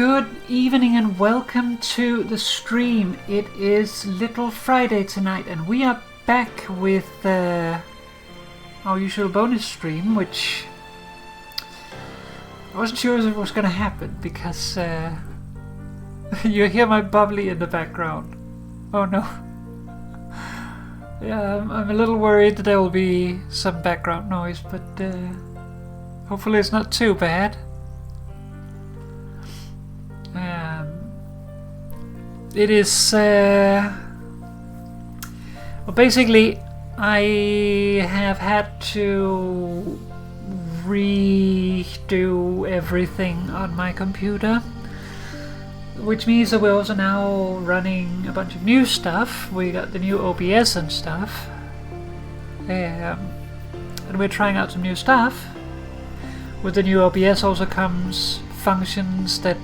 Good evening and welcome to the stream. It is Little Friday tonight and we are back with our usual bonus stream, which I wasn't sure if it was going to happen because you hear my bubbly in the background. Oh no. Yeah, I'm a little worried that there will be some background noise, but hopefully it's not too bad. It is well, basically I have had to redo everything on my computer, which means that we're also now running a bunch of new stuff. We got the new OBS and stuff, and we're trying out some new stuff. With the new OBS also comes functions that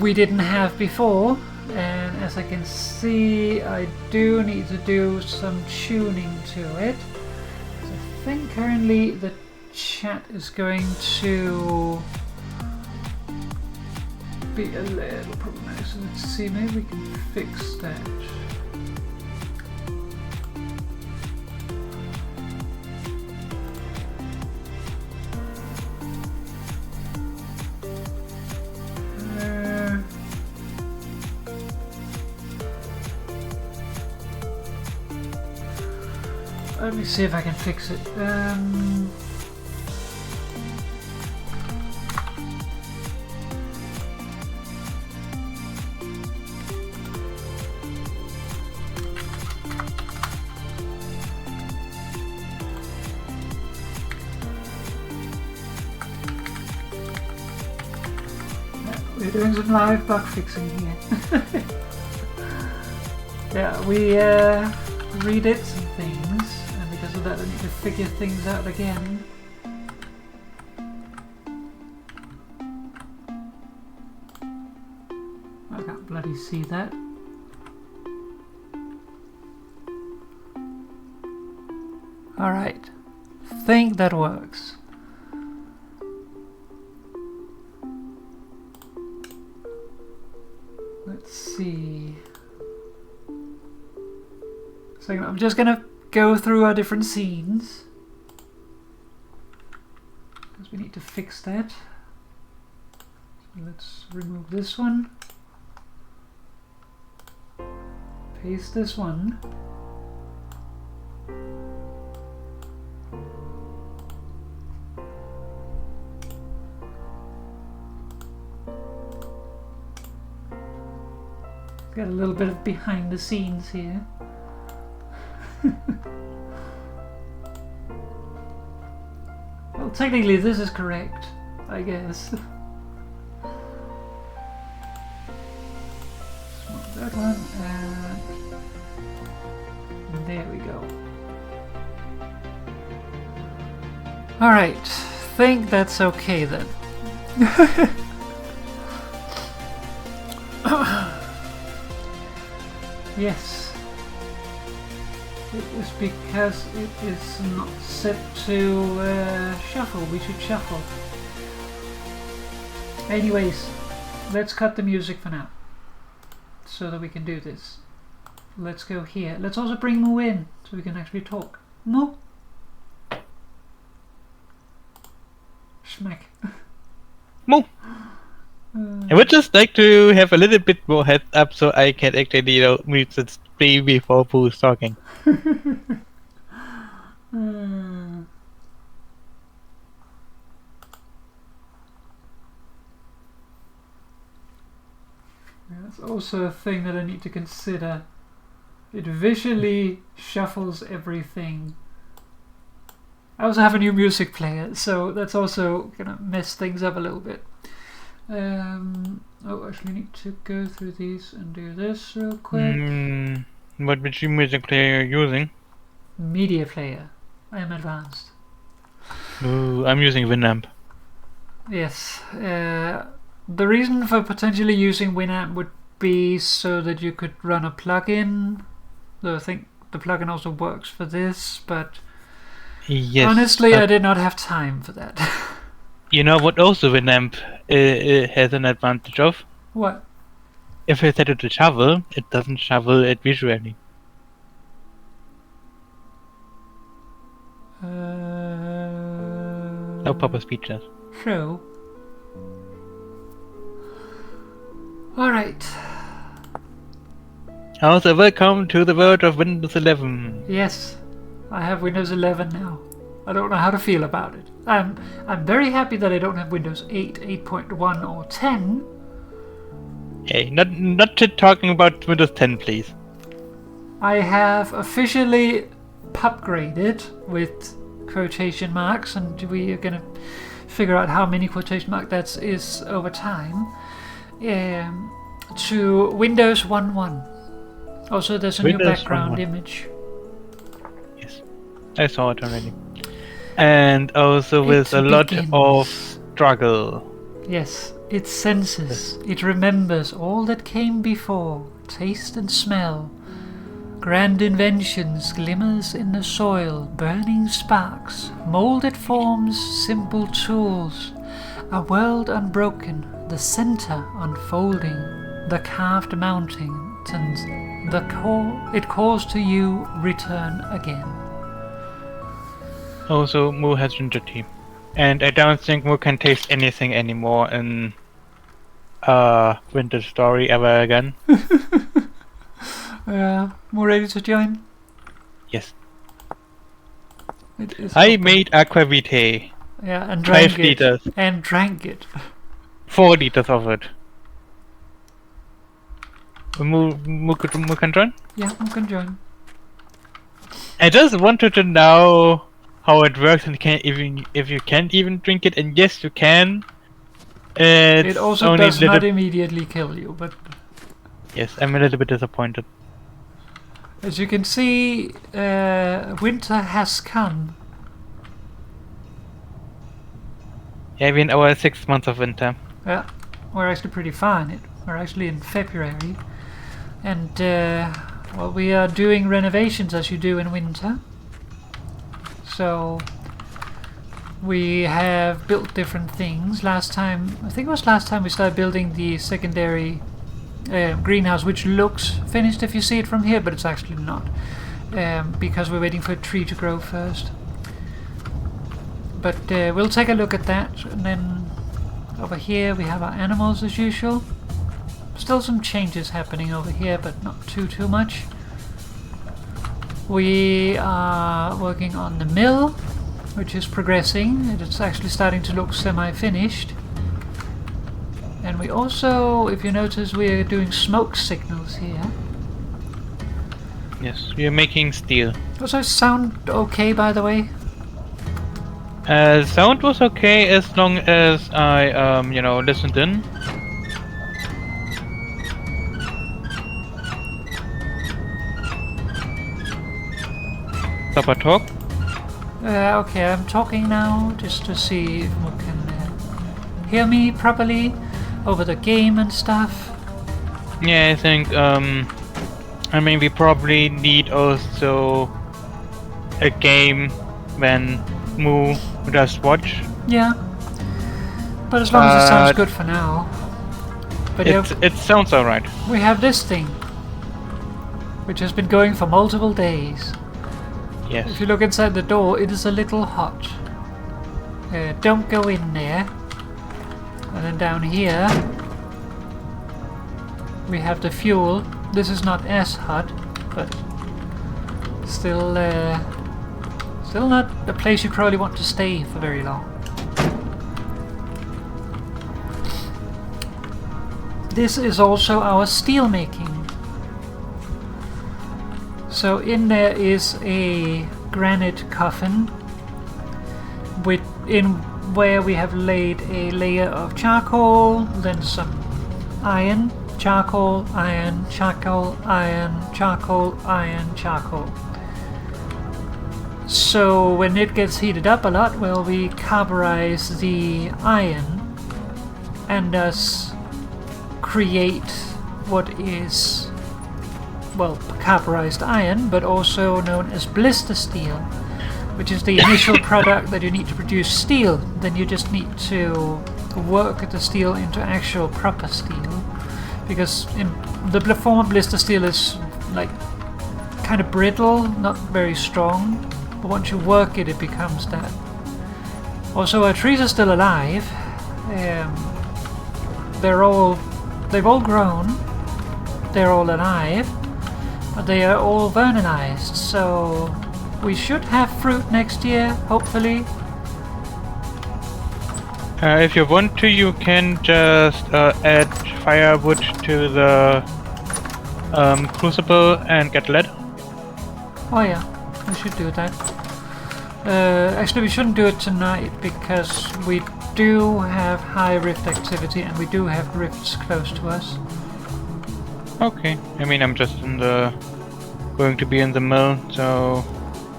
we didn't have before, and as I can see I do need to do some tuning to it. So I think currently the chat is going to be a little problematic, so let's see, maybe we can fix that. Let me see if I can fix it. We're doing some live bug fixing here. Yeah, we redid some things, and because of that I need to figure things out again. I can't bloody see that. Alright, think that works. Let's see. So I'm just gonna go through our different scenes because we need to fix that. So let's remove this one, paste this one, got a little bit of behind the scenes here. Well, technically this is correct, I guess. Swap that one, and there we go. Alright, think that's okay then. Yes. It is because it is not set to shuffle. We should shuffle. Anyways, let's cut the music for now so that we can do this. Let's go here. Let's also bring Moo in so we can actually talk. Moo? Schmack. Moo! I would just like to have a little bit more heads up so I can actually, mute the stream before Pooh's talking. That's also a thing that I need to consider. It visually shuffles everything. I also have a new music player, so that's also gonna mess things up a little bit. Oh, actually need to go through these and do this real quick. What music player are you using? Media player. I am advanced. Ooh, I'm using Winamp. Yes. The reason for potentially using Winamp would be so that you could run a plugin. So I think the plugin also works for this, but yes, honestly I did not have time for that. You know what also Winamp has an advantage of? What? If you set it to shovel, it doesn't shovel it visually. No proper speeches. True. Alright. Also, welcome to the world of Windows 11. Yes. I have Windows 11 now. I don't know how to feel about it. I'm very happy that I don't have Windows 8, 8.1 or 10. Hey, not talking about Windows 10, please. I have officially upgraded with quotation marks, and we are going to figure out how many quotation marks that is over time, to Windows 1.1. Also, there's a new Windows background 1.1. image. Yes, I saw it already. And also with It a lot begins. of struggle. Yes, it senses, it remembers all that came before, taste and smell. Grand inventions, glimmers in the soil, burning sparks, molded forms, simple tools. A world unbroken, the center unfolding, the carved mountains, the call it calls to you, return again. Also, Moo has ginger tea. And I don't think Moo can taste anything anymore in Winter Story ever again. More ready to join? Yes. It is I open. made aquavitae. Yeah, and drank 5 it. liters. And drank it. 4 liters of it. Moo can join? Yeah, you can join. I just wanted to know how it works and if you can't even drink it, and yes you can. It also only does not immediately kill you, but yes, I'm a little bit disappointed. as you can see, winter has come. Yeah, we're in our 6 months of winter. Yeah, we're actually pretty far in it. We're actually in February. And, well, we are doing renovations as you do in winter. So, we have built different things. Last time, I think it was last time we started building the secondary greenhouse, which looks finished if you see it from here, but it's actually not. Because we're waiting for a tree to grow first. But we'll take a look at that, and then over here we have our animals as usual. Still some changes happening over here, but not too much. We are working on the mill, which is progressing, and it's actually starting to look semi-finished. And we also, if you notice, we're doing smoke signals here. Yes, we are making steel. Does that sound okay, by the way? Sound was okay as long as I, listened in. Stop talk. Okay, I'm talking now, just to see if you can hear me properly over the game and stuff. Yeah, I think, we probably need also a game when Moo does watch. Yeah, but as long as it sounds good for now. But yeah, It sounds alright. we have this thing, which has been going for multiple days. Yes. If you look inside the door, it is a little hot. Don't go in there. And then down here, we have the fuel. This is not as hot, but still not a place you probably want to stay for very long. This is also our steel making. So in there is a granite coffin where we have laid a layer of charcoal, then some iron, charcoal, iron, charcoal, iron, charcoal, iron, charcoal. So when it gets heated up a lot, well, we carburize the iron and thus create what is, well, carburized iron, but also known as blister steel, which is the initial product that you need to produce steel. Then you just need to work the steel into actual proper steel, because the form of blister steel is like kind of brittle, not very strong, but once you work it, it becomes that. Also, our trees are still alive. They've all grown, they're all alive, but they are all vernalized, so we should have fruit next year, hopefully. If you want to, you can just add firewood to the crucible and get lead. Oh yeah, we should do that. Actually, we shouldn't do it tonight, because we do have high rift activity and we do have rifts close to us. Okay. I mean, I'm just going to be in the mill, so...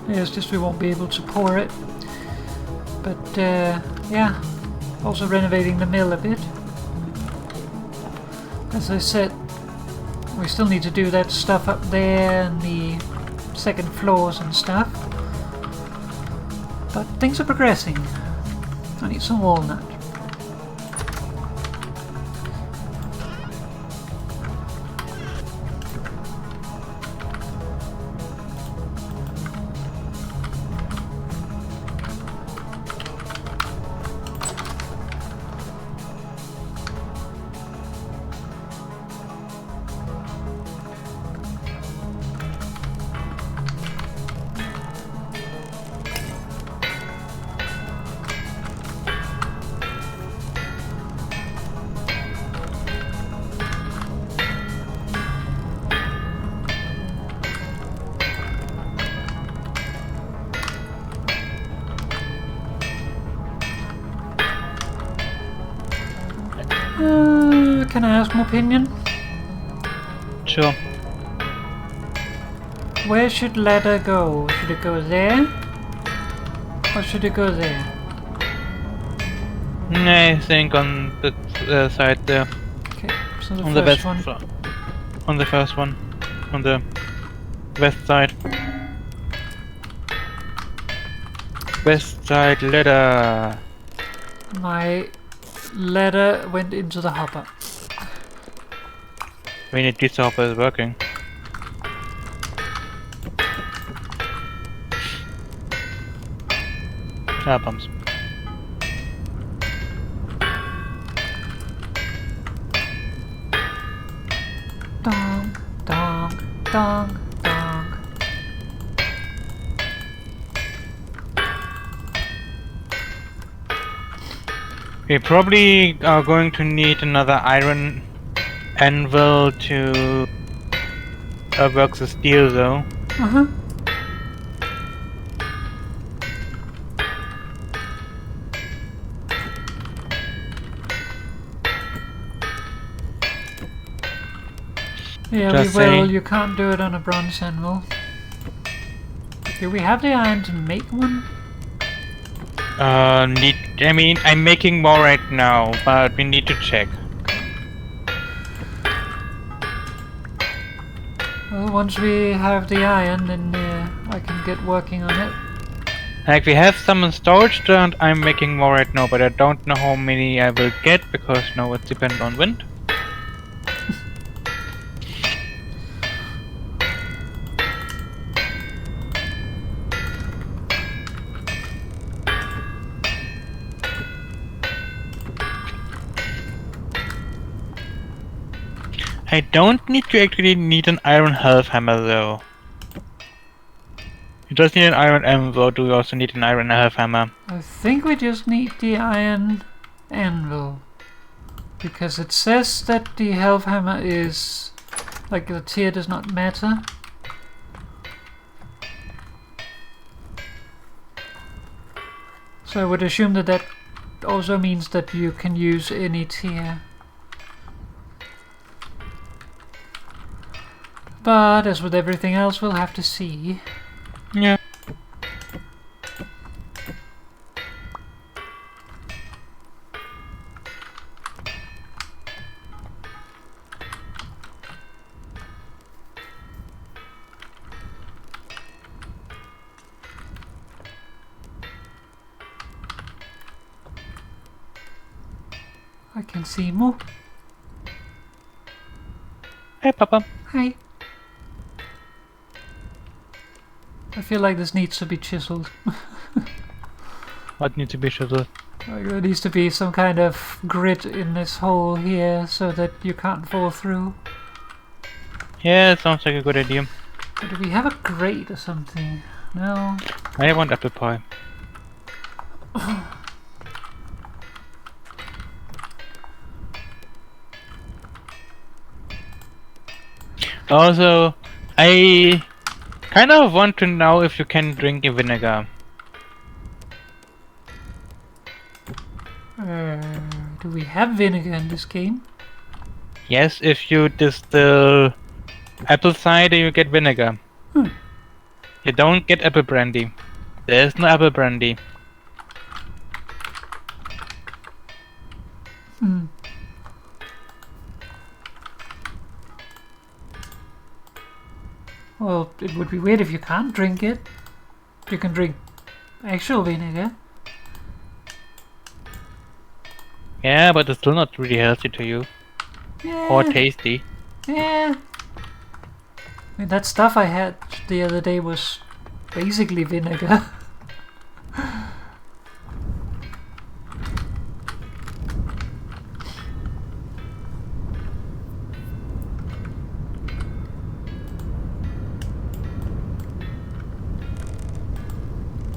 Yeah, it's just we won't be able to pour it. But yeah, also renovating the mill a bit. As I said, we still need to do that stuff up there and the second floors and stuff. But things are progressing. I need some walnut. Can I ask an opinion? Sure. Where should ladder go? Should it go there? Or should it go there? I think on the side there. Okay, so the On first the west one. on the first one. On the west side. West side ladder. My ladder went into the hopper. We need this hopper is working. Ah, bumps. Dong, dong, dong, dong. We probably are going to need another iron anvil to work the steel though. Uh-huh. Yeah, Just we will. saying. You can't do it on a bronze anvil. Do we have the iron to make one? I mean, I'm making more right now, but we need to check. Well, once we have the iron, then I can get working on it. Like, we have some in storage and I'm making more right now, but I don't know how many I will get because now it depends on wind. I don't actually need an iron half hammer though. You just need an iron anvil, or do you also need an iron half hammer? I think we just need the iron anvil. Because it says that the half hammer is... like the tier does not matter. So I would assume that that also means that you can use any tier. But as with everything else, we'll have to see. Yeah. I can see more. Hey, Papa. Hi. I feel like this needs to be chiseled. What needs to be chiseled? Like there needs to be some kind of grit in this hole here so that you can't fall through. Yeah, it sounds like a good idea. But do we have a grate or something? No. I want apple pie. Also, I kind of want to know if you can drink a vinegar. Do we have vinegar in this game? Yes, if you distill apple cider, you get vinegar. Hmm. You don't get apple brandy. There's no apple brandy. Hmm. Well, it would be weird if you can't drink it. You can drink actual vinegar. Yeah, but it's still not really healthy to you. Yeah. Or tasty. Yeah. I mean, that stuff I had the other day was basically vinegar.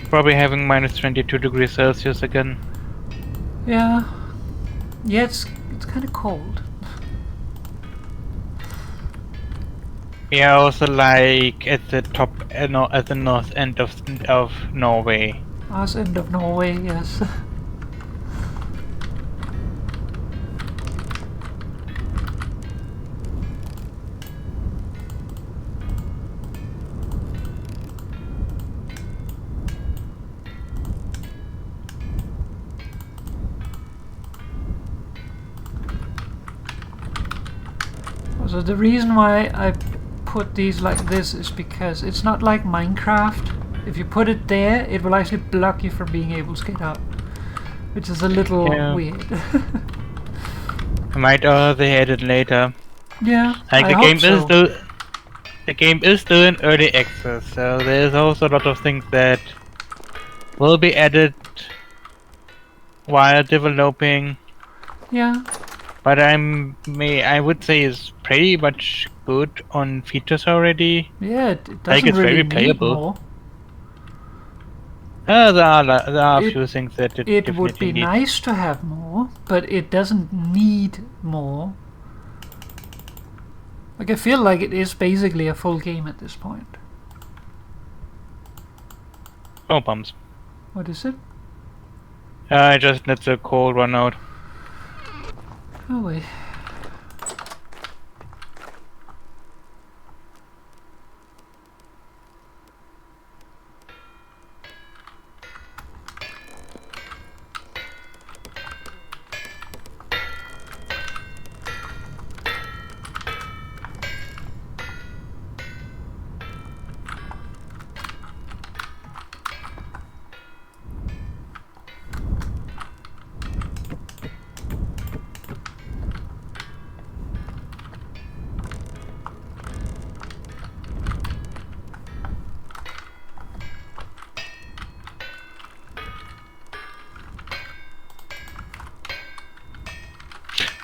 Probably having minus 22 degrees Celsius again. Yeah. Yeah, it's kind of cold. Yeah, also like at the top, no, at the north end of Norway. Us end of Norway, yes. So the reason why I put these like this is because it's not like Minecraft. If you put it there, it will actually block you from being able to get out, which is a little weird. I might also add it later. Yeah, Like I hope so. The game is still in early access, so there's also a lot of things that will be added while developing. Yeah, But I would say it's pretty much good on features already. yeah, it Like doesn't it's really very need playable. more. There are a It- few things that it It would definitely be needs. nice to have more, but it doesn't need more. Like I feel like it is basically a full game at this point. Oh, bums. What is it? I just let the coal run out. Oh wait.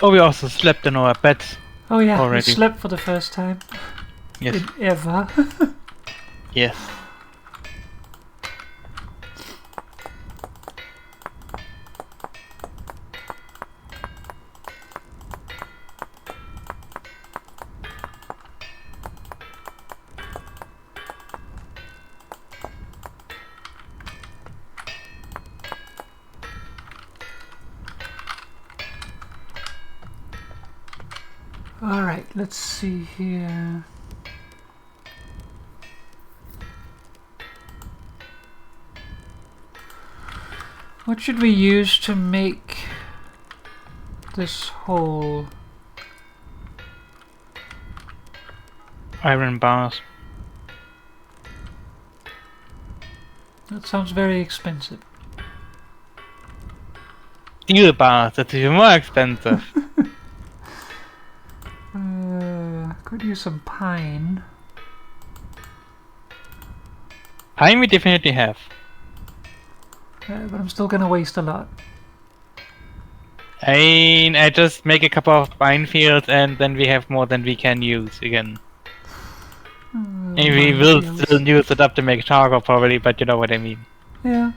Oh, we also slept in our beds. Oh yeah, we Already. slept for the first time Yes. in ever. Yes. Alright, let's see here. What should we use to make this hole? Iron bars. That sounds very expensive. Steel bars, that's even more expensive. Could use some pine. Pine we definitely have. But I'm still gonna waste a lot. I just make a couple of pine fields and then we have more than we can use again. And we will still use it up to make charcoal probably, but you know what I mean. Yeah.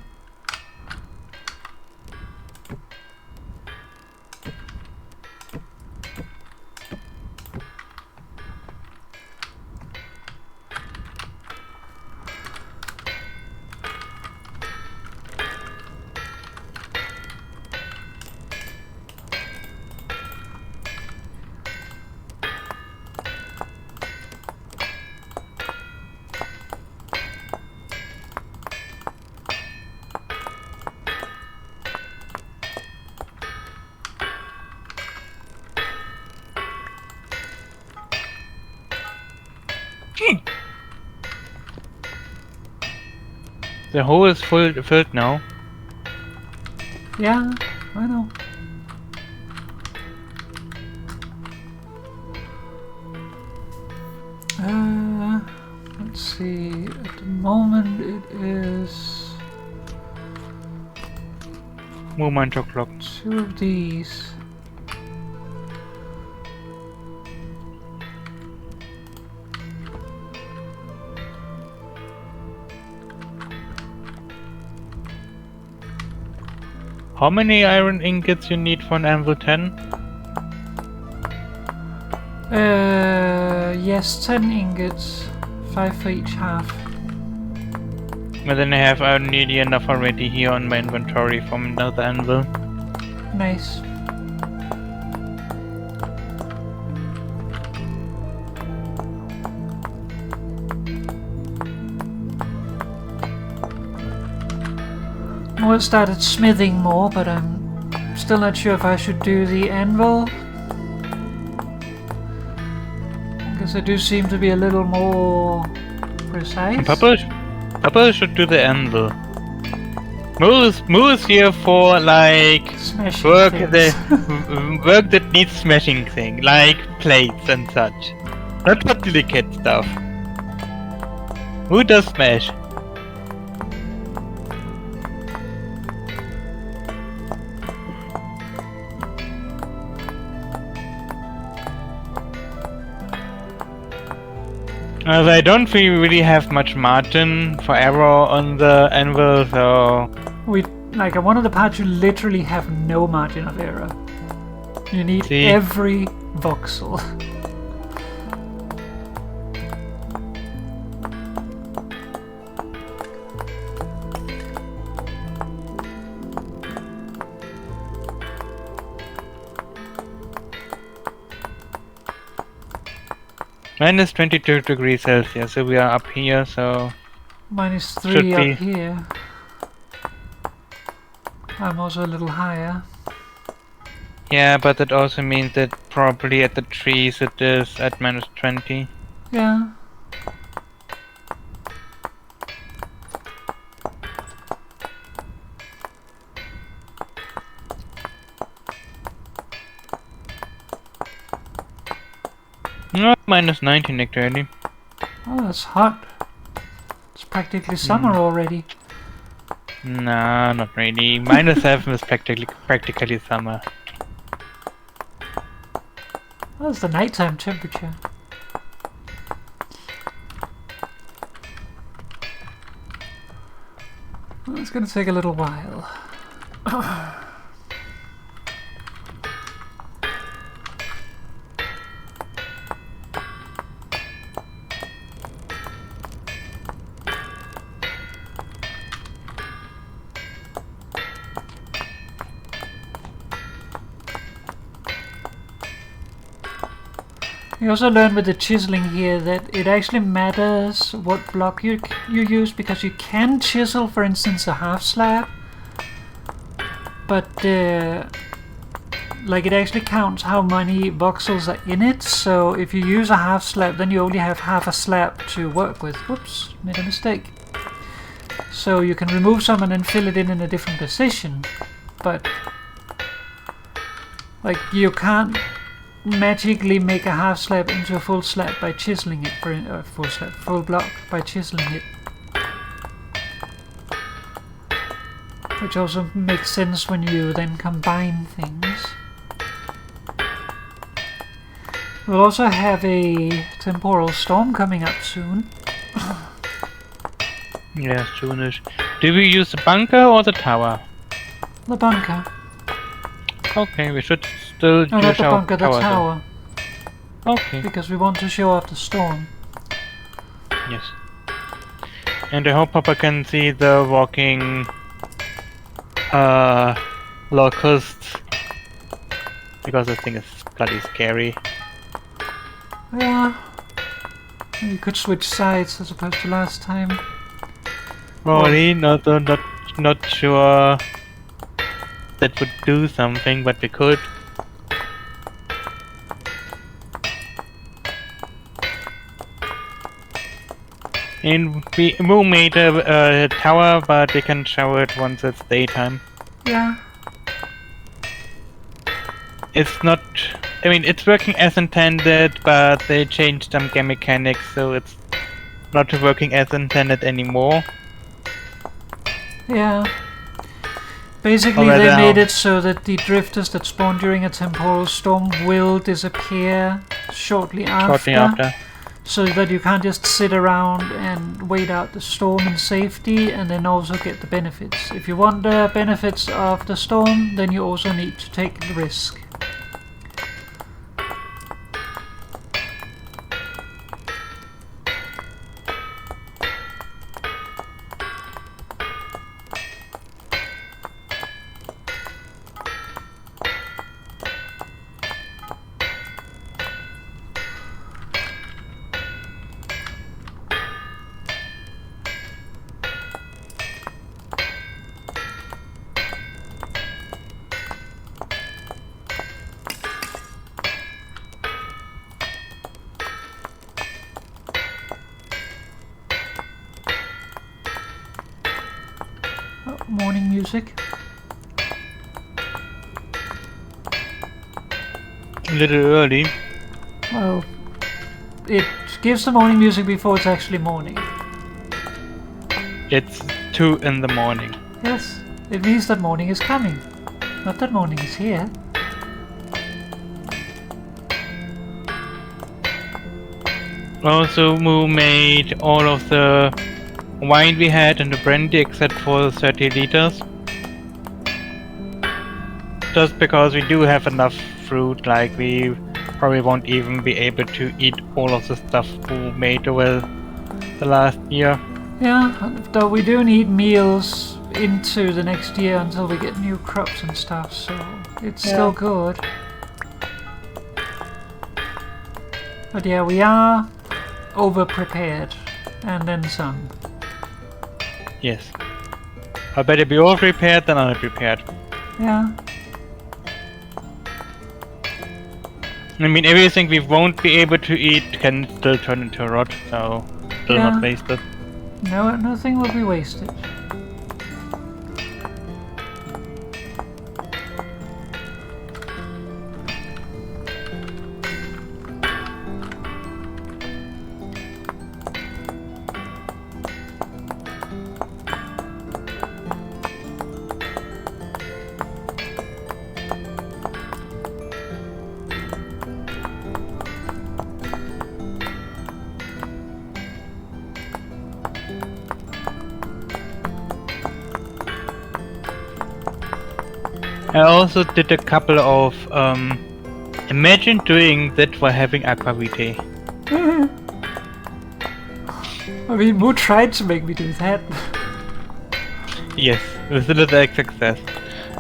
The hole is filled now. Yeah, I know. Let's see. At the moment, it is Movement o'clock. 2 of these. How many iron ingots you need for an anvil 10? Yes, 10 ingots. 5 for each half. But then I nearly enough already here on my inventory from another anvil. Nice. I started smithing more, but I'm still not sure if I should do the anvil. Because I do seem to be a little more precise. Papa should do the anvil. Moo is here for like Smashing work things. work that needs smashing thing, like plates and such. Not for delicate stuff. Who does smash? As I don't really have much margin for error on the anvil, so... Like, one of the parts you literally have no margin of error. You need every voxel. Minus 22 degrees Celsius, so we are up here, so... Minus 3 up here. I'm also a little higher. Yeah, but that also means that probably at the trees it is at minus 20. Yeah. No, minus 19 actually. Oh, that's hot. It's practically summer already. Nah, not really. Minus 7 is practically summer. Well, it's the nighttime temperature. Well, it's going to take a little while. You also learn with the chiseling here that it actually matters what block you use, because you can chisel, for instance, a half slab, but like it actually counts how many voxels are in it. So if you use a half slab, then you only have half a slab to work with. Whoops, made a mistake. So you can remove some and then fill it in a different position, but Like, you can't magically make a half slab into a full slab by chiseling it, full block by chiseling it. Which also makes sense when you then combine things. We'll also have a temporal storm coming up soon. Yeah, soonish. Do we use the bunker or the tower? The bunker. Okay, we should still No, not use the our bunker, the tower. Okay. Because we want to show off the storm. Yes. And I hope Papa can see the walking locusts, because this thing is bloody scary. Yeah. You could switch sides as opposed to last time. Probably not sure that would do something, but we could. And we made a tower, but we can show it once it's daytime. Yeah. It's not... I mean, it's working as intended, but they changed some game mechanics, so it's not working as intended anymore. Yeah. Basically, they made it so that the drifters that spawn during a temporal storm will disappear shortly after. So that you can't just sit around and wait out the storm in safety and then also get the benefits. If you want the benefits of the storm, then you also need to take the risk. Morning music. A little early. Well, it gives the morning music before it's actually morning. It's 2 in the morning. Yes, it means that morning is coming. Not that morning is here. Also, Moo made all of the wine we had and the brandy except for 30 liters. Just because we do have enough fruit, like we probably won't even be able to eat all of the stuff we made over the last year. Yeah, though we do need meals into the next year until we get new crops and stuff, so it's still good. But yeah, we are over-prepared, and then some. Yes. I better be all prepared than unprepared. Yeah. I mean, everything we won't be able to eat can still turn into rot, so still not wasted. No, nothing will be wasted. I also did a couple of imagine doing that while having aquavitae. I mean, Moo tried to make me do that. Yes, with a little success.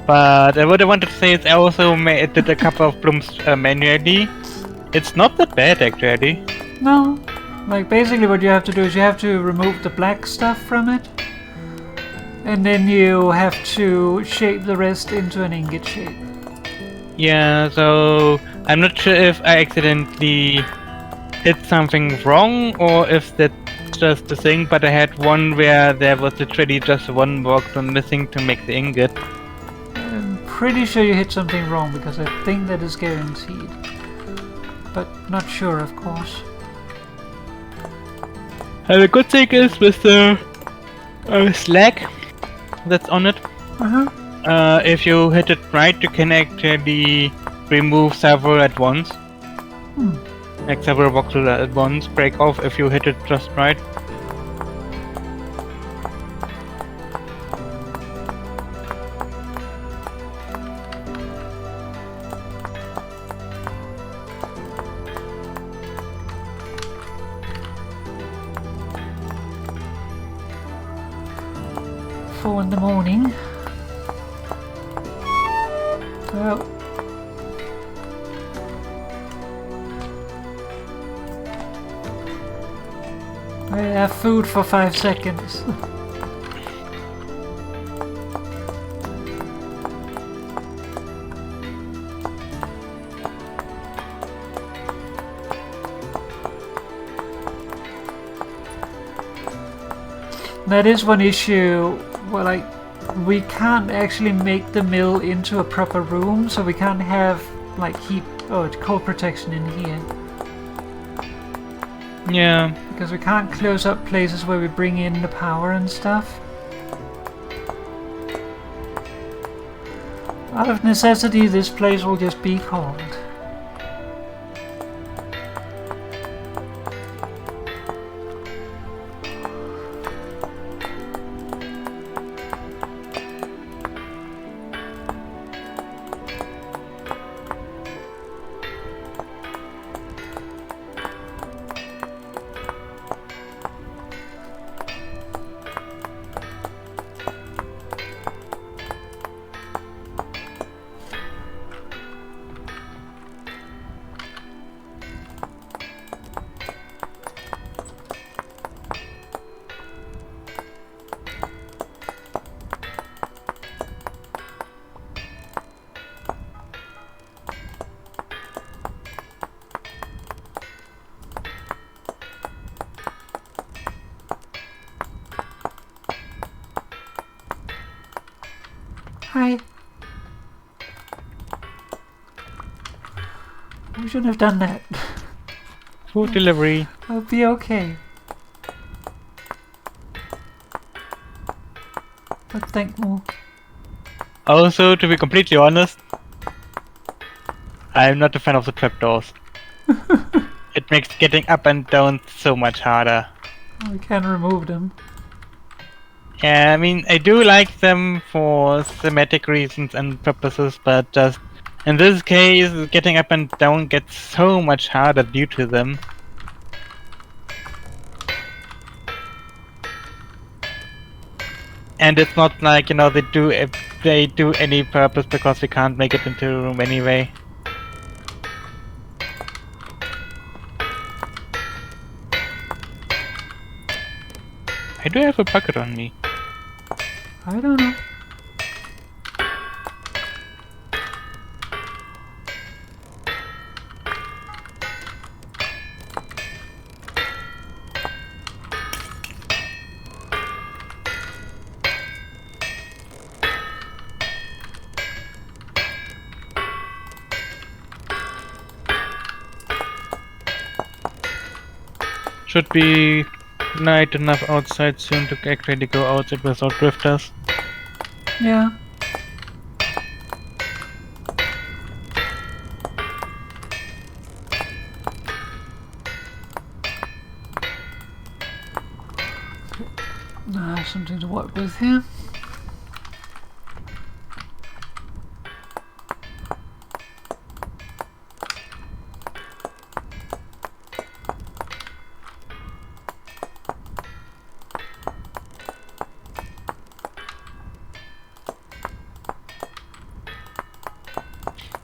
But what I wanted to say is I also did a couple of blooms manually. It's not that bad actually. No. Like, basically what you have to do is you have to remove the black stuff from it. And then you have to shape the rest into an ingot shape. Yeah, so I'm not sure if I accidentally did something wrong or if that's just the thing, but I had one where there was literally just one box missing to make the ingot. pretty sure you hit something wrong because I think that is guaranteed. But not sure, of course. And the good thing is with the slack that's on it, if you hit it right, you can actually remove several at once. Like several boxes at once, break off if you hit it just right. In the morning. Well, I have food for 5 seconds. That is one issue. Well, like, we can't actually make the mill into a proper room, so we can't have, like, heat or cold protection in here. Yeah. Because we can't close up places where we bring in the power and stuff. Out of necessity, this place will just be cold. Hi. We shouldn't have done that. Food delivery. I'll be okay. But thank you. Also, to be completely honest, I'm not a fan of the trapdoors. It makes getting up and down so much harder. We can remove them. Yeah, I mean, I do like them for thematic reasons and purposes, but just in this case, getting up and down gets so much harder due to them. And it's not like, you know, they do any purpose because we can't make it into a room anyway. I do have a bucket on me. I don't know. Should be night enough outside soon to actually go outside without drifters. Yeah. Something to work with here.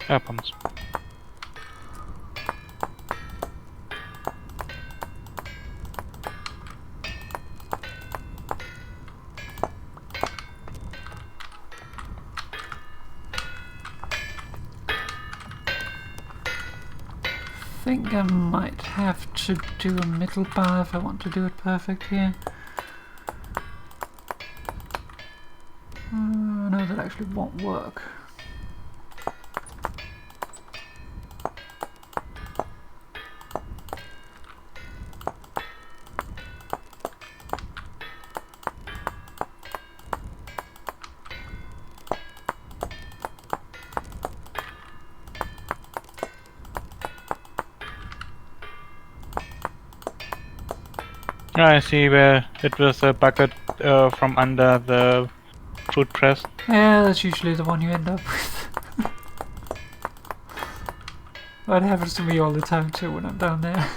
Happens. I think I might have to do a middle bar if I want to do it perfect here. No, that actually won't work. I see where it was a bucket from under the fruit press. Yeah, that's usually the one you end up with. That happens to me all the time too when I'm down there.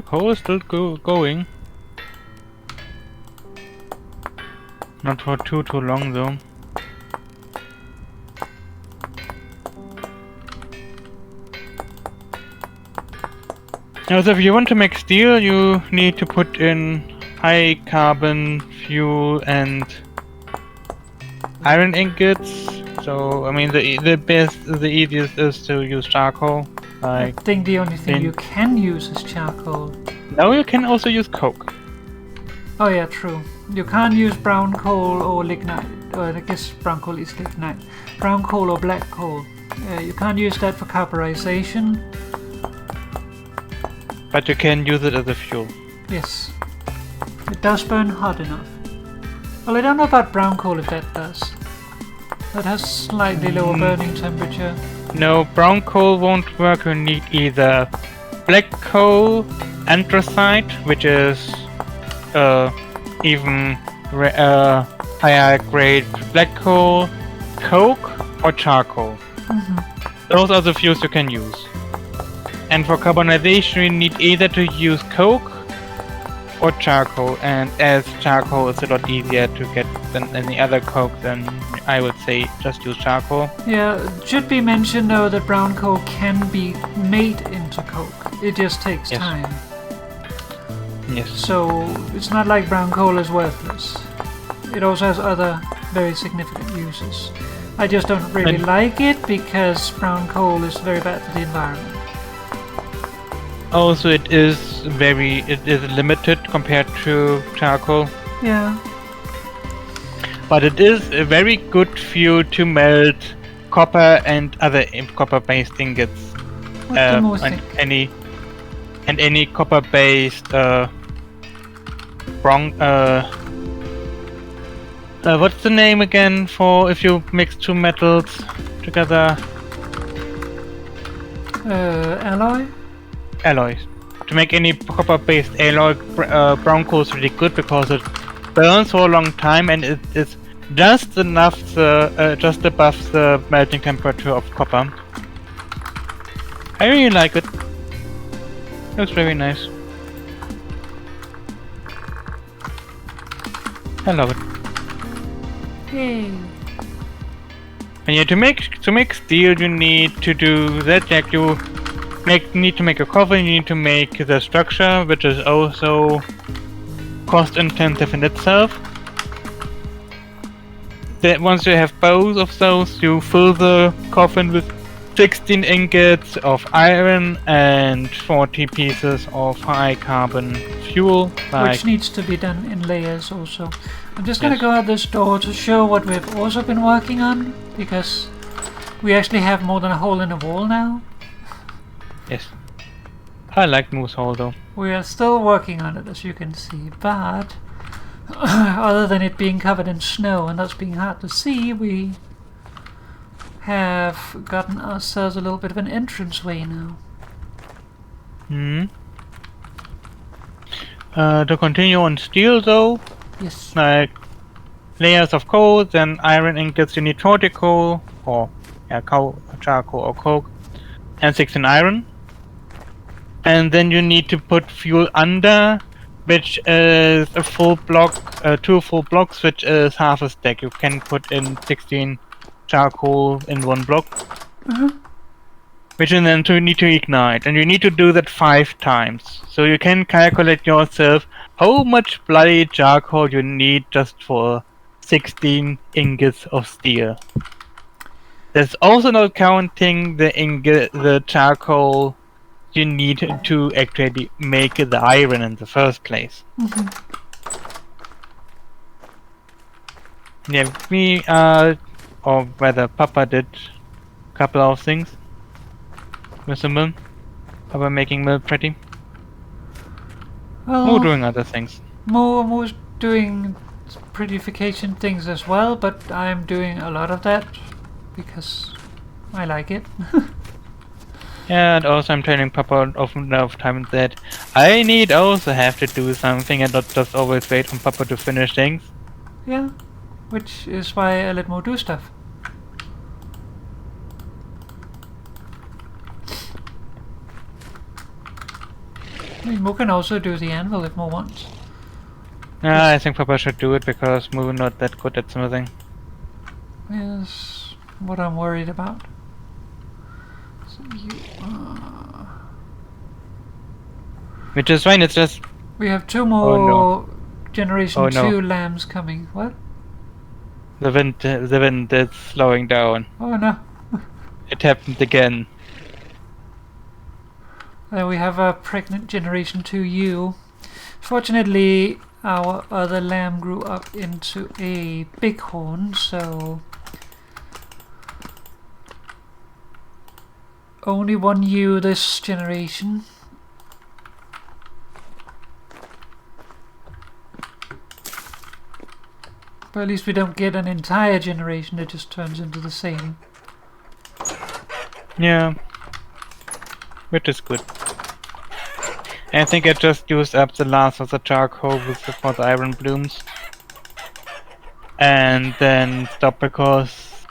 Coal is still going. Not for too long though. Also, if you want to make steel, you need to put in high carbon fuel and iron ingots. So I mean, the easiest is to use charcoal. I Like, think the only thing you can use is charcoal. now you can also use coke. Oh yeah, true. You can't use brown coal or lignite. Or I guess brown coal is lignite. Brown coal or black coal. You can't use that for carburization. But you can use it as a fuel. Yes. It does burn hot enough. Well, I don't know about brown coal if that does. That has slightly lower burning temperature. No, brown coal won't work. You need either black coal, anthracite, which is even higher grade black coal, coke, or charcoal. Those are the fuels you can use. And for carbonization, you need either to use coke or charcoal. And as charcoal is a lot easier to get than any other coke, then I would say just use charcoal. Yeah, it should be mentioned though that brown coal can be made into coke. It just takes Yes. time. Yes. So it's not like brown coal is worthless. It also has other very significant uses. I just don't really And- like it because brown coal is very bad for the environment. Also, it is limited compared to charcoal, Yeah. but it is a very good fuel to melt copper and other copper-based ingots. What do you And think? any copper-based what's the name again for if you mix two metals together? Alloy? Alloys. To make any copper-based alloy, brown coal is really good because it burns for a long time and it is just enough, just above the melting temperature of copper. I really like it. Looks very nice. I love it. Yay. And yeah, to make steel, you need to do that. Like you need to make a coffin. You need to make the structure, which is also cost intensive in itself. Then once you have both of those, you fill the coffin with 16 ingots of iron and 40 pieces of high carbon fuel. Which needs to be done in layers also. I'm just gonna Yes. go out this door to show what we've also been working on, because we actually have more than a hole in the wall now. Yes. I like Moose Hole though. We are still working on it, as you can see, but other than it being covered in snow and thus being hard to see, we have gotten ourselves a little bit of an entranceway now. To continue on steel though, Yes. like layers of coal, then iron ingots, you need 40 coal, or charcoal or coke, and 16 iron. And then you need to put fuel under, which is a full block, 2 full blocks, which is half a stack. You can put in 16 charcoal in one block. Which you then need to ignite, and you need to do that 5 times. So you can calculate yourself how much bloody charcoal you need just for 16 ingots of steel. That's also not counting the charcoal you need to actually make the iron in the first place. Yeah, we or whether Papa did a couple of things with the mill. Papa making mill pretty. Well, More doing other things. Mo's doing prettification things as well, but I'm doing a lot of that because I like it. Yeah, and also I'm telling Papa often enough time that I need also have to do something and not just always wait on Papa to finish things. Yeah, which is why I let Mo do stuff. I mean, Mo can also do the anvil if Mo wants. I think Papa should do it because Moo not that good at smithing. Is what I'm worried about. So Which is fine, it's just... we have 2 more Generation 2 Oh, no. lambs coming. What? the wind is slowing down. Oh no. It happened again. We have a pregnant Generation 2 ewe. Fortunately, our other lamb grew up into a bighorn, so only 1 ewe this generation. But at least we don't get an entire generation that just turns into the same. Yeah. Which is good. I think I just used up the last of the charcoal for the iron blooms. And then stop because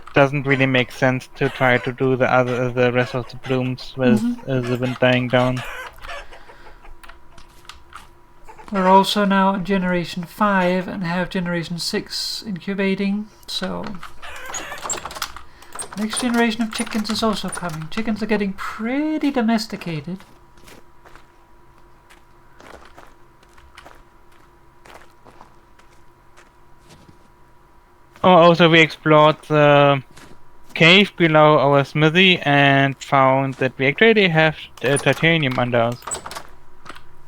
it doesn't really make sense to try to do the rest of the blooms with the wind dying down. We're also now in Generation 5 and have Generation 6 incubating, so next generation of chickens is also coming. Chickens are getting pretty domesticated. Oh, also we explored the cave below our smithy and found that we actually have titanium under us.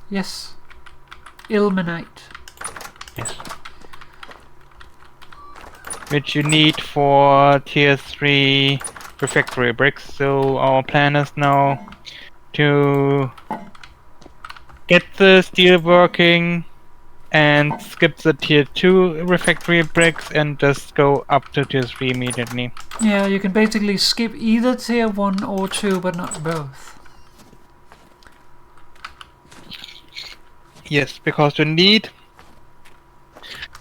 Yes. Ilmenite. Yes. Which you need for tier 3 refractory bricks, so our plan is now to get the steel working and skip the tier 2 refractory bricks and just go up to tier 3 immediately. Yeah, you can basically skip either tier 1 or 2, but not both. Yes, because you need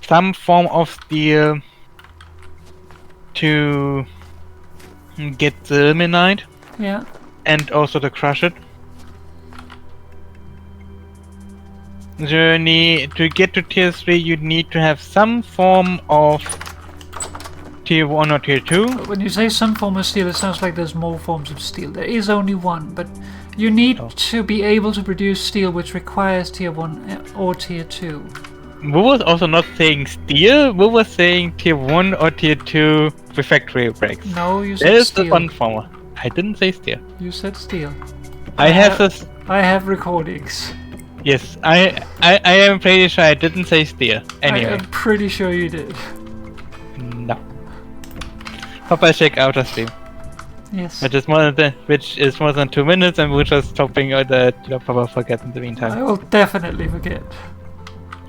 some form of steel to get the ilmenite. Yeah. And also to crush it. To get to tier 3 you need to have some form of tier 1 or tier 2. When you say some form of steel, it sounds like there's more forms of steel. There is only one, but you need to be able to produce steel which requires tier 1 or tier 2. We was also not saying steel, we were saying tier 1 or tier 2 refractory bricks. No, you said There's steel. the fun former. I didn't say steel. You said steel. I have this... I have recordings. Yes, I am pretty sure I didn't say steel. Anyway. I am pretty sure you did. No. Hope I check out a stream. Yes. Which is more than 2 minutes, and we're just hoping that you'll probably forget in the meantime. I will definitely forget.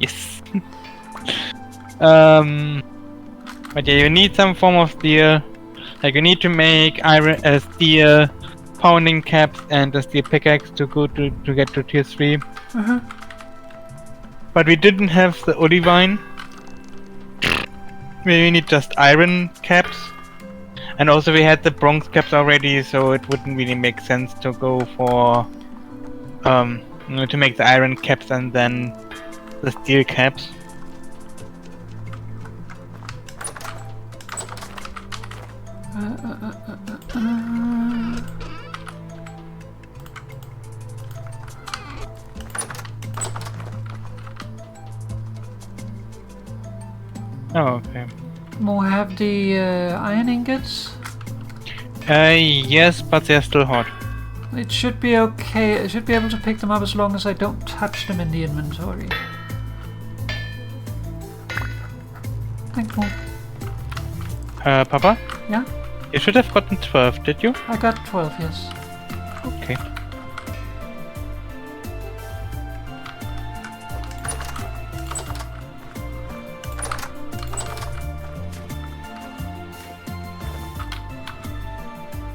Yes. But yeah, you need some form of steel. Like you need to make steel pounding caps and a steel pickaxe to get to tier 3. But we didn't have the olivine. We need just iron caps. And also we had the bronze caps already, so it wouldn't really make sense to go for to make the iron caps and then the steel caps. Oh, okay. More have the iron ingots? Yes, but they're still hot. It should be okay. I should be able to pick them up as long as I don't touch them in the inventory. Thank you. Papa? Yeah? You should have gotten 12, did you? I got 12, yes. Okay.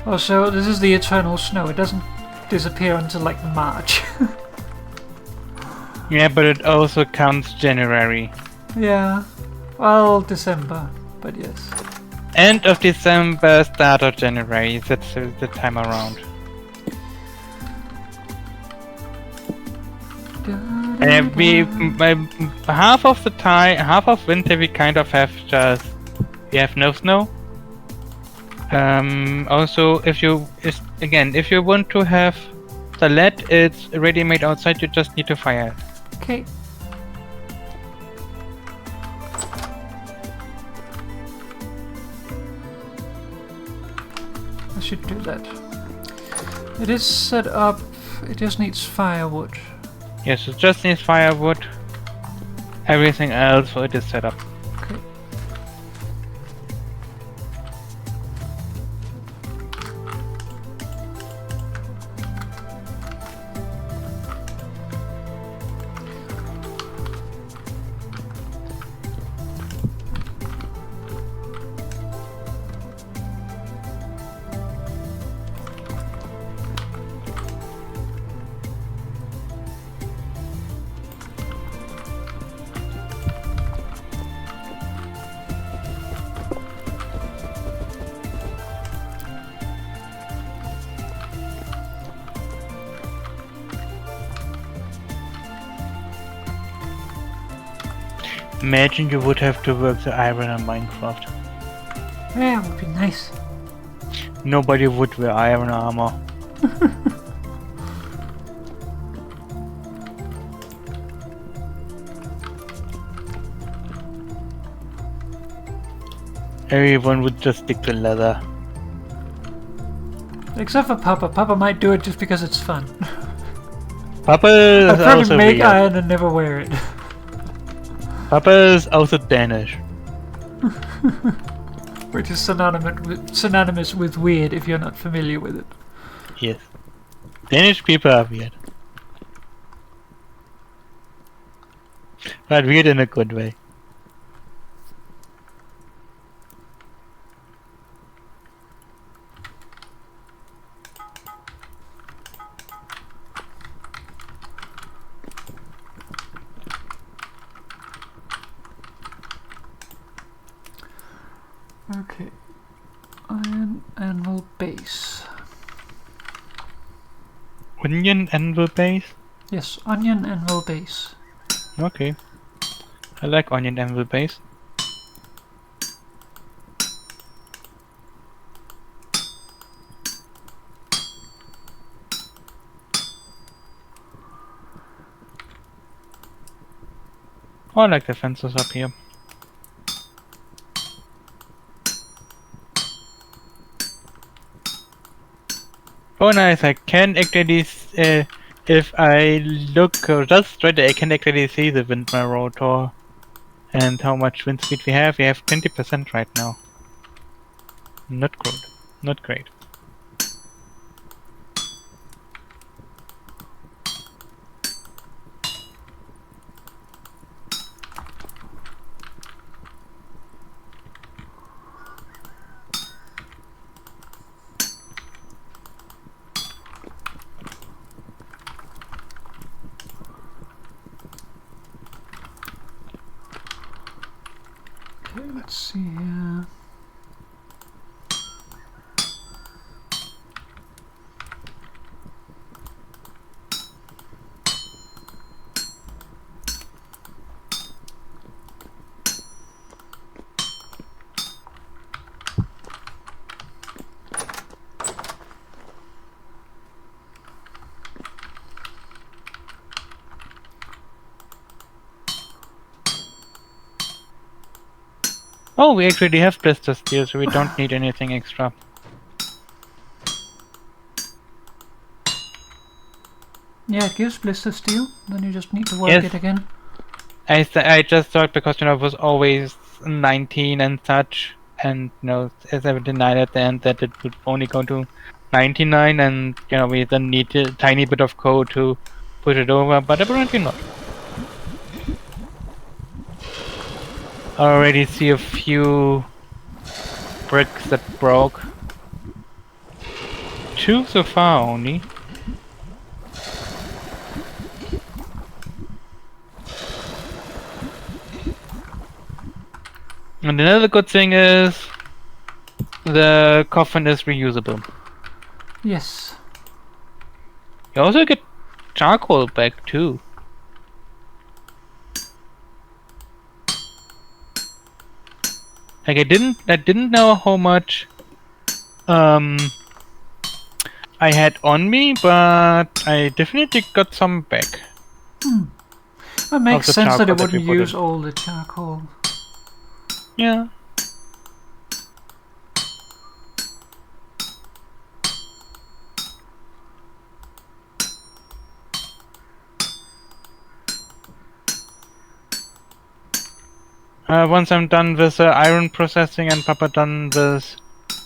Also, this is the eternal snow. It doesn't disappear until like March. Yeah, but it also counts January. Yeah. Well, December, but yes. End of December, start of January. That's the time around. And half of the time, half of winter, we kind of have we have no snow. Also, if you want to have the lead, it's already made outside. You just need to fire it. Okay. I should do that. It is set up. It just needs firewood. Yes, it just needs firewood. Everything else, it is set up. Okay. Imagine you would have to work the iron in Minecraft. Yeah, it would be nice. Nobody would wear iron armor. Everyone would just stick to leather. Except for Papa. Papa might do it just because it's fun. Papa is I'd probably also make weird. iron and never wear it. Papa is also Danish. Which is synonymous with weird if you're not familiar with it. Yes. Danish people are weird. But weird in a good way. Okay. Iron anvil base. Onion anvil base? Yes, onion anvil base. Okay. I like onion anvil base. Oh, I like the fences up here. Oh nice, I can actually, if I look just straight, I can actually see the wind rotor and how much wind speed we have. We have 20% right now. Not good. Not great. Okay, let's see here. Oh, we actually have blister steel, so we don't need anything extra. Yeah, it gives blister steel. Then you just need to work Yes. it again. I just thought because it was always 19 and such, and 79 at the end, that it would only go to 99, and we then need a tiny bit of code to push it over, but apparently not. I already see a few bricks that broke. 2 so far only. And another good thing is the coffin is reusable. Yes. You also get charcoal back too. Like I didn't know how much I had on me, but I definitely got some back. It makes the sense that charcoal it that we wouldn't put use in. all the charcoal. Yeah. Once I'm done with iron processing and Papa done with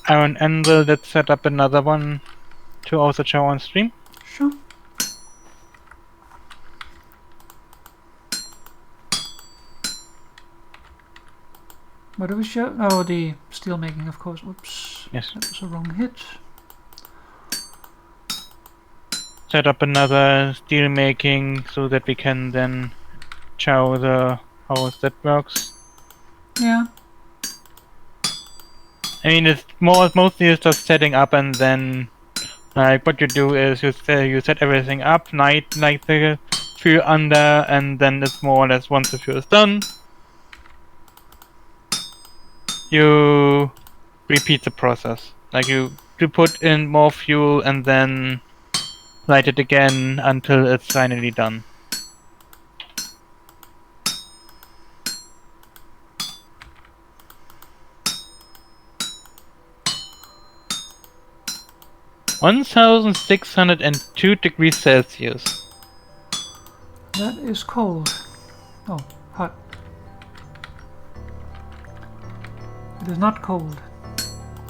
iron anvil, let's set up another one to also show on stream. Sure. What do we show? Oh, the steel making, of course. Whoops. Yes. That was a wrong hit. Set up another steel making so that we can then show how that works. Yeah. I mean, it's mostly it's just setting up, and then like what you do is you set everything up, like the fuel under, and then it's more or less once the fuel is done, you repeat the process. Like you put in more fuel and then light it again until it's finally done. (1,602°C). That is cold. Oh, hot. It is not cold.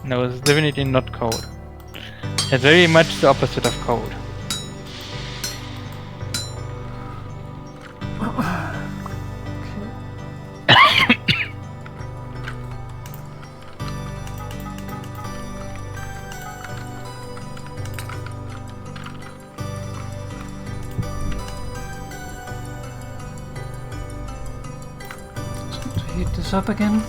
No, it's definitely not cold. It's very much the opposite of cold. Heat this up again.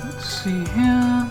Let's see here.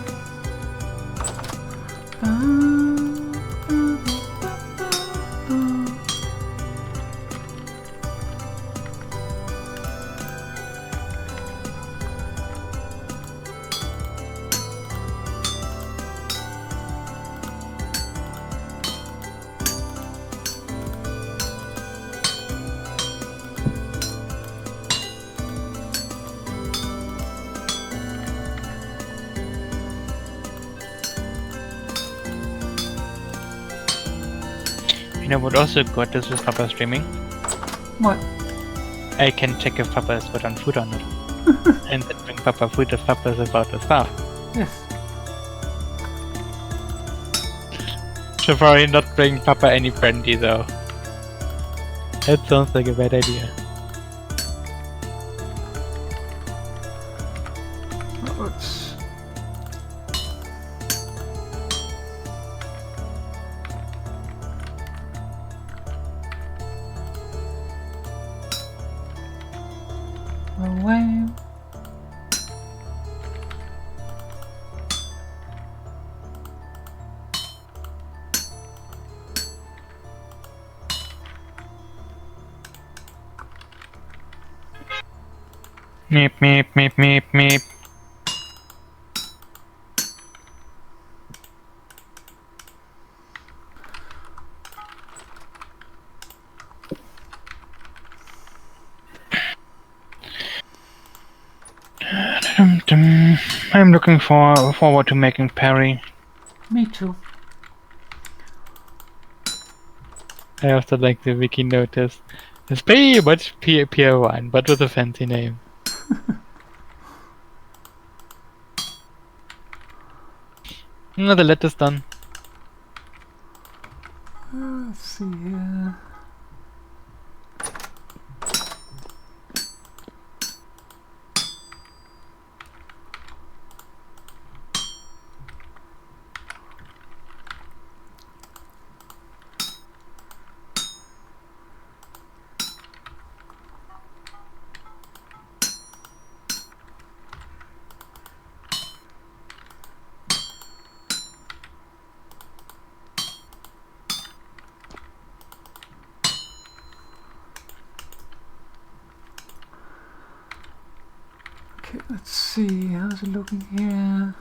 You know what also got this with Papa streaming? What? I can check if Papa has put on food or not. And then bring Papa food if Papa is about to starve. Yes. Should probably not bring Papa any brandy though. That sounds like a bad idea. Let's... away. Meep meep meep meep meep. Dum, dum. I'm looking forward to making Perry. Me too. I also like the wiki notice. It's pretty much Pier 1, but with a fancy name. No, the letter's done. Let's see here. Okay, let's see. How's it looking here?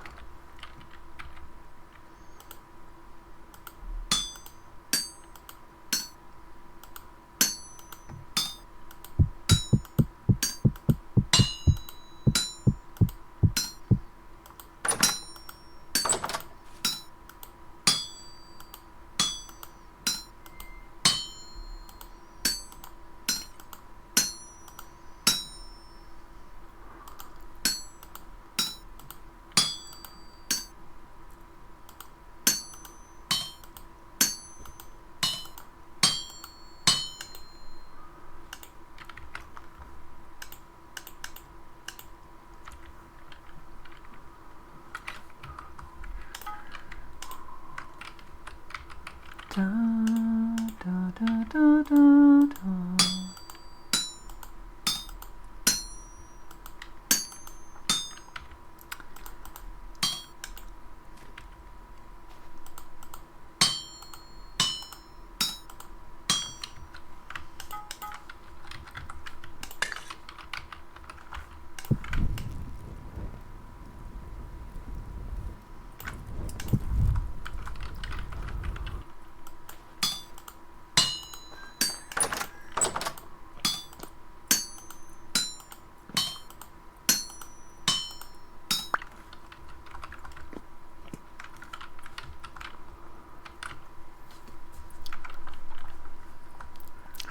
Da, da, da, da, da, da.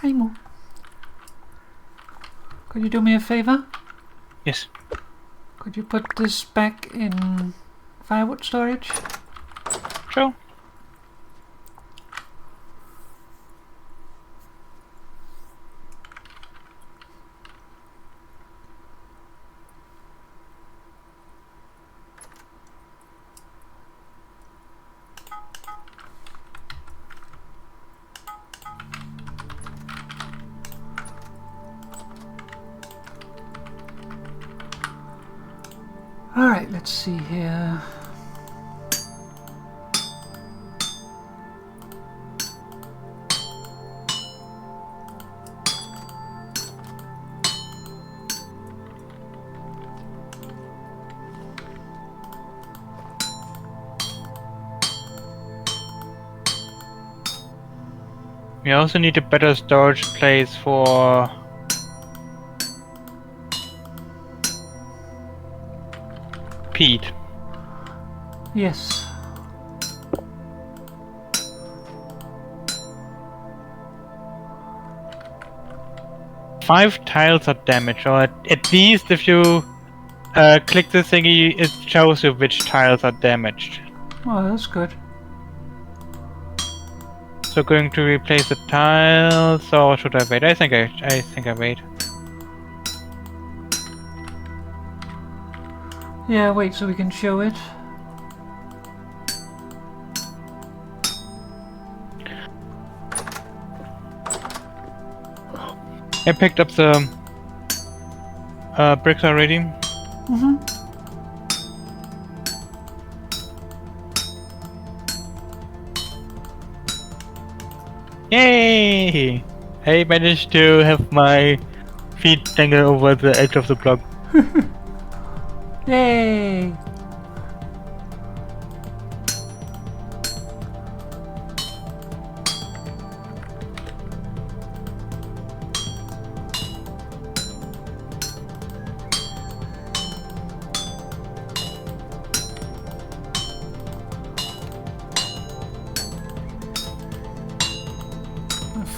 Hey Mo, could you do me a favor? Yes. Could you put this back in firewood storage? Sure. Alright, let's see here. We also need a better storage place for peat. Yes. Five tiles are damaged, or at least if you click the thingy, it shows you which tiles are damaged. Oh, that's good. So going to replace the tiles, or should I wait? I think I wait. Yeah, wait so we can show it. I picked up the bricks already. Mm-hmm. Yay! I managed to have my feet dangle over the edge of the block. Yay!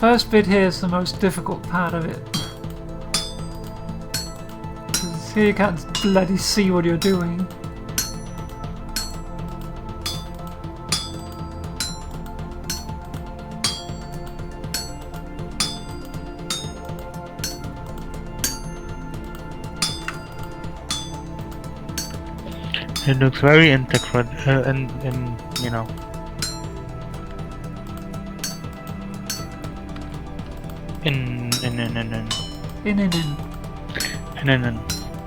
first bit here is the most difficult part of it. 'Cause here you can't bloody see what you're doing. It looks very integral, in you know. In.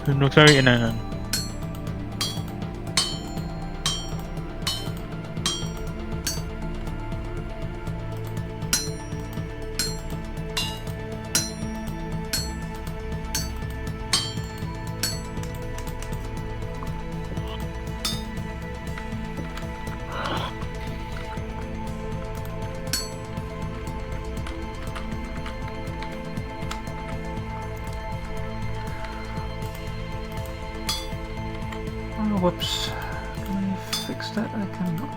It looks very in. Oh, whoops. Can I fix that? I cannot.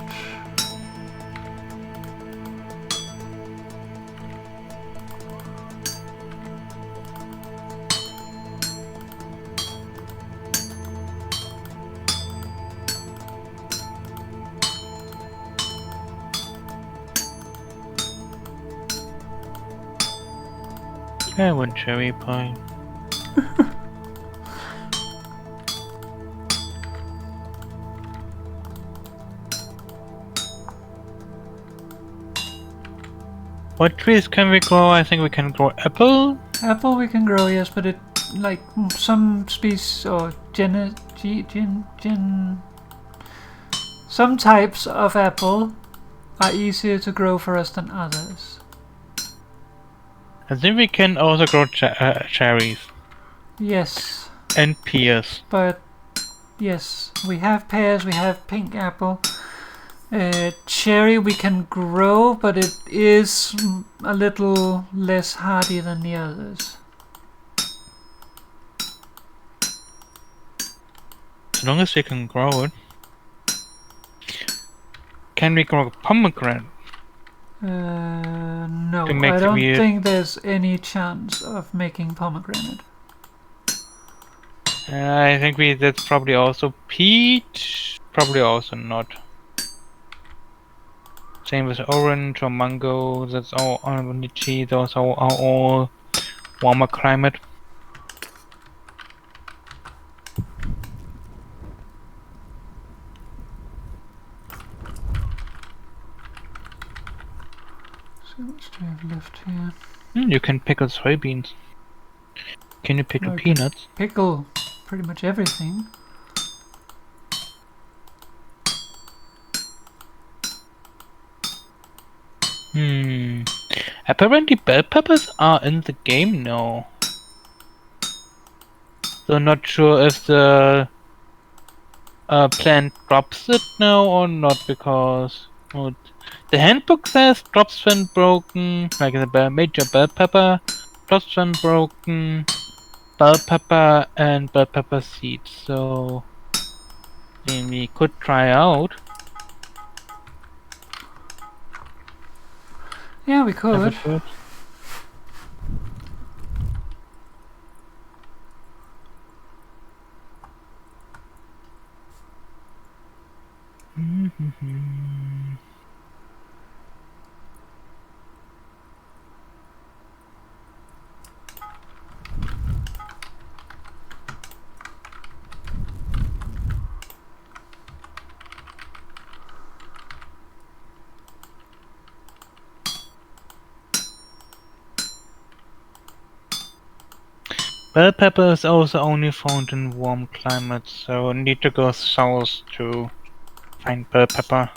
I want cherry pie. What trees can we grow? I think we can grow apple. Apple we can grow, yes, but it like some species or some types of apple are easier to grow for us than others. I think we can also grow cherries Yes, and pears. but yes, we have pears, we have pink apple. Cherry we can grow, but it is a little less hardy than the others. As long as we can grow it. Can we grow pomegranate? No, To make I the don't weird- think there's any chance of making pomegranate. I think that's probably also peach. Probably also not. Same with orange or mango. That's all lychee. Those are all warmer climate. So much do we have left here? You can pickle soybeans. Can you pickle Okay. peanuts? Pickle pretty much everything. Apparently bell peppers are in the game now. So not sure if the plant drops it now or not, because the handbook says drops when broken, like the major bell pepper, drops when broken, bell pepper and bell pepper seeds. So then we could try out. Yeah, we could. Bell pepper is also only found in warm climates, so need to go south to find bell pepper.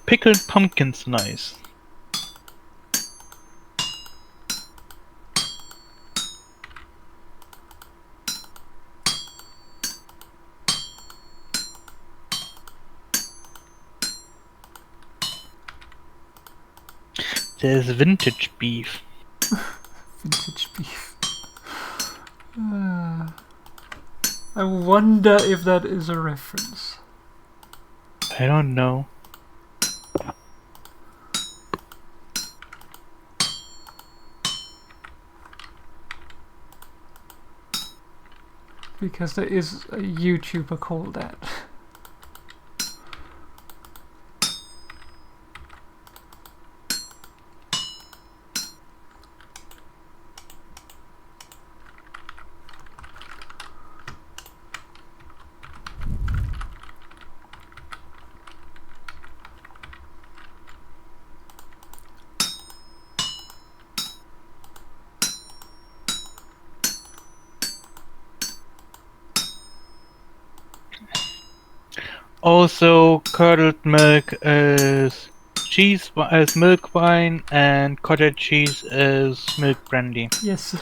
Pickled pumpkins, nice. There's vintage beef. Vintage beef. I wonder if that is a reference. I don't know. Because there is a YouTuber called that. Also, curdled milk is is milk wine, and cottage cheese is milk brandy. Yes.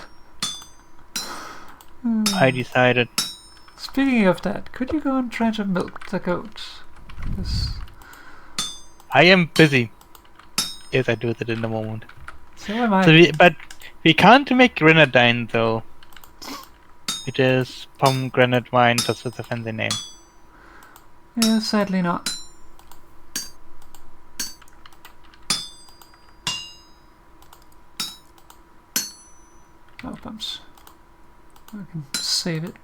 I decided. Speaking of that, could you go and try to milk the goats? 'Cause I am busy. Yes, I do that in a moment. so am I. But we can't make grenadine though. It is pomegranate wine, just with a fancy name. Yeah, sadly not. Oh, bumps. I can save it.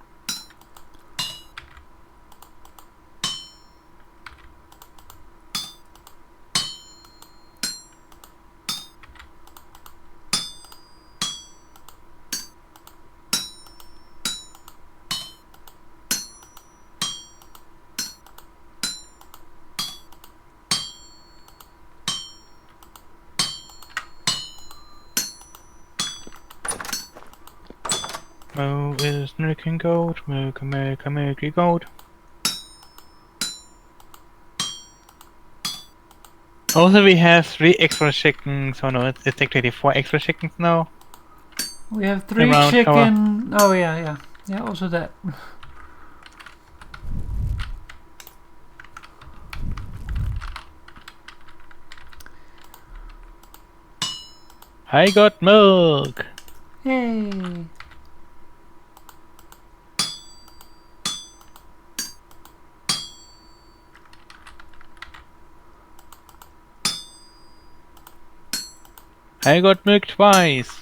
Moo is milking goat, milky goat. Also, we have 3 extra chickens. Oh no, it's actually 4 extra chickens now. We have 3 Around chicken. Oh yeah. Yeah, also that. I got milk! Yay! I got milk twice!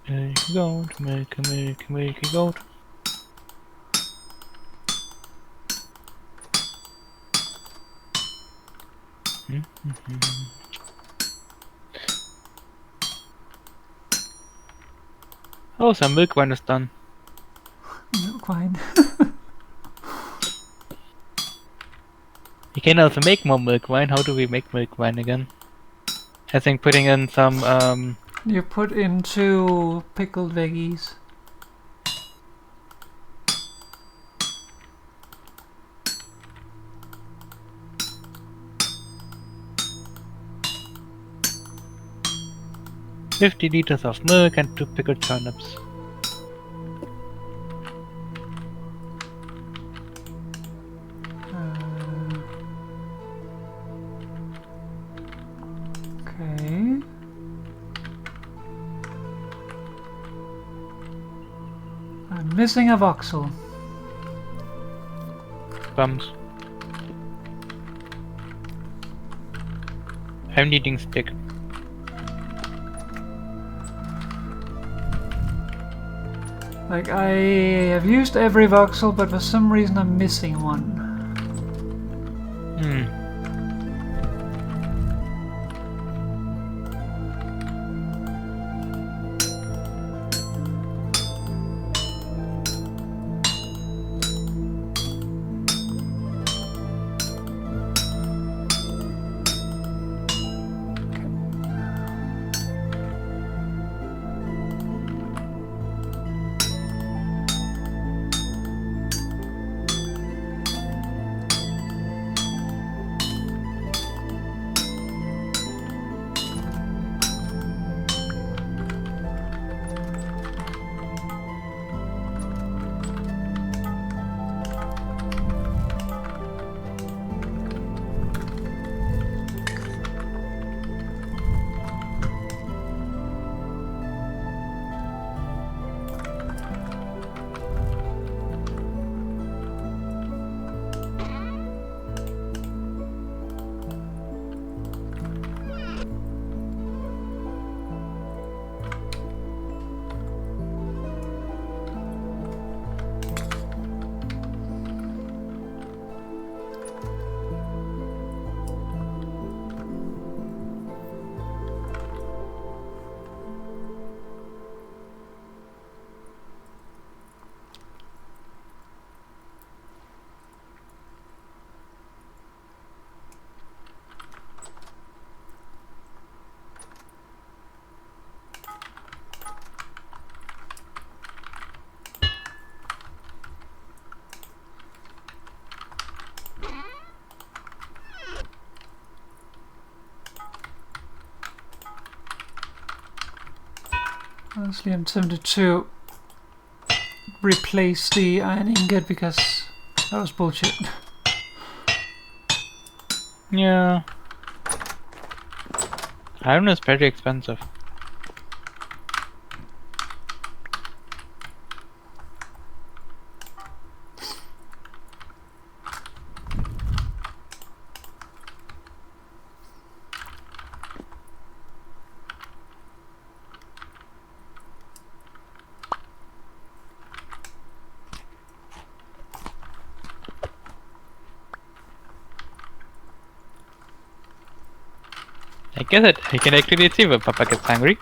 Milky goat, milky goat. Oh, some milk wine is done. Milk wine. You can also make more milk wine. How do we make milk wine again? I think putting in some You put into pickled veggies. $50 liters of milk and 2 pickled turnips. Okay. I'm missing a voxel. Bums. I'm needing stick. Like, I have used every voxel, but for some reason I'm missing one. Hmm. Honestly, I'm tempted to replace the iron ingot because that was bullshit. Yeah. Iron is very expensive. I can actually see when Papa gets angry.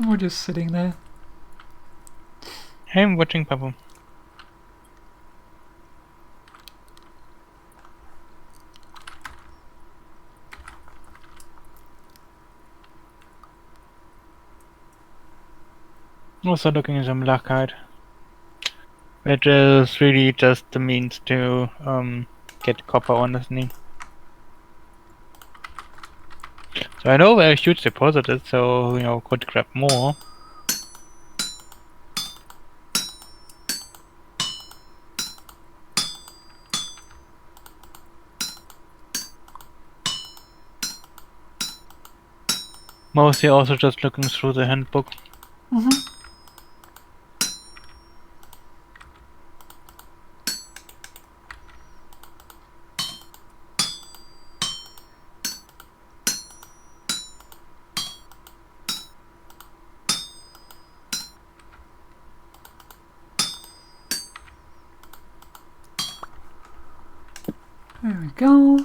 We're just sitting there. I'm watching Papa. Also looking at some Lachite, which is really just the means to get copper, honestly. So I know where a huge deposit is, so you know, could grab more. Mostly also just looking through the handbook. There we go.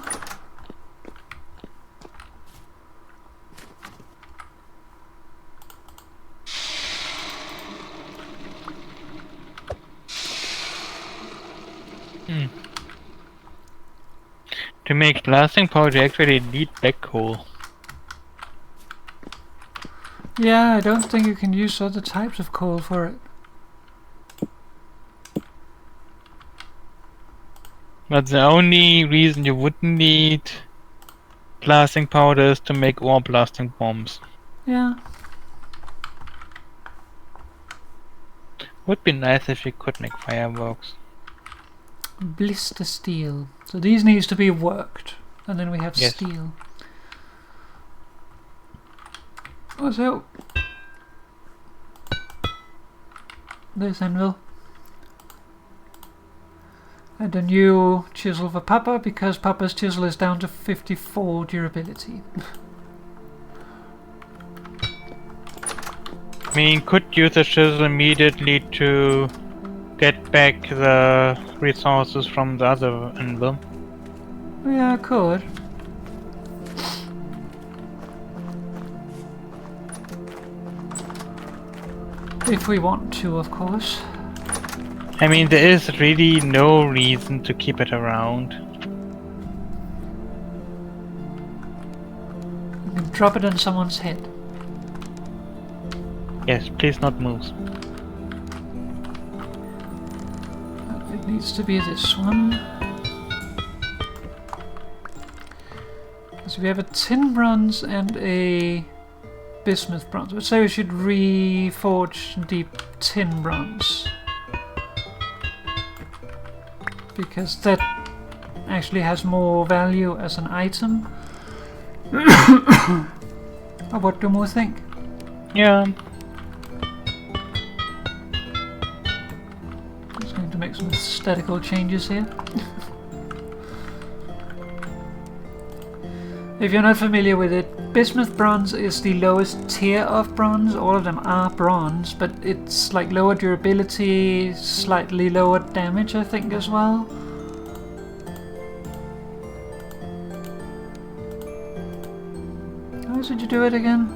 To make blasting powder, you actually need black coal. Yeah, I don't think you can use other types of coal for it. But the only reason you wouldn't need blasting powder is to make ore blasting bombs. Yeah. Would be nice if you could make fireworks. Blister steel. So these needs to be worked. And then we have Yes. steel. Also, this anvil. And a new chisel for Papa, because Papa's chisel is down to 54 durability. I mean, could use the chisel immediately to get back the resources from the other anvil. Yeah, I could. If we want to, of course. I mean, there is really no reason to keep it around. You can drop it on someone's head. Yes, please not moves. needs to be this one. So we have a tin bronze and a bismuth bronze. I'd say we should reforge the tin bronze, because that actually has more value as an item. Or what do more think? Yeah. Just going to make some statical changes here. If you're not familiar with it, bismuth bronze is the lowest tier of bronze. All of them are bronze, but it's like lower durability, slightly lower damage, I think, as well. How did you do it again?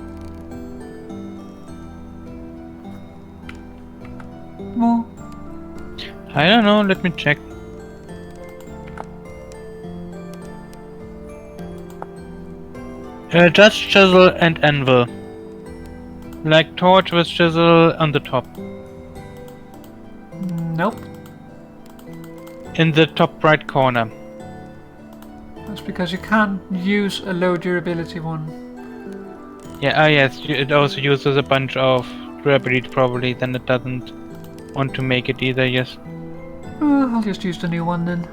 More? I don't know, let me check. Just chisel and anvil. Like torch with chisel on the top. Nope. In the top right corner. That's because you can't use a low durability one. Yeah, yes, it also uses a bunch of durability probably, then it doesn't want to make it either, yes. I'll just use the new one then.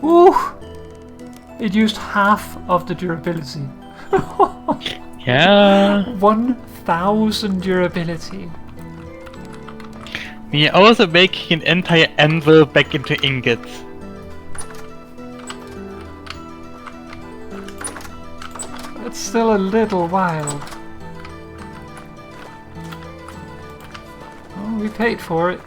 Ooh! It used half of the durability. Yeah. 1000 durability. We are also making an entire anvil back into ingots. It's still a little wild. Oh, we paid for it.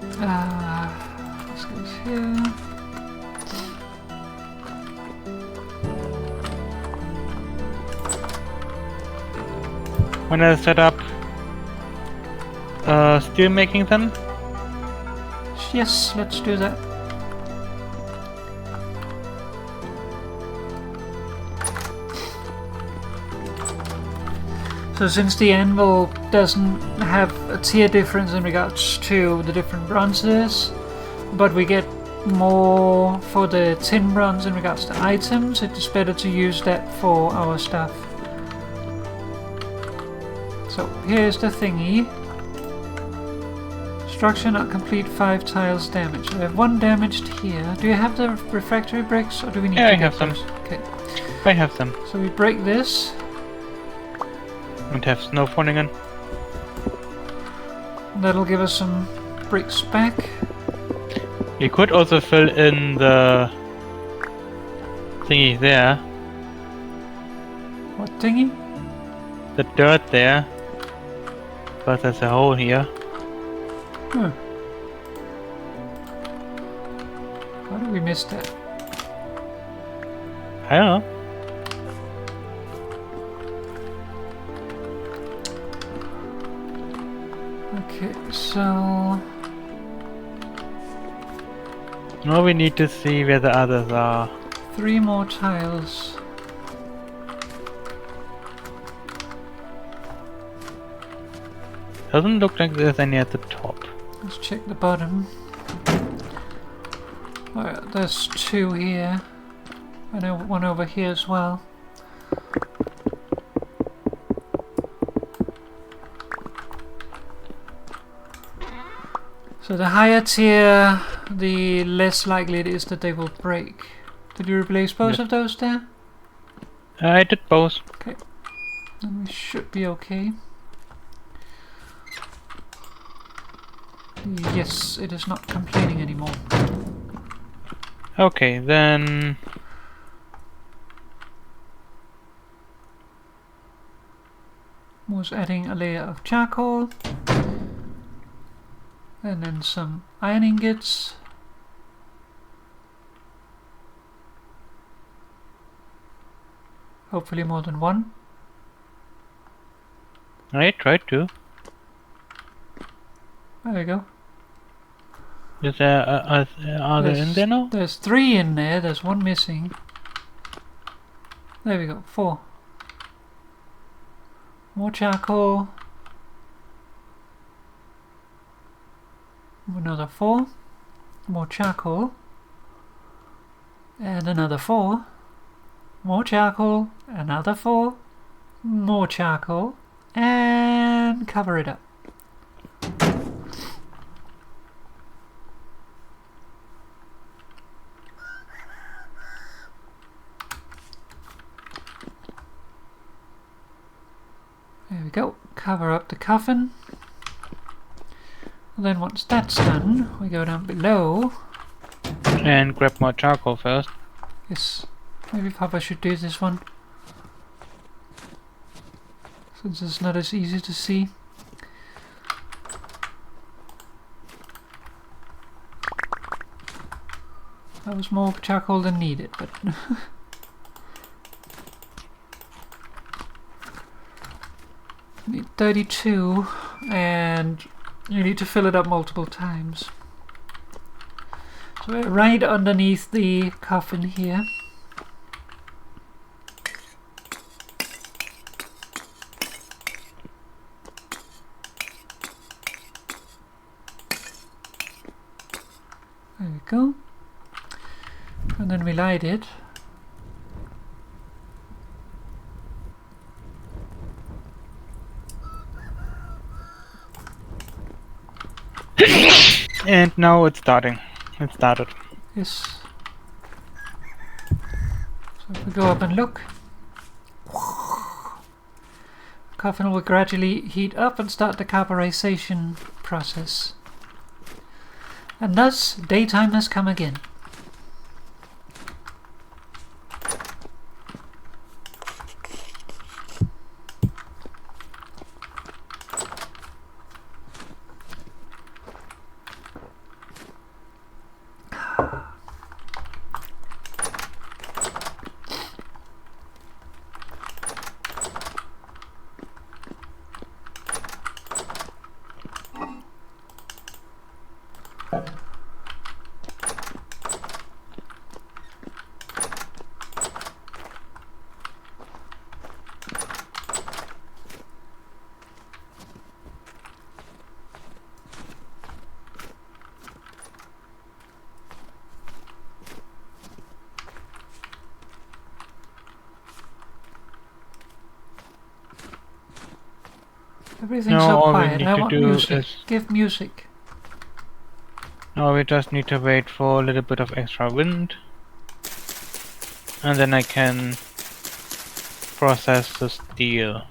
This goes here. When I set up steel making then? Yes, let's do that. So since the anvil doesn't have a tier difference in regards to the different bronzes, but we get more for the tin bronze in regards to items, it is better to use that for our stuff. So here's the thingy. Structure not complete, 5 tiles damaged. I have 1 damaged here. Do you have the refractory bricks, or do we need Yeah, to I have get some. those? Okay. I have some. So we break this. And have snow falling in. That'll give us some bricks back. You could also fill in the thingy there. What thingy? The dirt there. But there's a hole here. Huh. How did we miss that? I don't know. Okay, so... Now we need to see where the others are. 3 more tiles. Doesn't look like there's any at the top. Let's check the bottom. Alright, there's 2 here. I know one over here as well. So the higher tier, the less likely it is that they will break. Did you replace both of those there? I did both. Okay. Then we should be okay. Yes, it is not complaining anymore. Okay, then... Was adding a layer of charcoal. And then some iron ingots. Hopefully more than 1. I tried to. There we go. Is there, are they in there now? There's 3 in there, there's 1 missing. There we go, 4. More charcoal. Another 4. More charcoal. And another 4. More charcoal. Another 4. More charcoal. And cover it up. There we go. Cover up the coffin. And then once that's done, we go down below. And grab more charcoal first. Yes. Maybe Papa should do this one. Since it's not as easy to see. That was more charcoal than needed, but... need 32, and you need to fill it up multiple times. So we're right underneath the coffin here. There we go. And then we light it. And now it's starting. It started. Yes. So if we go up and look, coffin will gradually heat up and start the carburization process. And thus, daytime has come again. Everything's No, so all we quiet. need I to want do music. is- Give music. Now we just need to wait for a little bit of extra wind. And then I can process the steel.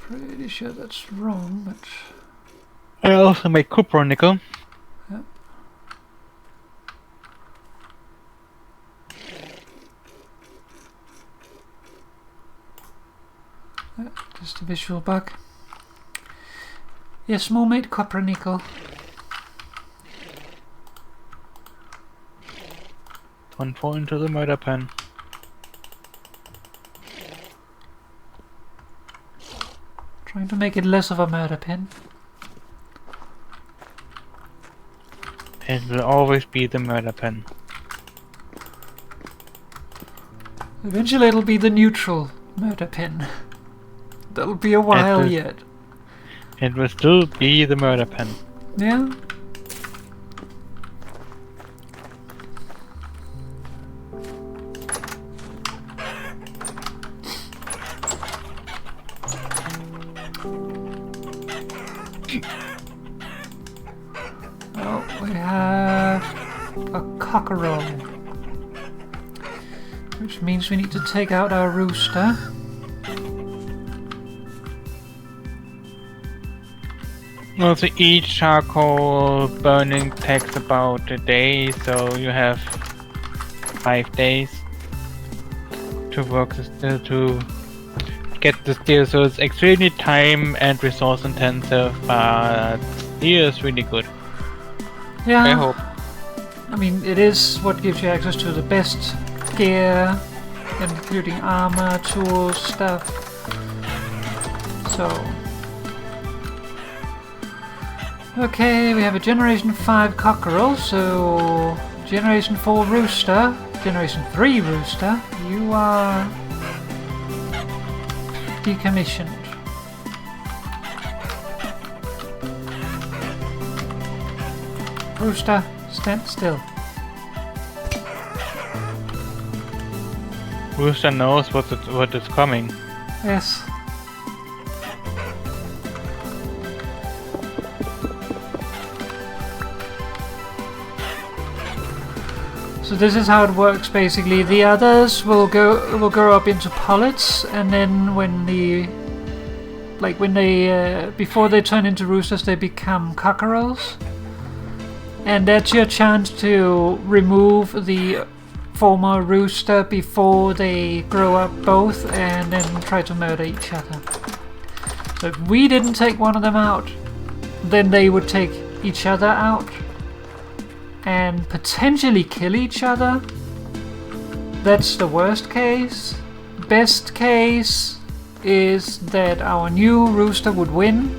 Pretty sure that's wrong, but... I also make copper nickel. Yeah. Just a visual bug. Yes, Mermaid copper nickel. Don't fall into the murder pen. Trying to make it less of a murder pen. It will always be the murder pen. Eventually it'll be the neutral murder pen. That'll be a while will- yet. It will still be the murder pen. Yeah? Oh, we have a cockerel. Which means we need to take out our rooster. Also, each charcoal burning takes about a day, so you have 5 days to work the steel to get the steel. So it's extremely time and resource intensive, but steel is really good. Yeah. I hope. I mean, it is what gives you access to the best gear, including armor, tools, stuff. So... okay, we have a Generation 5 cockerel, so... Generation 4 rooster, Generation 3 rooster, you are... decommissioned. Rooster, stand still. Rooster knows what is coming. Yes. So this is how it works basically. The others will grow up into pullets, and then when they before they turn into roosters, they become cockerels. And that's your chance to remove the former rooster before they grow up both and then try to murder each other. So if we didn't take one of them out, then they would take each other out and potentially kill each other. That's the worst case. Best case is that our new rooster would win,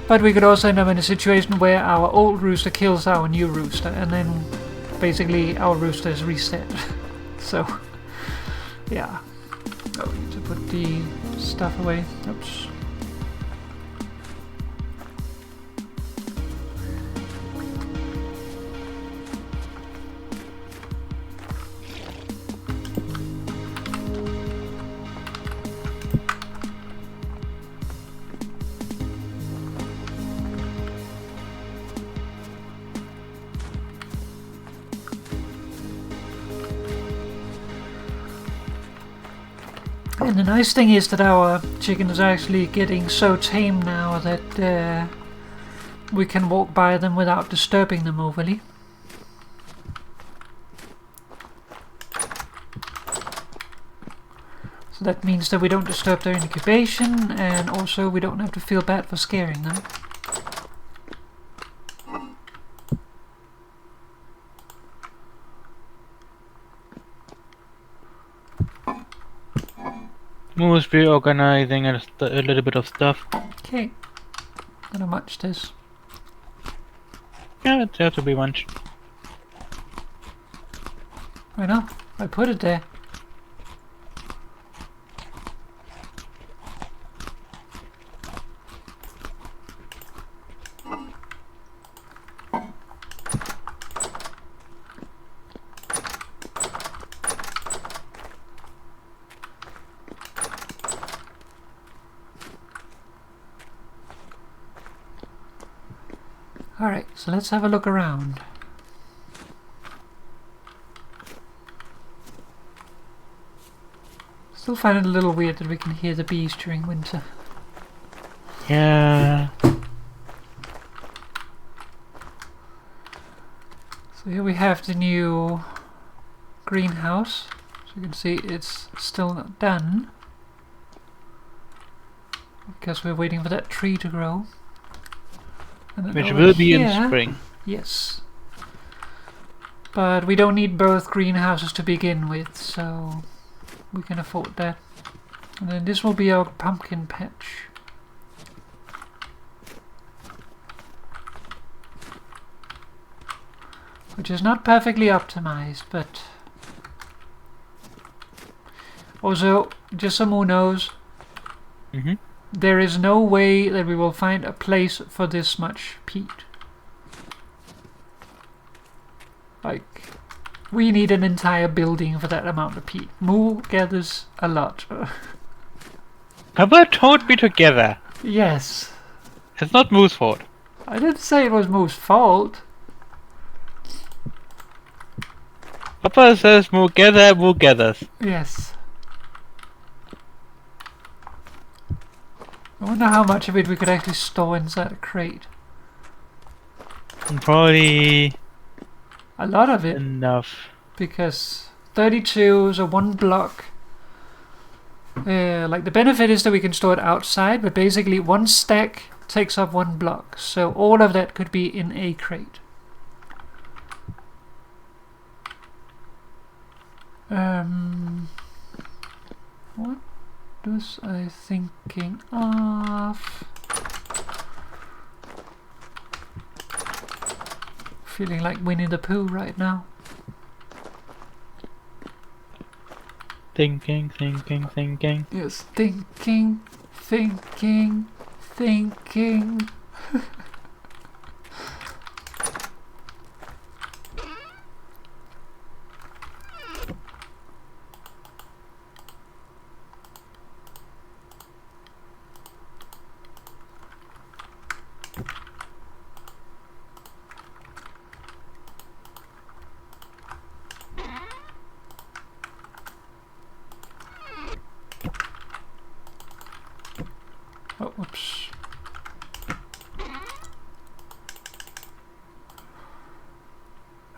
but we could also end up in a situation where our old rooster kills our new rooster, and then basically our rooster is reset. So yeah. Oh, we need to put the stuff away. Oops. And the nice thing is that our chickens are actually getting so tame now that we can walk by them without disturbing them overly. So that means that we don't disturb their incubation, and also we don't have to feel bad for scaring them. Must be organizing a little bit of stuff. Okay. Not how much this. Yeah, it's have to be much. I know. I put it there. Alright, so let's have a look around. Still find it a little weird that we can hear the bees during winter. Yeah. So here we have the new greenhouse. So you can see it's still not done, because we're waiting for that tree to grow. And then Which over will be in here- spring. Yes. But we don't need both greenhouses to begin with, so we can afford that. And then this will be our pumpkin patch. Which is not perfectly optimized, but also, just so Moo knows, Mm-hmm. there is no way that we will find a place for this much peat. Like, we need an entire building for that amount of peat. Moo gathers a lot. Papa told me together. Yes. It's not Moo's fault. I didn't say it was Moo's fault. Papa says Moo gather, Moo gathers. Yes. I wonder how much of it we could actually store inside a crate. And probably A lot of it, enough. because 32 is a one block. Like, the benefit is that we can store it outside, but basically one stack takes up one block, so all of that could be in a crate. What was I thinking of? Feeling like Winnie the Pooh right now. Thinking. Yes, thinking.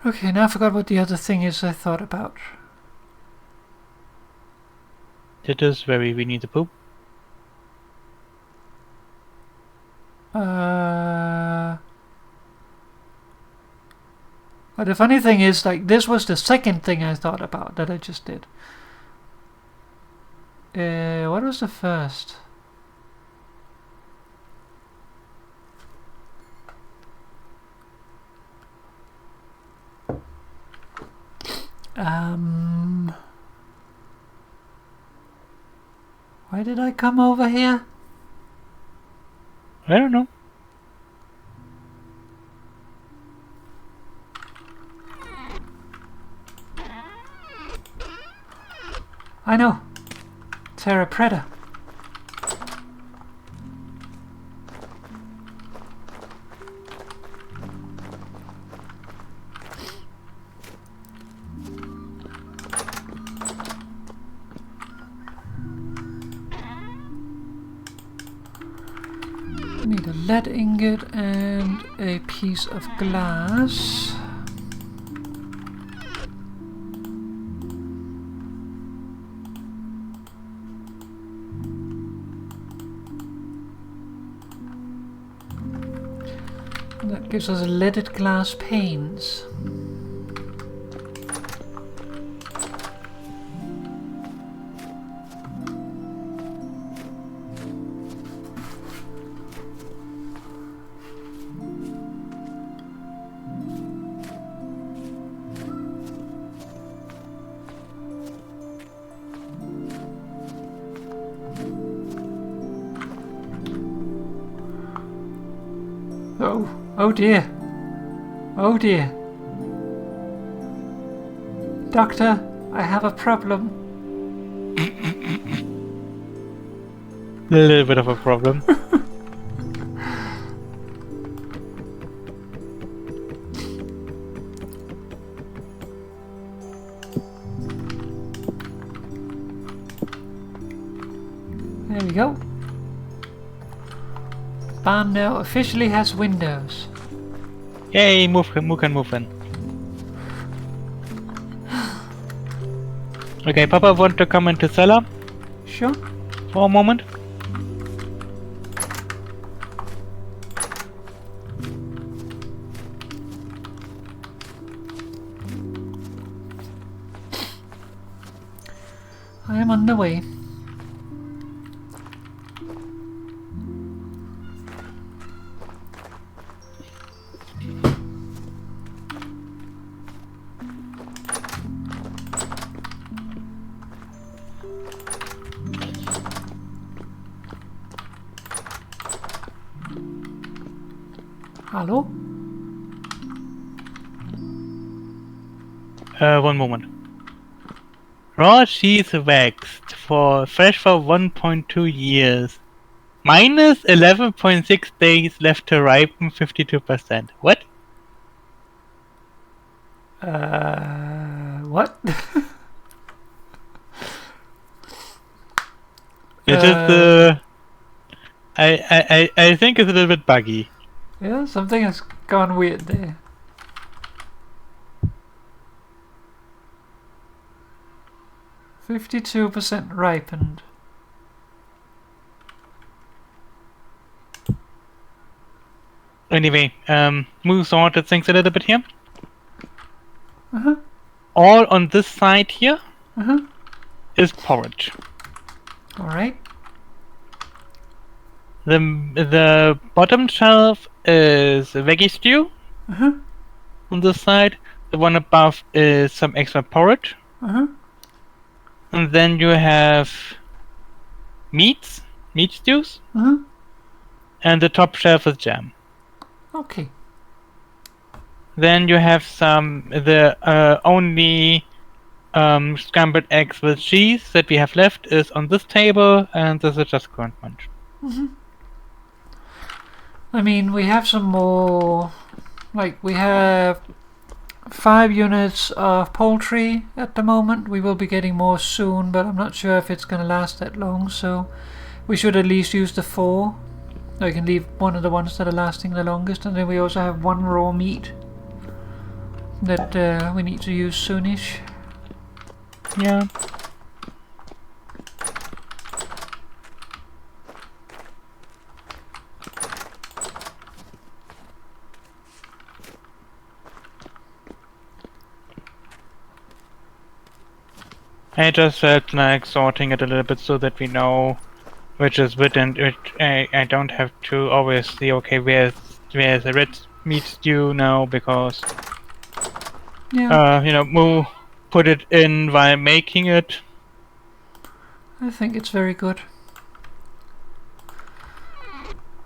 Okay, now I forgot what the other thing is I thought about. That is very we need to poop. But the funny thing is, like, this was the second thing I thought about that I just did. What was the first? Why did I come over here? I don't know. I know. Terra Preta. Need a lead ingot and a piece of glass. That gives us leaded glass panes. Oh dear. Oh dear. Doctor, I have a problem. A little bit of a problem. There we go. Barn now officially has windows. Yay, move in. Okay, Papa want to come into cellar Sure. for a moment. I am on the way. Hello? One moment. Raw cheese waxed for fresh for 1.2 years. Minus 11.6 days left to ripen, 52%. What? What? It is I think it's a little bit buggy. Yeah, something has gone weird there. "52% ripened." Anyway, move sorted things a little bit here. Uh-huh. All on this side here Uh-huh. is porridge. Alright. The bottom shelf is veggie stew. Uh-huh. On this side, the one above is some extra porridge. Uh-huh. And then you have meat stews, Uh-huh. and the top shelf is jam. Okay. Then you have the only scrambled eggs with cheese that we have left is on this table, and this is just current munch. Mm-hmm. I mean, we have some more. Like, we have 5 units of poultry at the moment. We will be getting more soon, but I'm not sure if it's going to last that long, so we should at least use the 4. I can leave one of the ones that are lasting the longest, and then we also have 1 raw meat. that we need to use soonish. Yeah. I just felt like sorting it a little bit so that we know which is which, and I don't have to always see, okay, where's the red meat stew now, because Yeah, we'll put it in while making it. I think it's very good.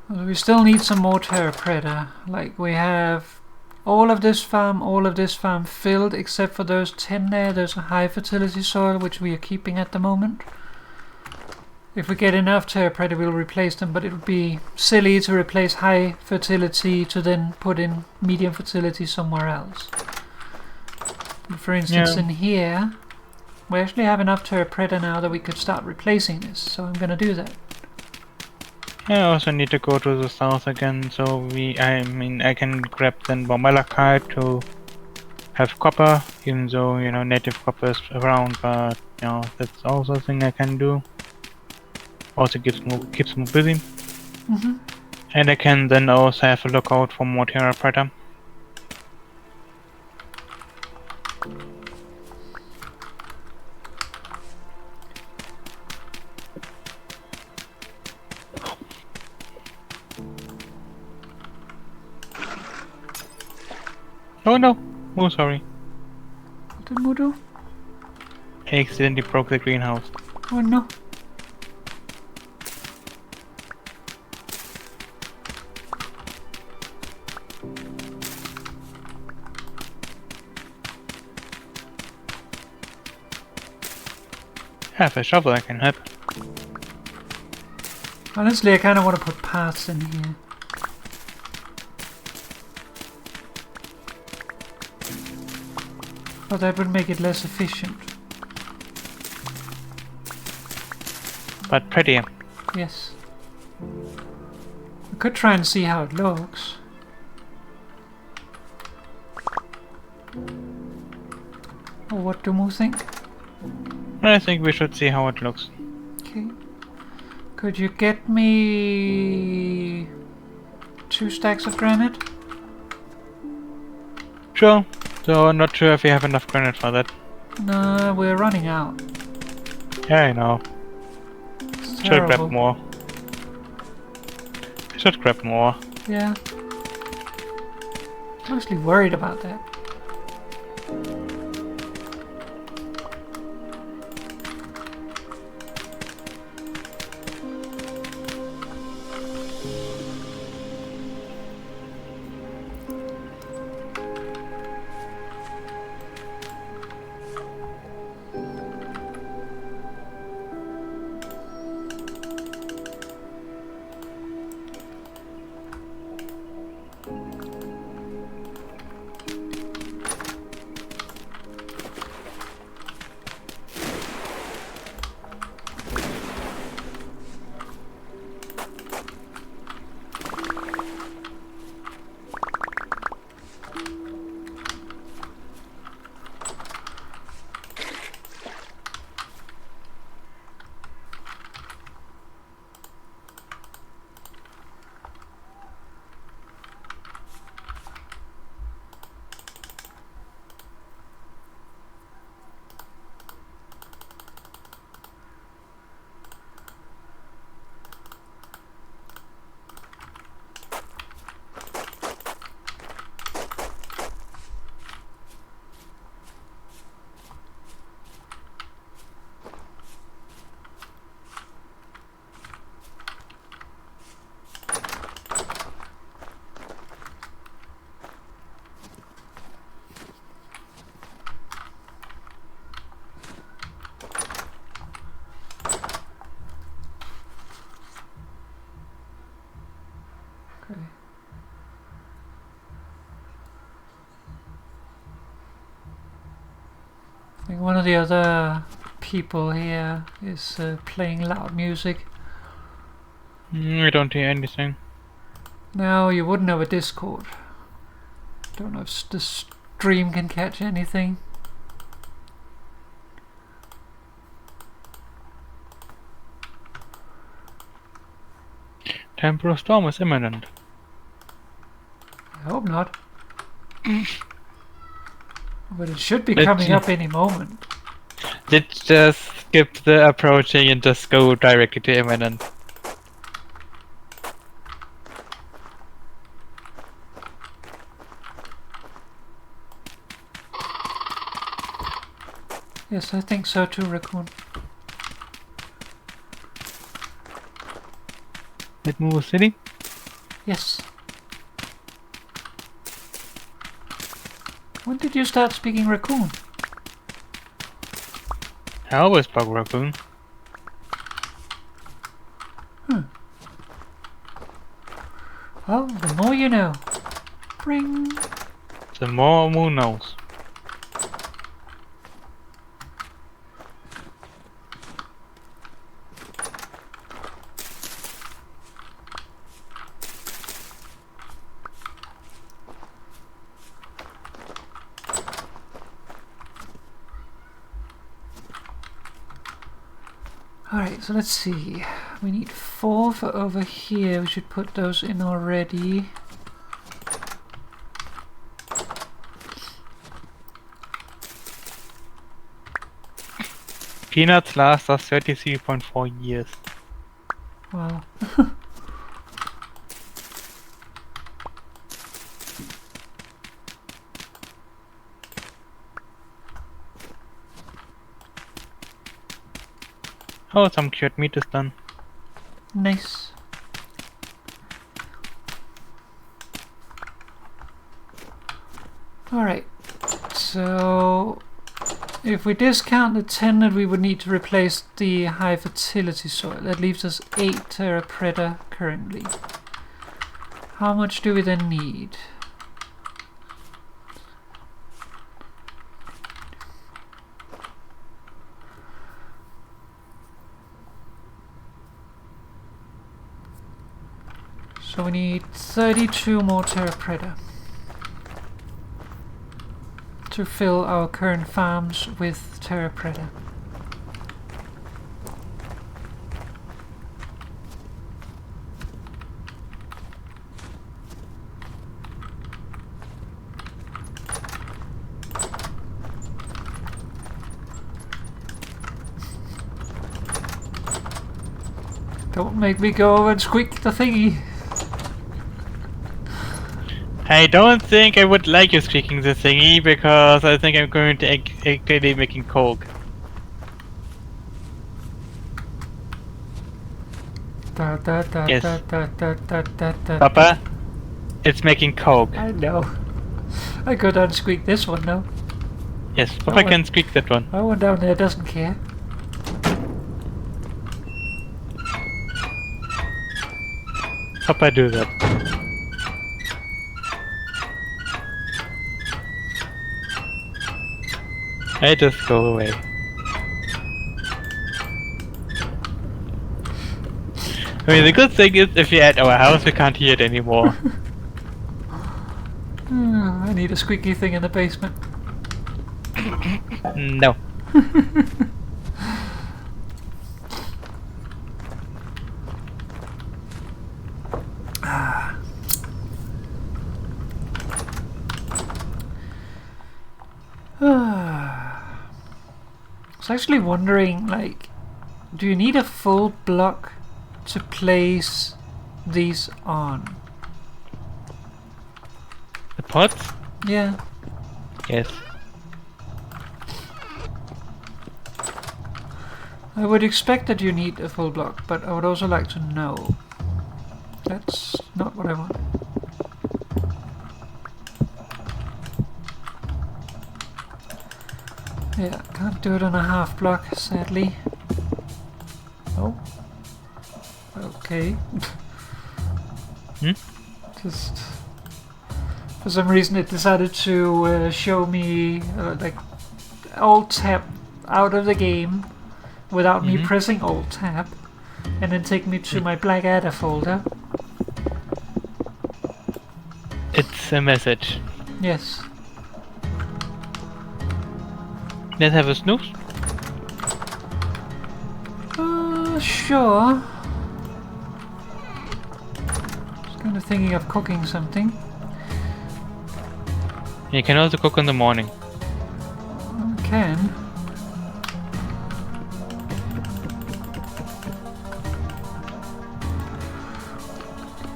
We still need some more terra preta. Like, we have all of this farm filled except for those 10 there. There's a high fertility soil which we are keeping at the moment. If we get enough terra preta, we'll replace them, but it would be silly to replace high fertility to then put in medium fertility somewhere else. For instance, in here, we actually have enough terra preta now that we could start replacing this, so I'm gonna do that. I also need to go to the south again, so I can grab then Malachite to have copper, even though, native copper is around, but, that's also a thing I can do. Also keeps me busy. Mm-hmm. And I can then also have a look out for more terra preta. Oh no! Oh, sorry. What did Moo do? I accidentally broke the greenhouse. Oh no. Have a shovel, I can help. Honestly, I kind of want to put paths in here. But that would make it less efficient. But prettier. Yes. We could try and see how it looks. Or what do Moo think? I think we should see how it looks. Okay. Could you get me 2 stacks of granite? Sure. So I'm not sure if we have enough granite for that. No, we're running out. Yeah, I know. It's Should terrible. grab more. Should grab more. Yeah. Mostly worried about that. I think one of the other people here is playing loud music. I don't hear anything. No, you wouldn't have a Discord. Don't know if this dream can catch anything. Temporal storm is imminent. I hope not. But it should be Let's coming see. up any moment. Let's just skip the approaching and just go directly to imminent. Yes, I think so too, Raccoon. Let's move city. Yes. When did you start speaking Raccoon? I always spoke raccoon. Well, the more you know. Bring. The more moon knows. Alright, so let's see. We need 4 for over here. We should put those in already. Peanuts last us 33.4 years. Wow. Oh, some cured meat is done. Nice. Alright, so if we discount the 10 that we would need to replace the high fertility soil, that leaves us 8 Terra Preta currently. How much do we then need? So we need 32 more Terra Preta to fill our current farms with Terra Preta. Don't make me go over and squeak the thingy. I don't think I would like you squeaking the thingy because I think I'm going to actually making coke. Da, da, da, Yes. da, da, da, da, da, da. Papa, it's making coke. I know. I could unsqueak this one now. Yes, Papa Oh, can squeak that one. That one down there doesn't care. Papa do that. I just go away. I mean, the good thing is if you're at our house, we can't hear it anymore. I need a squeaky thing in the basement. No. I was actually wondering, like, do you need a full block to place these on? The pots? Yeah. Yes. I would expect that you need a full block, but I would also like to know. That's not what I want. Yeah, can't do it on a half block, sadly. Oh. Okay. Hmm? Just... For some reason it decided to show me, like, Alt-Tab out of the game without me pressing Alt-Tab, and then take me to my Blackadder folder. It's a message. Yes. Let's have a snooze. Sure. Just kind of thinking of cooking something. You can also cook in the morning. Can.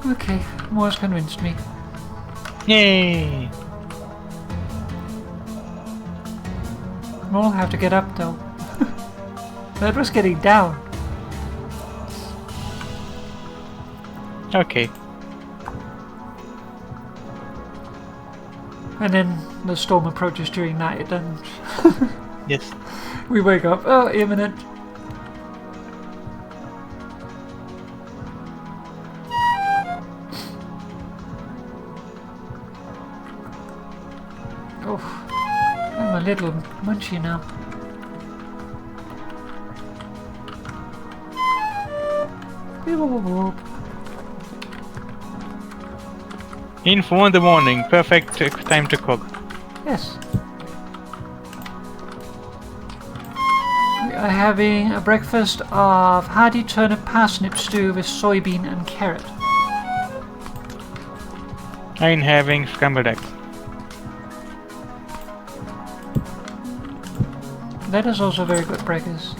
Okay, Moore's convinced me. Yay! We'll have to get up though. That was getting down. Okay. And then the storm approaches during night and Yes. we wake up. Oh, imminent. Oh, I'm a little munchy now. Beep, boop, boop, boop. In 4 in the morning, perfect time to cook. Yes. We are having a breakfast of hearty turnip parsnip stew with soybean and carrot. I'm having scrambled eggs. That is also very good breakfast.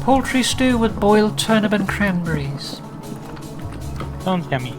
Poultry stew with boiled turnip and cranberries. Sounds yummy.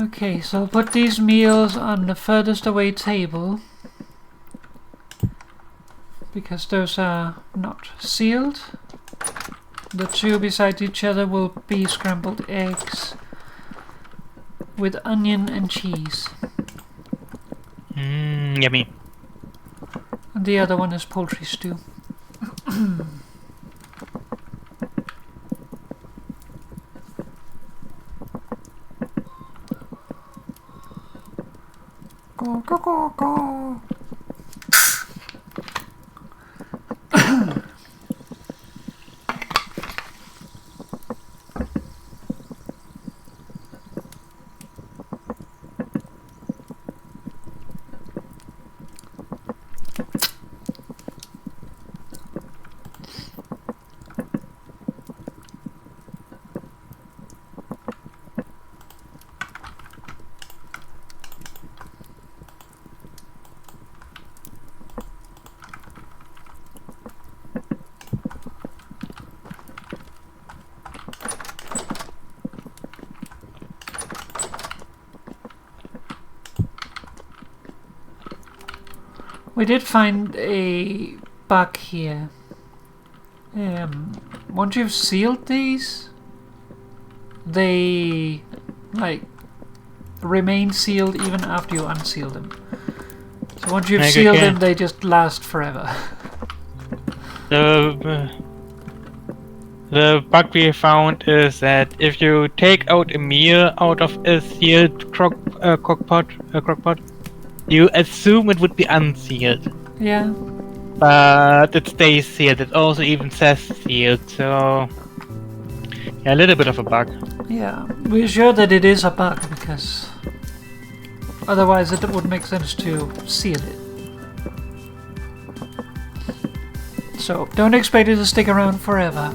Okay, so I'll put these meals on the furthest away table because those are not sealed. The two beside each other will be scrambled eggs with onion and cheese. Yummy. And the other one is poultry stew. Go, go, go, go. We did find a bug here. Once you've sealed these, they like remain sealed even after you unseal them. So once you've sealed them, they just last forever. The bug we found is that if you take out a meal out of a sealed crockpot, you assume it would be unsealed. Yeah. But it stays sealed. It also even says sealed, so yeah, a little bit of a bug. Yeah, we're sure that it is a bug because otherwise it would make sense to seal it. So don't expect it to stick around forever.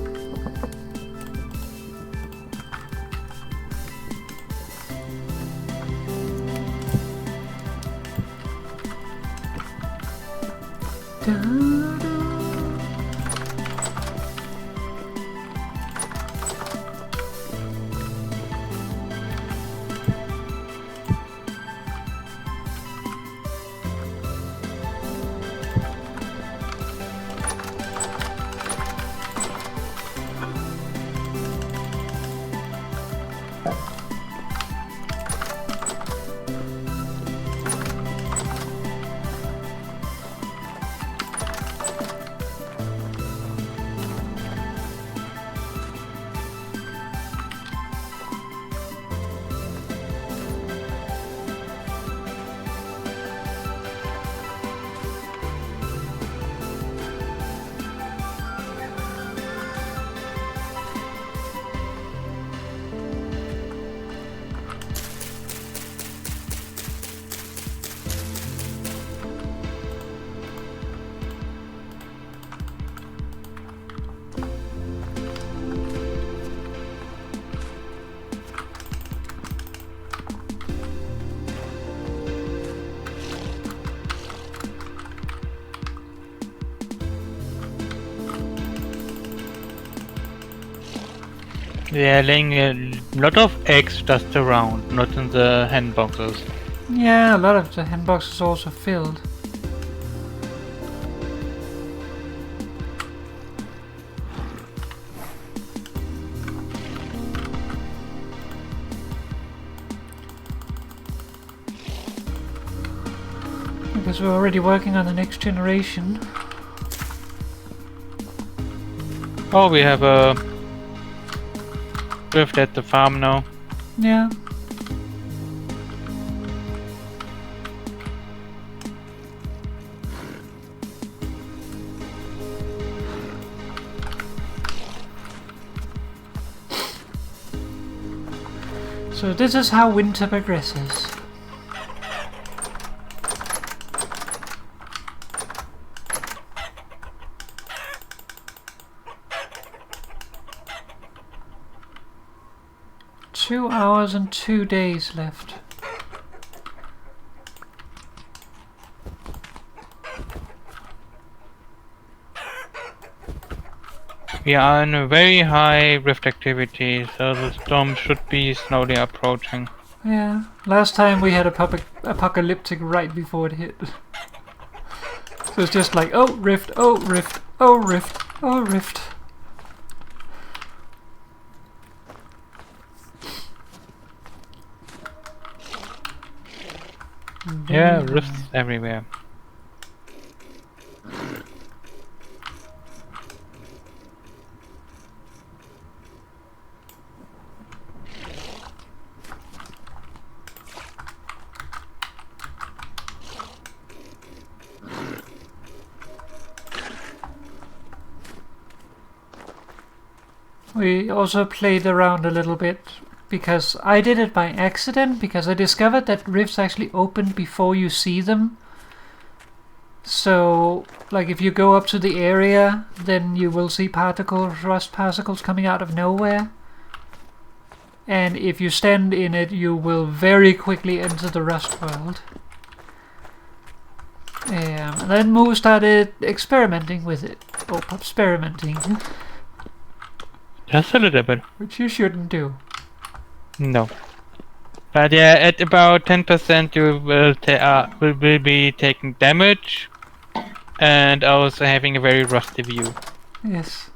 They are laying a lot of eggs just around, not in the hen boxes. Yeah, a lot of the hen boxes also filled. Because we're already working on the next generation. Oh, we have a rift at the farm now. Yeah. So this is how winter progresses. Two hours and 2 days left. We are in a very high rift activity, so the storm should be slowly approaching. Yeah, last time we had a apocalyptic right before it hit. So it's just like, oh rift, oh rift, oh rift, oh rift. Yeah, rifts everywhere. We also played around a little bit because I did it by accident because I discovered that rifts actually open before you see them. So, like if you go up to the area, then you will see particles, rust particles coming out of nowhere. And if you stand in it, you will very quickly enter the rust world. And then Moo started experimenting with it. Oh, experimenting. Just a little bit. Which you shouldn't do. No. But yeah, at about 10% you will be taking damage. and also having a very rusty view. Yes.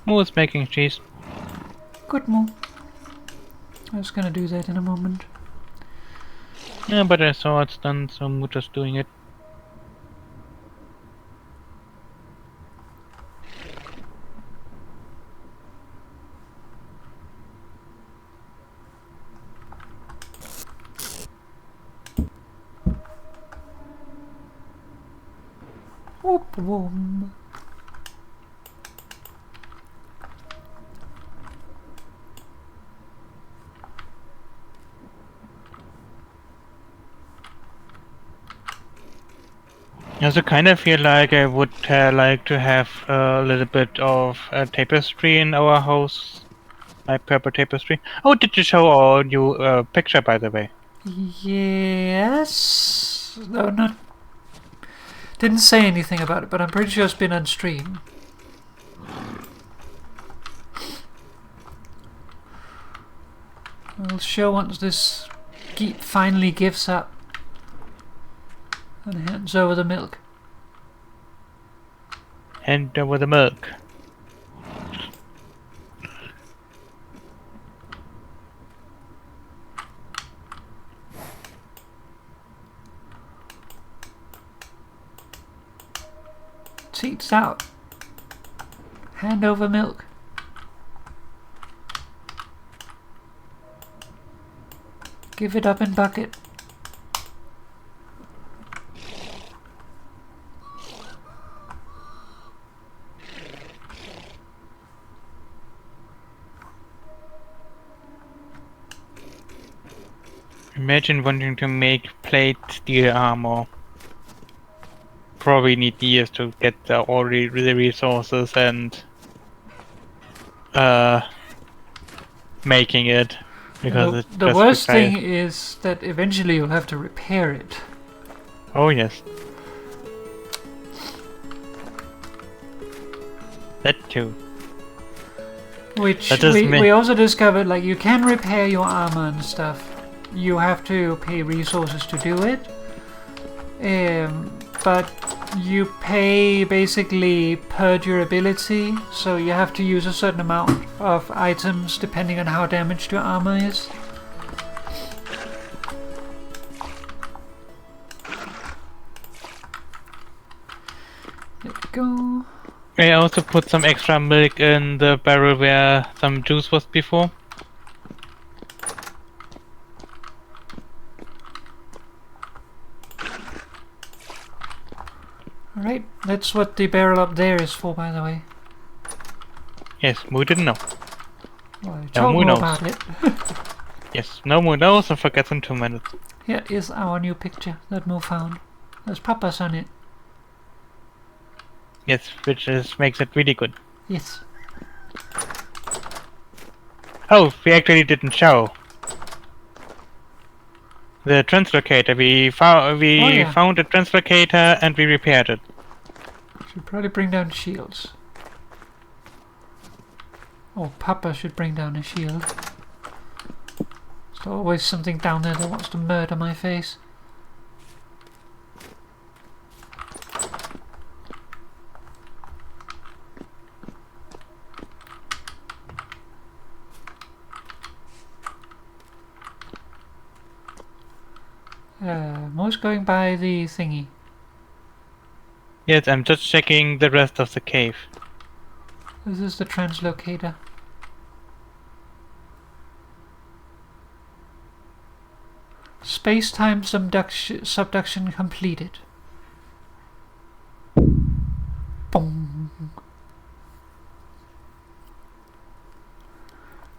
Moo is making cheese. Good move. I was gonna do that in a moment. Yeah, but I saw it's done, so Moo just doing it. Whoop whoom. I also kind of feel like I would like to have a little bit of tapestry in our house. Like purple tapestry. Oh, did you show our new picture, by the way? Yes. No, not. Didn't say anything about it, but I'm pretty sure it's been on stream. I'll show once this geek finally gives up and hands over the milk. And with the milk. Seats out. Hand over milk. Give it up in bucket. Imagine wanting to make plate steel armor. Probably need years to get all the resources and making it, because The worst thing is that eventually you'll have to repair it. Oh yes. That too. Which That does we also discovered, like, you can repair your armor and stuff. You have to pay resources to do it. But you pay basically per durability, so you have to use a certain amount of items depending on how damaged your armor is. There we go. I also put some extra milk in the barrel where some juice was before. Alright, that's what the barrel up there is for, by the way. Yes, Moo didn't know. Well, I Moo told Moo knows. about it. Yes, no Moo knows and forgets in 2 minutes. Here is our new picture that Moo found. There's Papa's on it. Yes, which makes it really good. Yes. Oh, we actually didn't show the translocator. We found the translocator and we repaired it. Should probably bring down shields. Oh, Papa should bring down a shield. There's always something down there that wants to murder my face. Moo's going by the thingy. Yes, I'm just checking the rest of the cave. This is the translocator. Space-time subduction completed. Boom.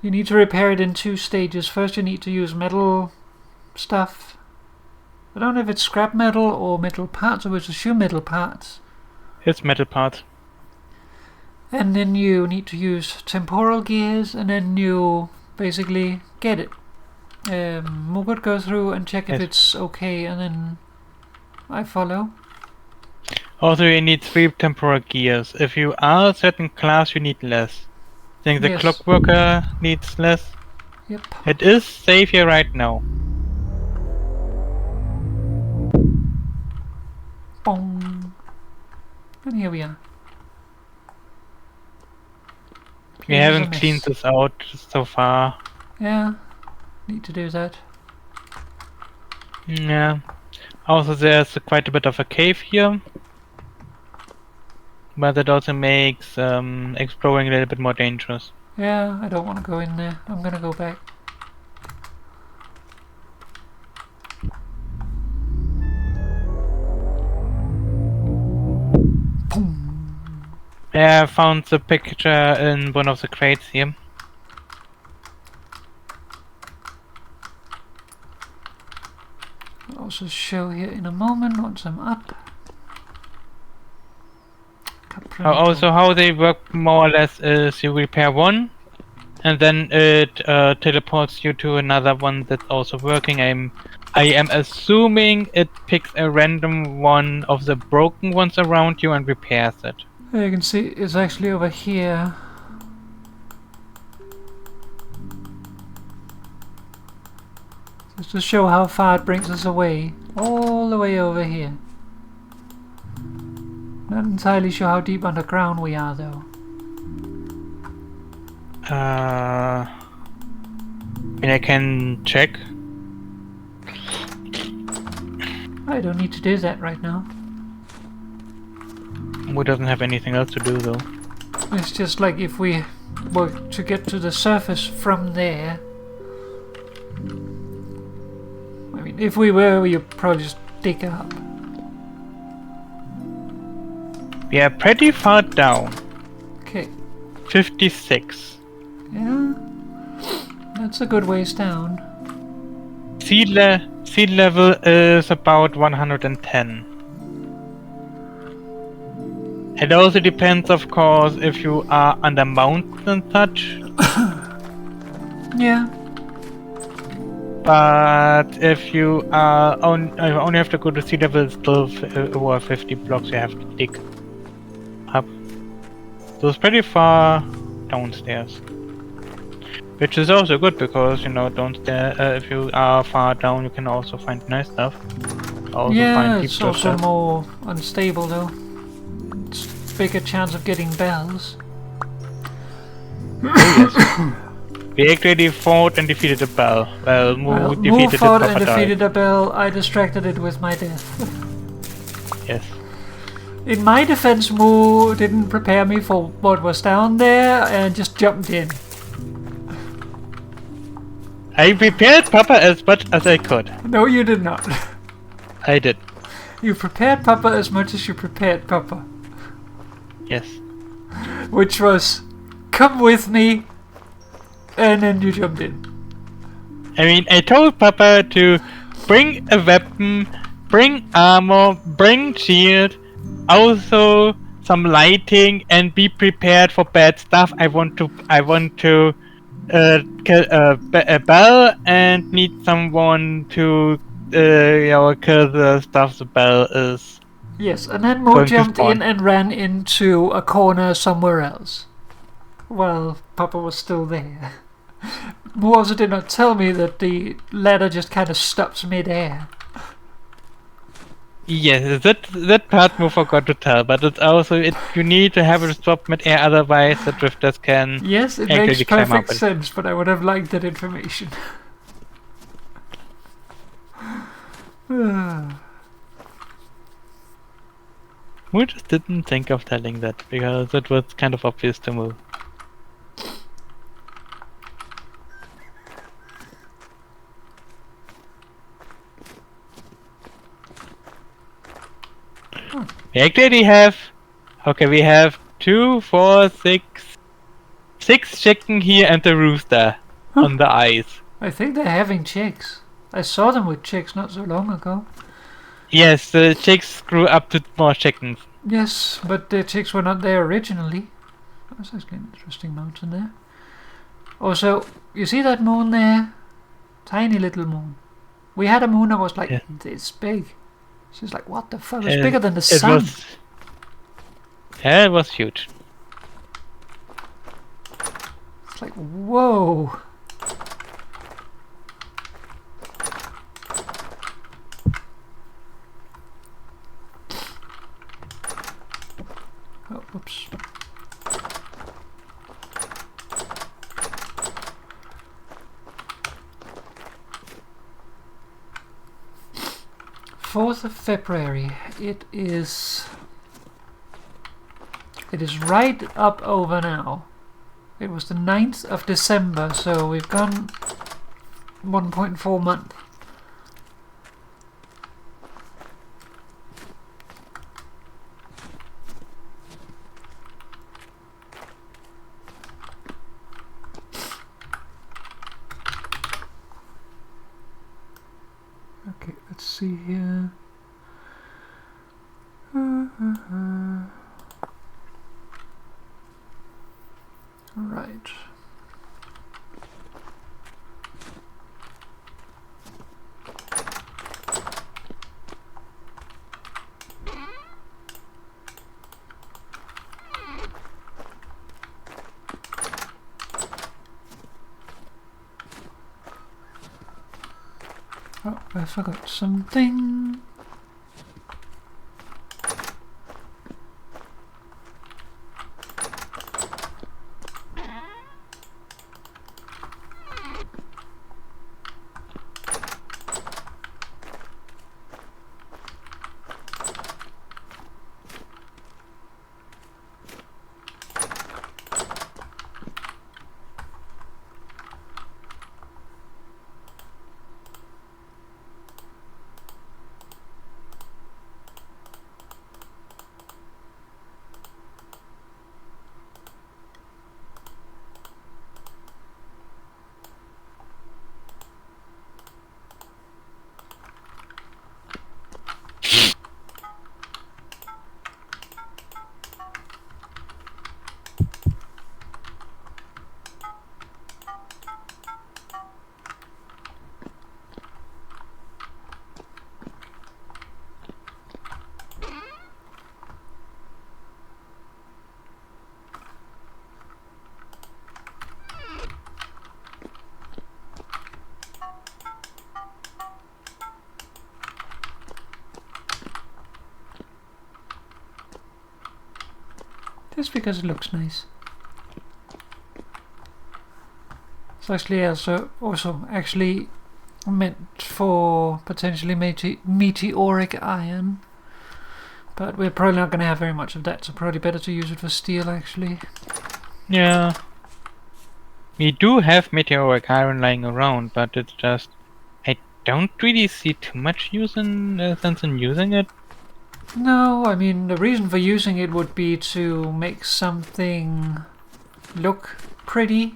You need to repair it in 2 stages. First you need to use metal stuff, I don't know if it's scrap metal or metal parts. I would assume metal parts. It's metal parts. And then you need to use temporal gears, and then you basically get it. Mugot go through and check if it's okay, and then I follow. Also, you need 3 temporal gears. If you are a certain class, you need less. I think the clockworker needs less. Yep. It is safe here right now. Boom. And here we are. We haven't cleaned this out so far. Yeah, need to do that. Yeah. Also, there's quite a bit of a cave here. But that also makes exploring a little bit more dangerous. Yeah, I don't want to go in there. I'm gonna go back. Yeah, I found the picture in one of the crates here. I'll also show here in a moment once I'm up. Also, how they work more or less is you repair one, and then it teleports you to another one that's also working. I am assuming it picks a random one of the broken ones around you and repairs it. You can see it's actually over here. Just to show how far it brings us away. All the way over here. Not entirely sure how deep underground we are though. I mean, I can check. I don't need to do that right now. Who doesn't have anything else to do though? It's just like if we were to get to the surface from there. I mean, if we were, we'd probably just dig up. We are pretty far down. Okay. 56. Yeah. That's a good ways down. Sea level is about 110. It also depends, of course, if you are under mountains and such. Yeah. But if you are only have to go to sea level, still over 50 blocks you have to dig up. So it's pretty far downstairs. Which is also good because, you know, downstairs, if you are far down, you can also find nice stuff. Also find deep it's also stuff. more unstable though. It's bigger chance of getting bells. We actually fought and defeated a bell. Well, Mu defeated Mu fought it, and Papa defeated died. a bell. I distracted it with my death. Yes. In my defense, Mu didn't prepare me for what was down there and just jumped in. I prepared Papa as much as I could. No, you did not. I did. You prepared Papa as much as you prepared Papa. Yes. Which was, come with me, and then you jumped in. I mean, I told Papa to bring a weapon, bring armor, bring shield, also some lighting, and be prepared for bad stuff. I want to kill a bell and need someone to kill the stuff the bell is. Yes, and then Mo jumped in and ran into a corner somewhere else. Well, Papa was still there. Mo also did not tell me that the ladder just kind of stops mid-air. Yes, that part Mo forgot to tell, but it's also you need to have it stop mid-air, otherwise the drifters can. Yes, it makes perfect sense, but I would have liked that information. We just didn't think of telling that because it was kind of obvious to Mo. We actually have. Okay, we have 2, 4, 6 chicken here and the rooster on the ice. I think they're having chicks. I saw them with chicks not so long ago. Yes, the chicks grew up to more chickens. Yes, but the chicks were not there originally. That's actually an interesting mountain there. Also, you see that moon there? Tiny little moon. We had a moon that was like Yeah. this big. She's like, what the fuck? It's bigger than the It sun. It was huge. It's like, whoa. Oh, whoops. February 4th. It is right up over now. It was the 9th of December, so we've gone 1.4 months. Okay, let's see here. Right. Oh, I forgot something. Just because it looks nice. It's actually also actually meant for potentially meteoric iron. But we're probably not going to have very much of that, so probably better to use it for steel actually. Yeah. We do have meteoric iron lying around, but it's just... I don't really see too much sense in using it. No, I mean, the reason for using it would be to make something look pretty.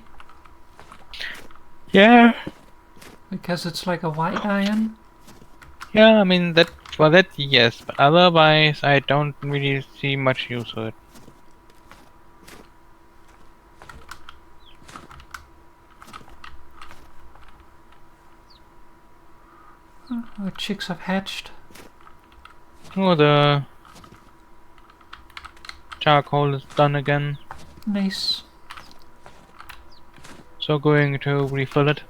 Yeah. Because it's like a white iron. Yeah, I mean, that for that, yes. But otherwise, I don't really see much use of it. Our chicks have hatched. Oh, the charcoal is done again. Nice. So going to refill it.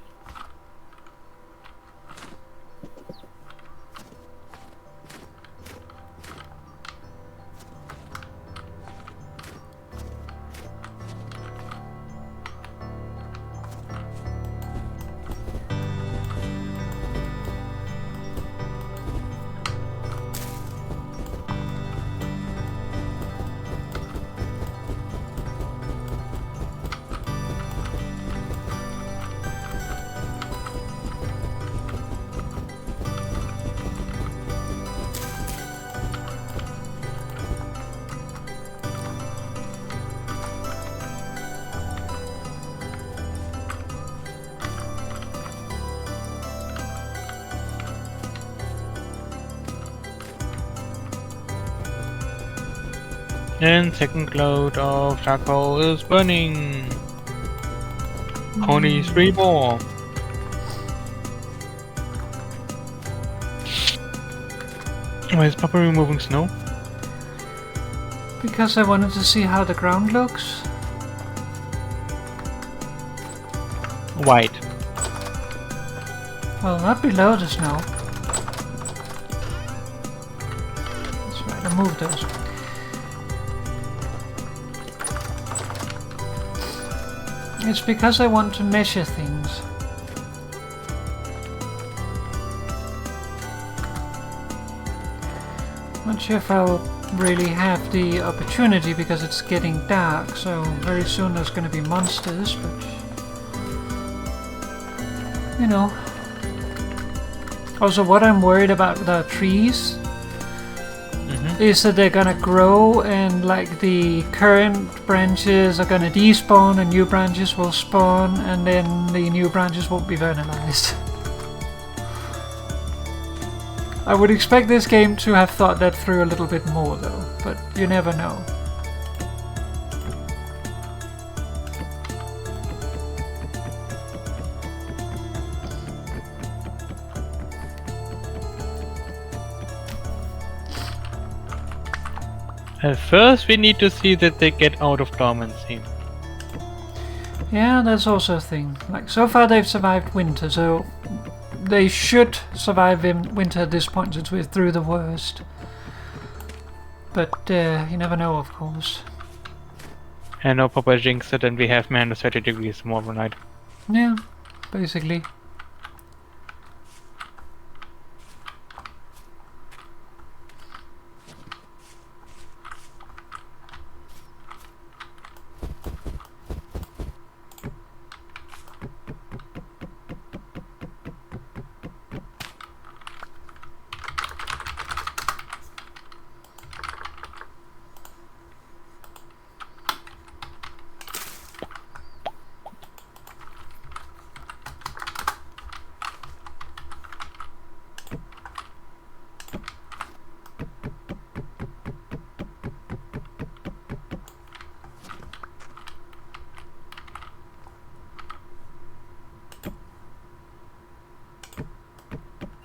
And second load of charcoal is burning. Only 3 more. Why is Papa removing snow? Because I wanted to see how the ground looks. White. Well, not below the snow. That's right, I moved those. It's because I want to measure things. Not sure if I'll really have the opportunity because it's getting dark, so very soon there's going to be monsters, but you know. Also, what I'm worried about with our trees is that they're gonna grow and like the current branches are gonna despawn and new branches will spawn and then the new branches won't be vernalized. I would expect this game to have thought that through a little bit more though, but you never know. At first we need to see that they get out of dormancy. Yeah, that's also a thing. Like, so far they've survived winter, so they should survive winter at this point since we're through the worst. But you never know, of course. And no Papa jinx it and we have minus 30 degrees tomorrow night. Yeah, basically.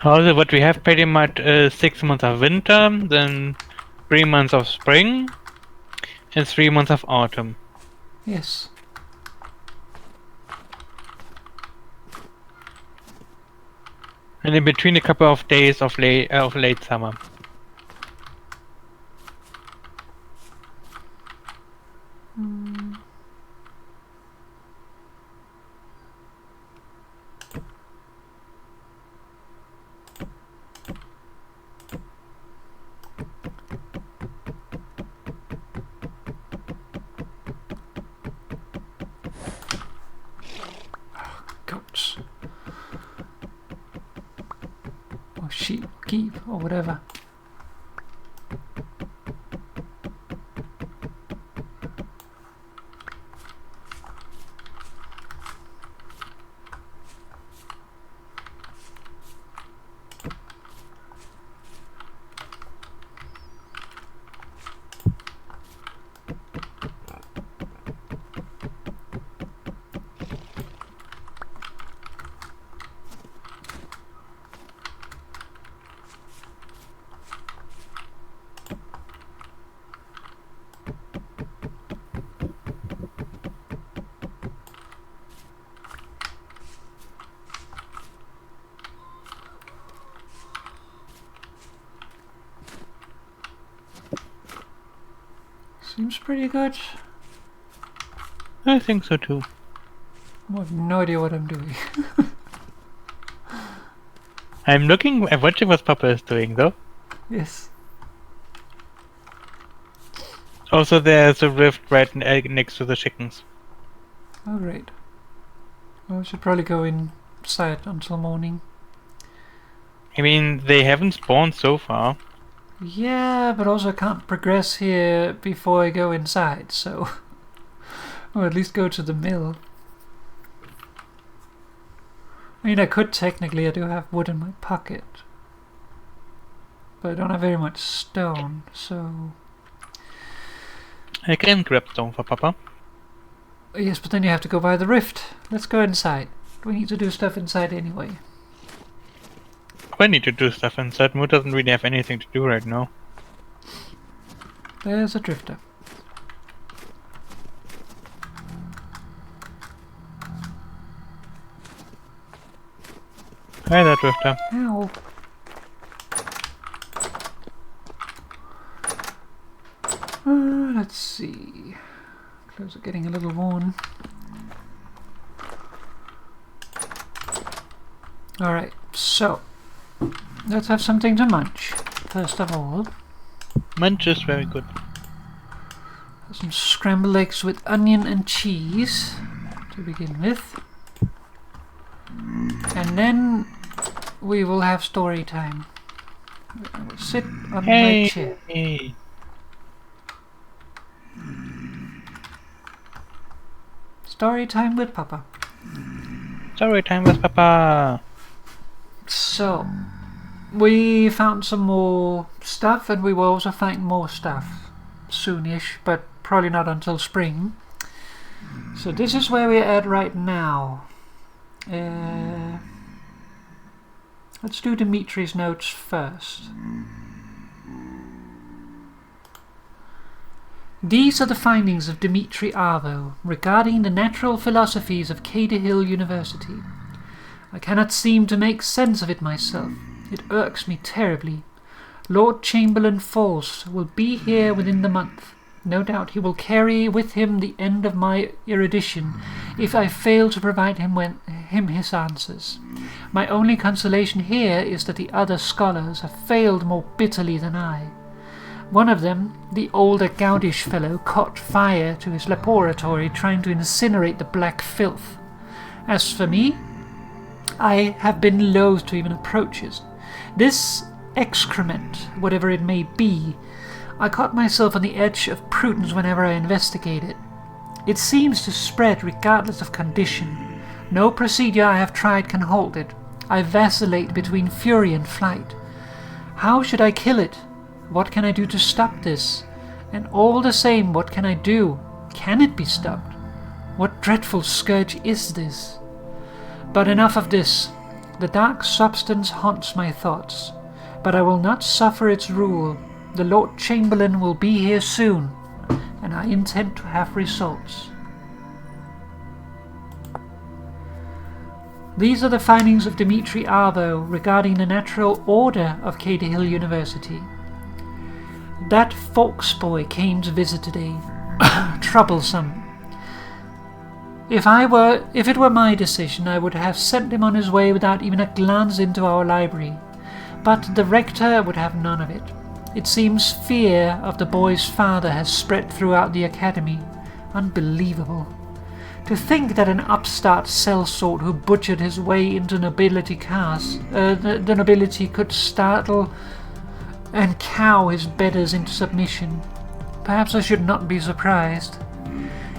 Also, what we have pretty much 6 months of winter, then 3 months of spring, and 3 months of autumn. Yes. And in between a couple of days of late summer. Goats. Or sheep, keep, or whatever. Seems pretty good. I think so too. I have no idea what I'm doing. I'm looking at watching what Papa is doing though. Yes. Also there's a rift right next to the chickens. Alright. Well, we should probably go inside until morning. I mean, they haven't spawned so far. Yeah, but also I can't progress here before I go inside, so... or at least go to the mill. I mean, I could technically, I do have wood in my pocket. But I don't have very much stone, so... I can grab stone for Papa. Yes, but then you have to go by the rift. Let's go inside. We need to do stuff inside anyway. I need to do stuff inside. Moo doesn't really have anything to do right now. There's a drifter. Hi there, drifter. Ow. Let's see. Clothes are getting a little worn. Alright, so let's have something to munch, first of all. Munch is very good. Some scrambled eggs with onion and cheese to begin with. And then we will have story time. I will sit on my chair. Hey. Story time with Papa. Story time with Papa. So, we found some more stuff, and we will also find more stuff soonish, but probably not until spring. So this is where we're at right now. Let's do Dimitri's notes first. These are the findings of Dimitri Arvo regarding the natural philosophies of Caterhill University. I cannot seem to make sense of it myself. It irks me terribly. Lord Chamberlain False will be here within the month. No doubt he will carry with him the end of my erudition if I fail to provide him his answers. My only consolation here is that the other scholars have failed more bitterly than I. One of them, the older gaudish fellow, caught fire to his laboratory trying to incinerate the black filth. As for me, I have been loath to even approach it. This excrement, whatever it may be, I caught myself on the edge of prudence whenever I investigate it. It seems to spread regardless of condition. No procedure I have tried can halt it. I vacillate between fury and flight. How should I kill it? What can I do to stop this? And all the same, what can I do? Can it be stopped? What dreadful scourge is this? But enough of this. The dark substance haunts my thoughts, but I will not suffer its rule. The Lord Chamberlain will be here soon, and I intend to have results. These are the findings of Dimitri Arvo regarding the natural order of Caterhill University. That Fawkes boy came to visit today. Troublesome. If it were my decision, I would have sent him on his way without even a glance into our library. But the rector would have none of it. It seems fear of the boy's father has spread throughout the academy. Unbelievable. To think that an upstart sellsword who butchered his way into nobility the nobility could startle and cow his betters into submission. Perhaps I should not be surprised.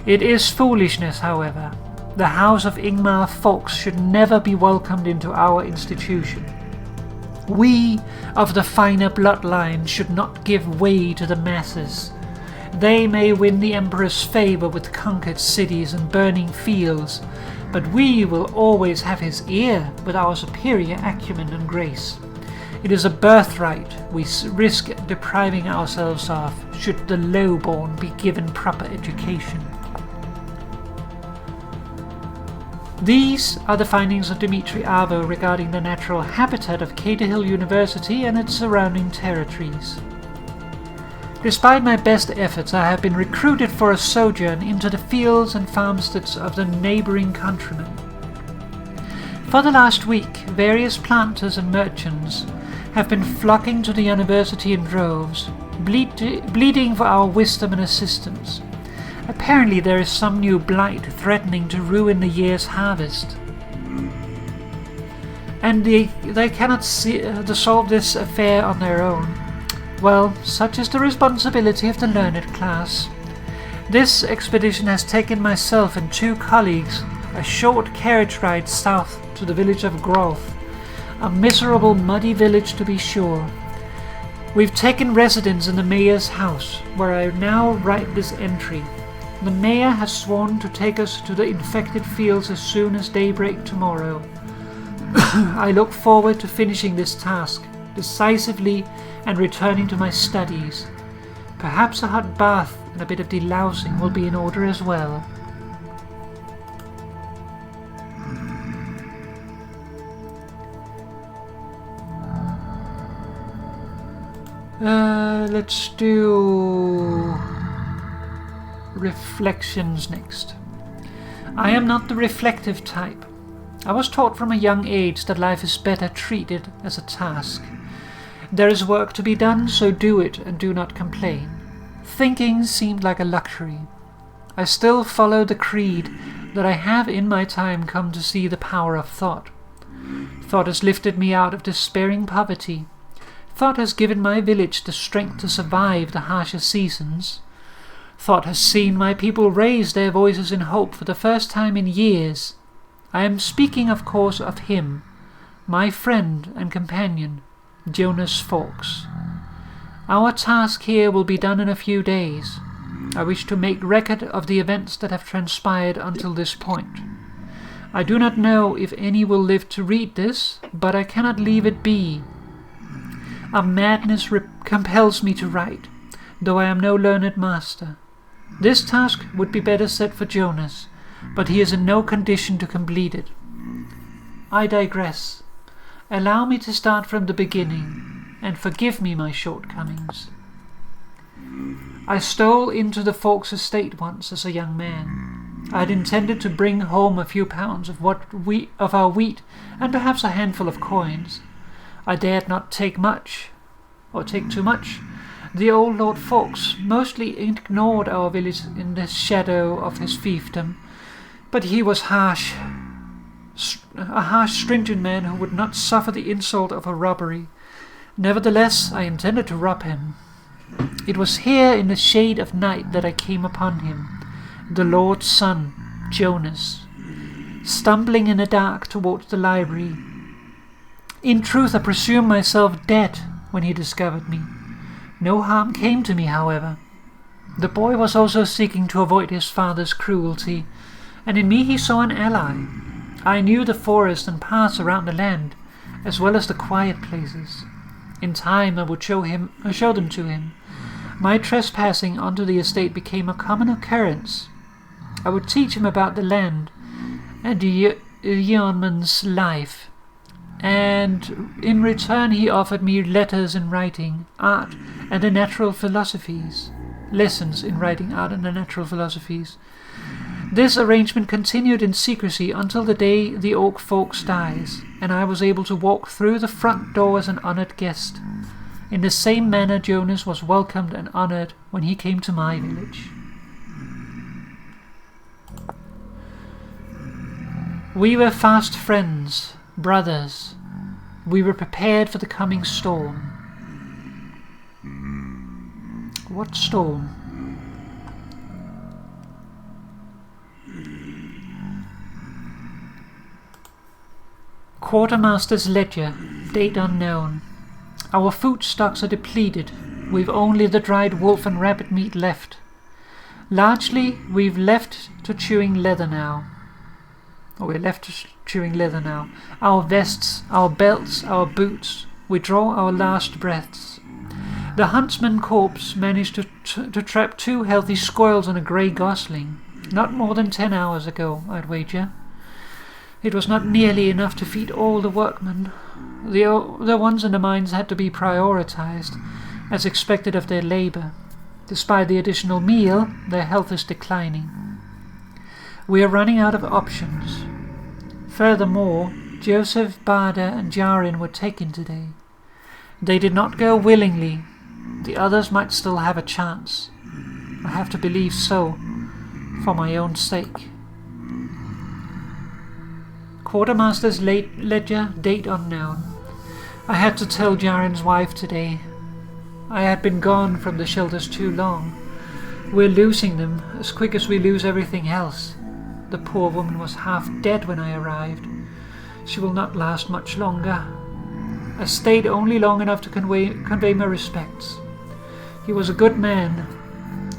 It is foolishness, however. The house of Ingmar Fawkes should never be welcomed into our institution. We of the finer bloodline should not give way to the masses. They may win the Emperor's favor with conquered cities and burning fields, but we will always have his ear with our superior acumen and grace. It is a birthright we risk depriving ourselves of should the lowborn be given proper education. These are the findings of Dimitri Arvo regarding the natural habitat of Caterhill University and its surrounding territories. Despite my best efforts, I have been recruited for a sojourn into the fields and farmsteads of the neighbouring countrymen. For the last week, various planters and merchants have been flocking to the university in droves, bleeding for our wisdom and assistance. Apparently there is some new blight threatening to ruin the year's harvest. And they cannot solve this affair on their own. Well, such is the responsibility of the learned class. This expedition has taken myself and 2 colleagues a short carriage ride south to the village of Groth, a miserable, muddy village to be sure. We've taken residence in the mayor's house, where I now write this entry. The mayor has sworn to take us to the infected fields as soon as daybreak tomorrow. I look forward to finishing this task decisively and returning to my studies. Perhaps a hot bath and a bit of delousing will be in order as well. Let's do reflections next. I am not the reflective type. I was taught from a young age that life is better treated as a task. There is work to be done, so do it and do not complain. Thinking seemed like a luxury. I still follow the creed that I have in my time come to see the power of thought. Thought has lifted me out of despairing poverty. Thought has given my village the strength to survive the harsher seasons. Thought has seen my people raise their voices in hope for the first time in years. I am speaking, of course, of him, my friend and companion, Jonas Fawkes. Our task here will be done in a few days. I wish to make record of the events that have transpired until this point. I do not know if any will live to read this, but I cannot leave it be. A madness compels me to write, though I am no learned master. This task would be better set for Jonas, but he is in no condition to complete it. I digress. Allow me to start from the beginning, and forgive me my shortcomings. I stole into the Fawkes estate once as a young man. I had intended to bring home a few pounds of our wheat, and perhaps a handful of coins. I dared not take too much. The old Lord Fawkes mostly ignored our village in the shadow of his fiefdom, but he was harsh, a harsh, stringent man who would not suffer the insult of a robbery. Nevertheless, I intended to rob him. It was here in the shade of night that I came upon him, the Lord's son, Jonas, stumbling in the dark towards the library. In truth, I presumed myself dead when he discovered me. No harm came to me, however. The boy was also seeking to avoid his father's cruelty, and in me he saw an ally. I knew the forest and paths around the land, as well as the quiet places. In time I would show them to him. My trespassing onto the estate became a common occurrence. I would teach him about the land and the yeoman's life, and in return he offered me letters in writing, art, and the natural philosophies. Lessons in writing, art, and the natural philosophies. This arrangement continued in secrecy until the day the old Fawkes dies, and I was able to walk through the front door as an honoured guest. In the same manner Jonas was welcomed and honoured when he came to my village. We were fast friends, brothers. We were prepared for the coming storm. What storm? Quartermaster's ledger, date unknown. Our food stocks are depleted. We've only the dried wolf and rabbit meat left. Largely, we're left to chewing leather now. Our vests, our belts, our boots. We draw our last breaths. The huntsman corpse managed to trap 2 healthy squirrels and a grey gosling. Not more than 10 hours ago, I'd wager. It was not nearly enough to feed all the workmen. The ones in the mines had to be prioritized, as expected of their labor. Despite the additional meal, their health is declining. We are running out of options. Furthermore, Joseph, Bada, and Jarin were taken today. They did not go willingly. The others might still have a chance. I have to believe so, for my own sake. Quartermaster's ledger, date unknown. I had to tell Jarin's wife today. I had been gone from the shelters too long. We're losing them as quick as we lose everything else. The poor woman was half dead when I arrived. She will not last much longer. I stayed only long enough to convey my respects. He was a good man.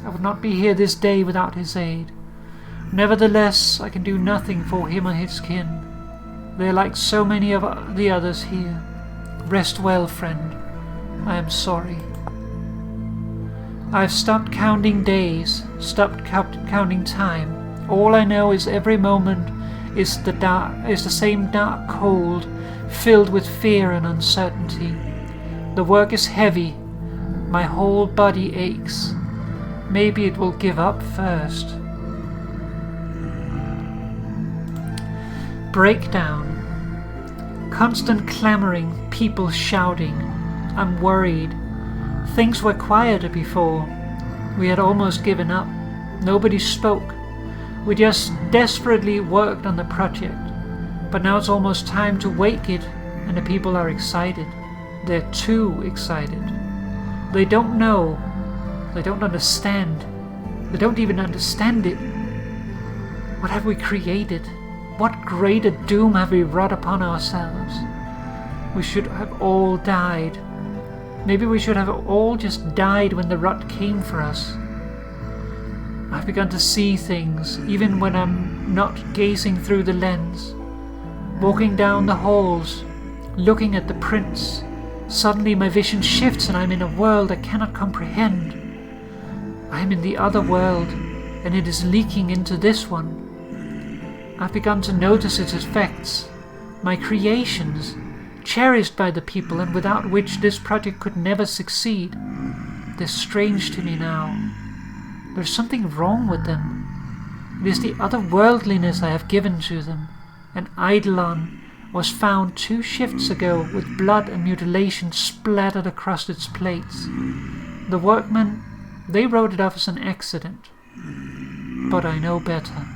I would not be here this day without his aid. Nevertheless, I can do nothing for him or his kin. They are like so many of the others here. Rest well, friend. I am sorry. I have stopped counting days, stopped counting time. All I know is every moment is the same dark cold, filled with fear and uncertainty. The work is heavy. My whole body aches. Maybe it will give up first. Breakdown. Constant clamoring, people shouting. I'm worried. Things were quieter before. We had almost given up. Nobody spoke. We just desperately worked on the project. But now it's almost time to wake it, and the people are excited. They're too excited. They don't know. They don't understand. They don't even understand it. What have we created? What greater doom have we wrought upon ourselves? We should have all died. Maybe we should have all just died when the rut came for us. I've begun to see things, even when I'm not gazing through the lens. Walking down the halls, looking at the prints, suddenly my vision shifts and I'm in a world I cannot comprehend. I am in the other world, and it is leaking into this one. I've begun to notice its effects, my creations, cherished by the people and without which this project could never succeed. They're strange to me now. There's something wrong with them. It is the otherworldliness I have given to them. An eidolon was found 2 shifts ago with blood and mutilation splattered across its plates. The workmen, they wrote it off as an accident. But I know better.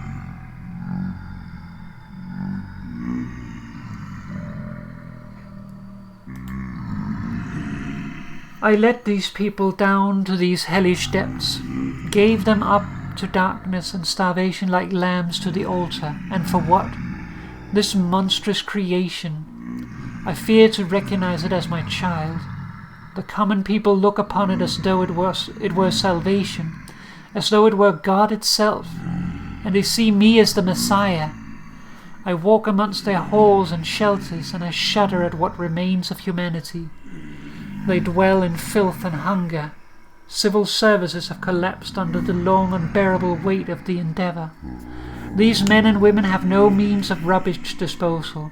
I led these people down to these hellish depths, gave them up to darkness and starvation like lambs to the altar, and for what? This monstrous creation. I fear to recognize it as my child. The common people look upon it as though it were salvation, as though it were God itself, and they see me as the Messiah. I walk amongst their halls and shelters, and I shudder at what remains of humanity. They dwell in filth and hunger. Civil services have collapsed under the long unbearable weight of the endeavor. These men and women have no means of rubbish disposal.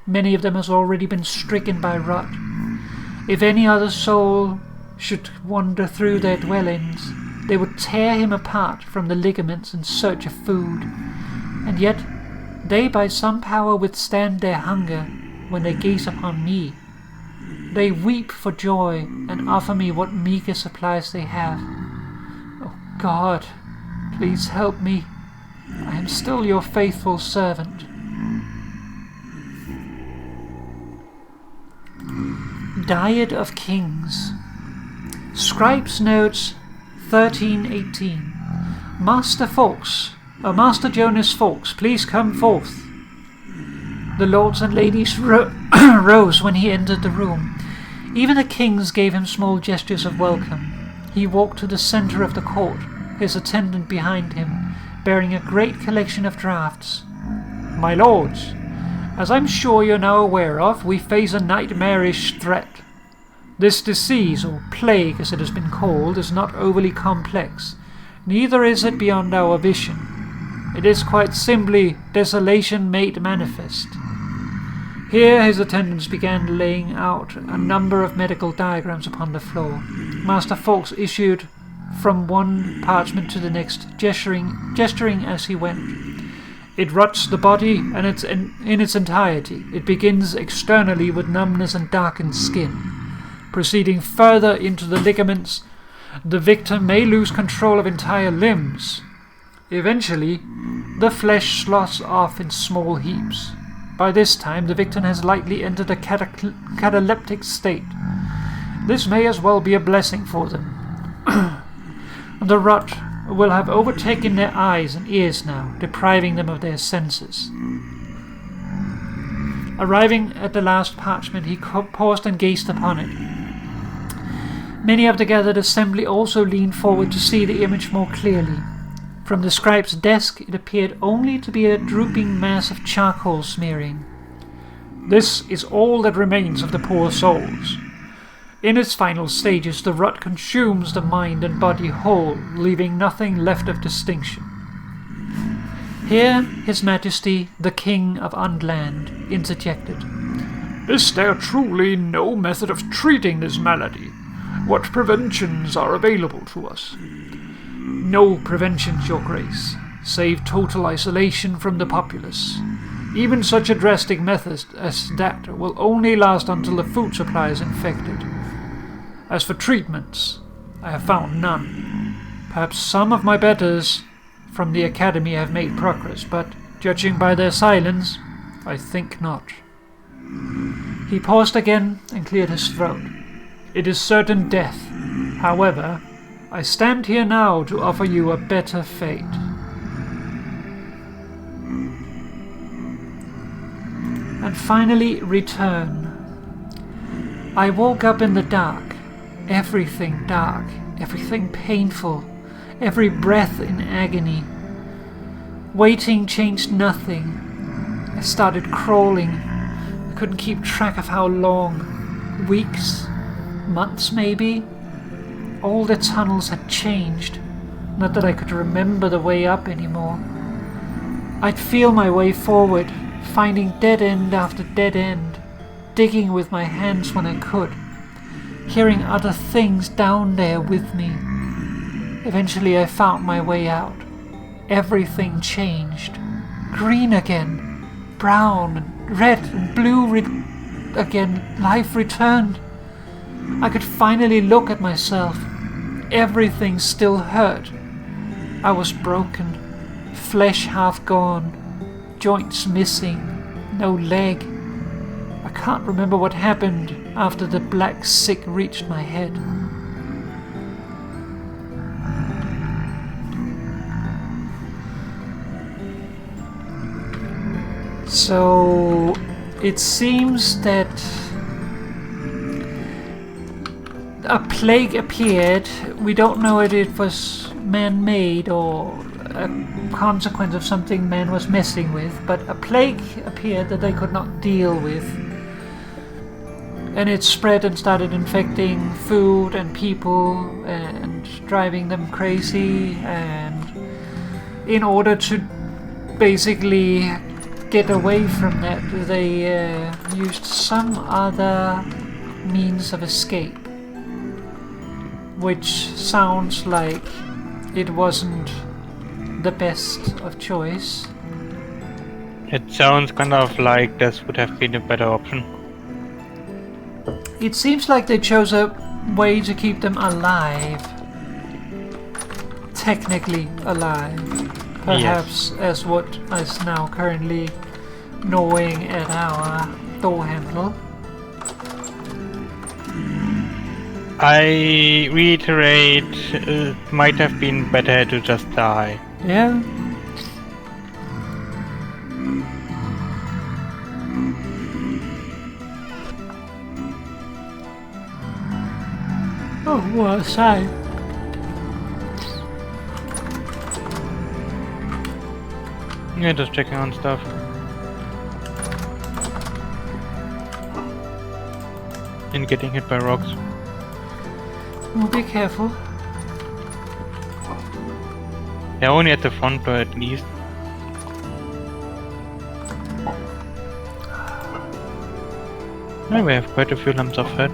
Many of them has already been stricken by rot. If any other soul should wander through their dwellings, they would tear him apart from the ligaments in search of food. And yet they by some power withstand their hunger when they gaze upon me. They weep for joy and offer me what meager supplies they have. Oh God, please help me. I am still your faithful servant. Diet of Kings. Scribe's Notes 13:18. Master Jonas Fawkes, please come forth. The lords and ladies rose when he entered the room. Even the kings gave him small gestures of welcome. He walked to the center of the court, his attendant behind him, bearing a great collection of drafts. My lords, as I'm sure you're now aware of, we face a nightmarish threat. This disease, or plague as it has been called, is not overly complex. Neither is it beyond our vision. It is quite simply desolation made manifest. Here his attendants began laying out a number of medical diagrams upon the floor. Master Fawkes issued from one parchment to the next, gesturing as he went. It rots the body and in its entirety. It begins externally with numbness and darkened skin. Proceeding further into the ligaments, the victim may lose control of entire limbs. Eventually, the flesh sloughs off in small heaps. By this time, the victim has likely entered a cataleptic state. This may as well be a blessing for them. The rot will have overtaken their eyes and ears now, depriving them of their senses. Arriving at the last parchment, he paused and gazed upon it. Many of the gathered assembly also leaned forward to see the image more clearly. From the scribe's desk, it appeared only to be a drooping mass of charcoal smearing. This is all that remains of the poor souls. In its final stages, the rot consumes the mind and body whole, leaving nothing left of distinction. Here, His Majesty, the King of Undland, interjected. Is there truly no method of treating this malady? What preventions are available to us? No preventions, Your Grace, save total isolation from the populace. Even such a drastic method as that will only last until the food supply is infected. As for treatments, I have found none. Perhaps some of my betters from the Academy have made progress, but judging by their silence, I think not. He paused again and cleared his throat. It is certain death. However, I stand here now to offer you a better fate. And finally, return. I woke up in the dark. Everything dark. Everything painful. Every breath in agony. Waiting changed nothing. I started crawling. I couldn't keep track of how long. Weeks? Months, maybe? All the tunnels had changed. Not that I could remember the way up anymore. I'd feel my way forward, finding dead end after dead end, digging with my hands when I could, hearing other things down there with me. Eventually I found my way out. Everything changed. Green again, brown and red and blue again. Life returned. I could finally look at myself. Everything still hurt. I was broken, flesh half gone, joints missing, no leg. I can't remember what happened after the black sick reached my head. So it seems that a plague appeared. We don't know if it was man-made or a consequence of something man was messing with, but a plague appeared that they could not deal with. And it spread and started infecting food and people and driving them crazy, and in order to basically get away from that, they used some other means of escape, which sounds like it wasn't the best of choice. It sounds kind of like this would have been a better option. It seems like they chose a way to keep them alive. Technically alive. Perhaps yes. As what is now currently gnawing at our door handle. I reiterate, it might have been better to just die. Yeah. Oh, what a sight. Yeah, just checking on stuff. And getting hit by rocks. Well, be careful. Yeah, only at the front door at least. Yeah, we have quite a few lumps of head.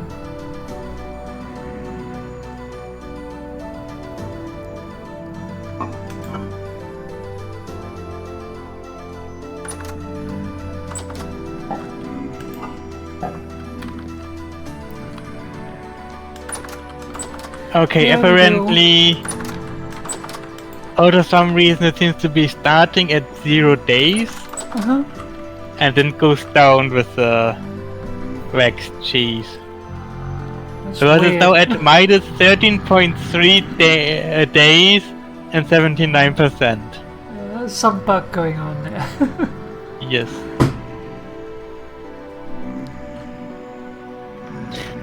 Okay, Yeah, apparently, out of some reason it seems to be starting at 0 days, and then goes down with the waxed cheese. So that is now at minus 13.3 days and 79%. There's some bug going on there. Yes.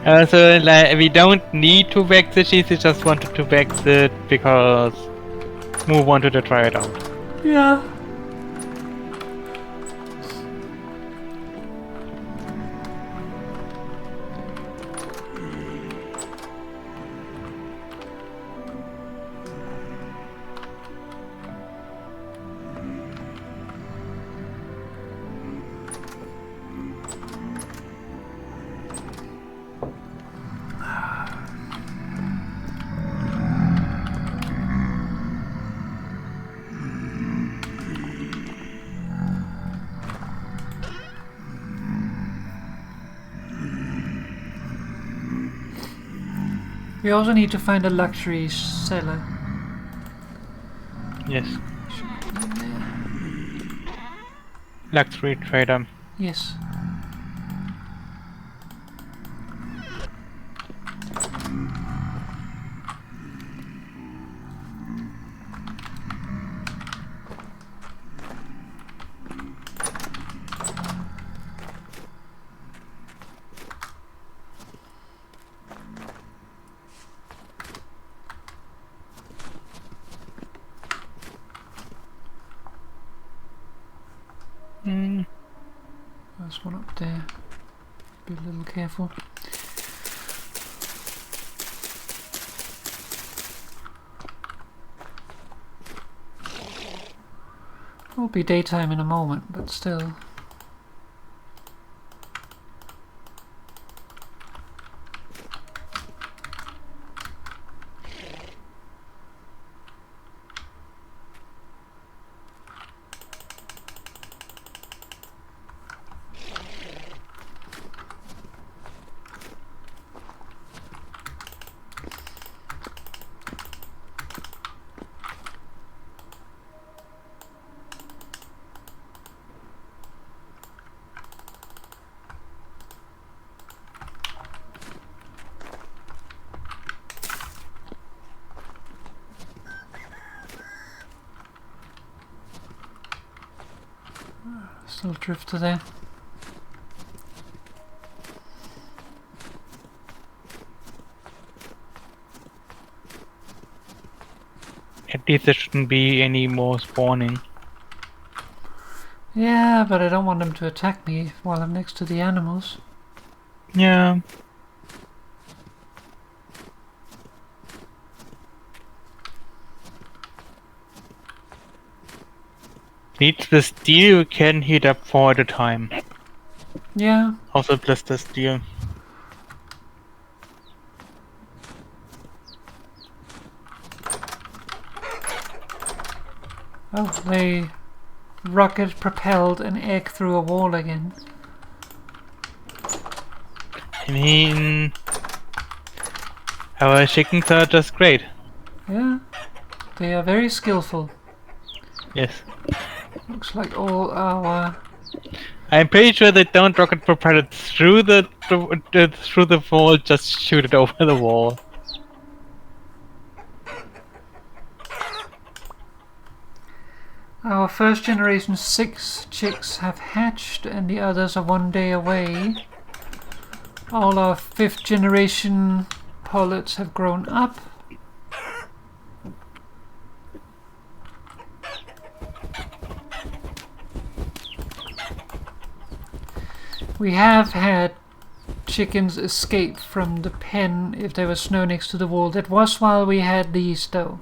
So like, we don't need to back the cheese, we just wanted to back it because Moo wanted to try it out. Yeah. We also need to find a luxury seller. Yes. Luxury trader. Yes. There's one up there. Be a little careful. It'll be daytime in a moment, but still. Still drifter there. At least there shouldn't be any more spawning. Yeah, but I don't want them to attack me while I'm next to the animals. Yeah. Needs the steel you can heat up 4 at a time. Yeah. Also plus the steel. Oh, they rocket propelled an egg through a wall again. I mean, our chickens are just great. Yeah, they are very skillful. Yes. Looks like all our... I'm pretty sure they don't rocket propel it through the wall, just shoot it over the wall. Our first generation 6 chicks have hatched and the others are 1 day away. All our 5th generation pullets have grown up. We have had chickens escape from the pen if there was snow next to the wall. That was while we had these though.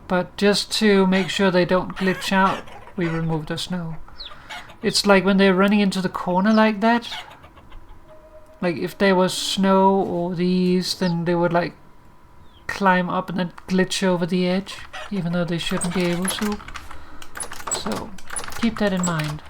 But just to make sure they don't glitch out, we remove the snow. It's like when they're running into the corner like that. Like if there was snow or these, then they would like climb up and then glitch over the edge, even though they shouldn't be able to. So keep that in mind.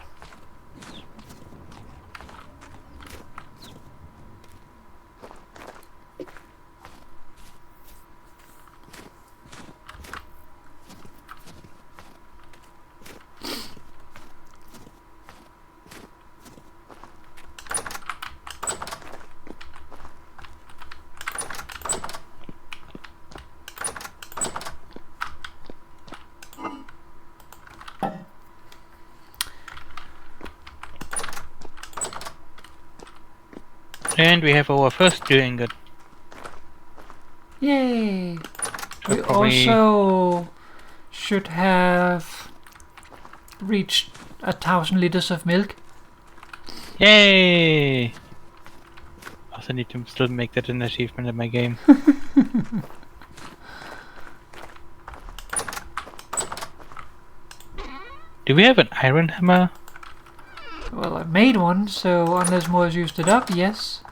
And we have our first steel ingot. Yay! So We probably- also should have reached 1,000 liters of milk. Yay! Also need to still make that an achievement in my game. Do we have an iron hammer? Well, I made one, so unless Moore's used it up, yes.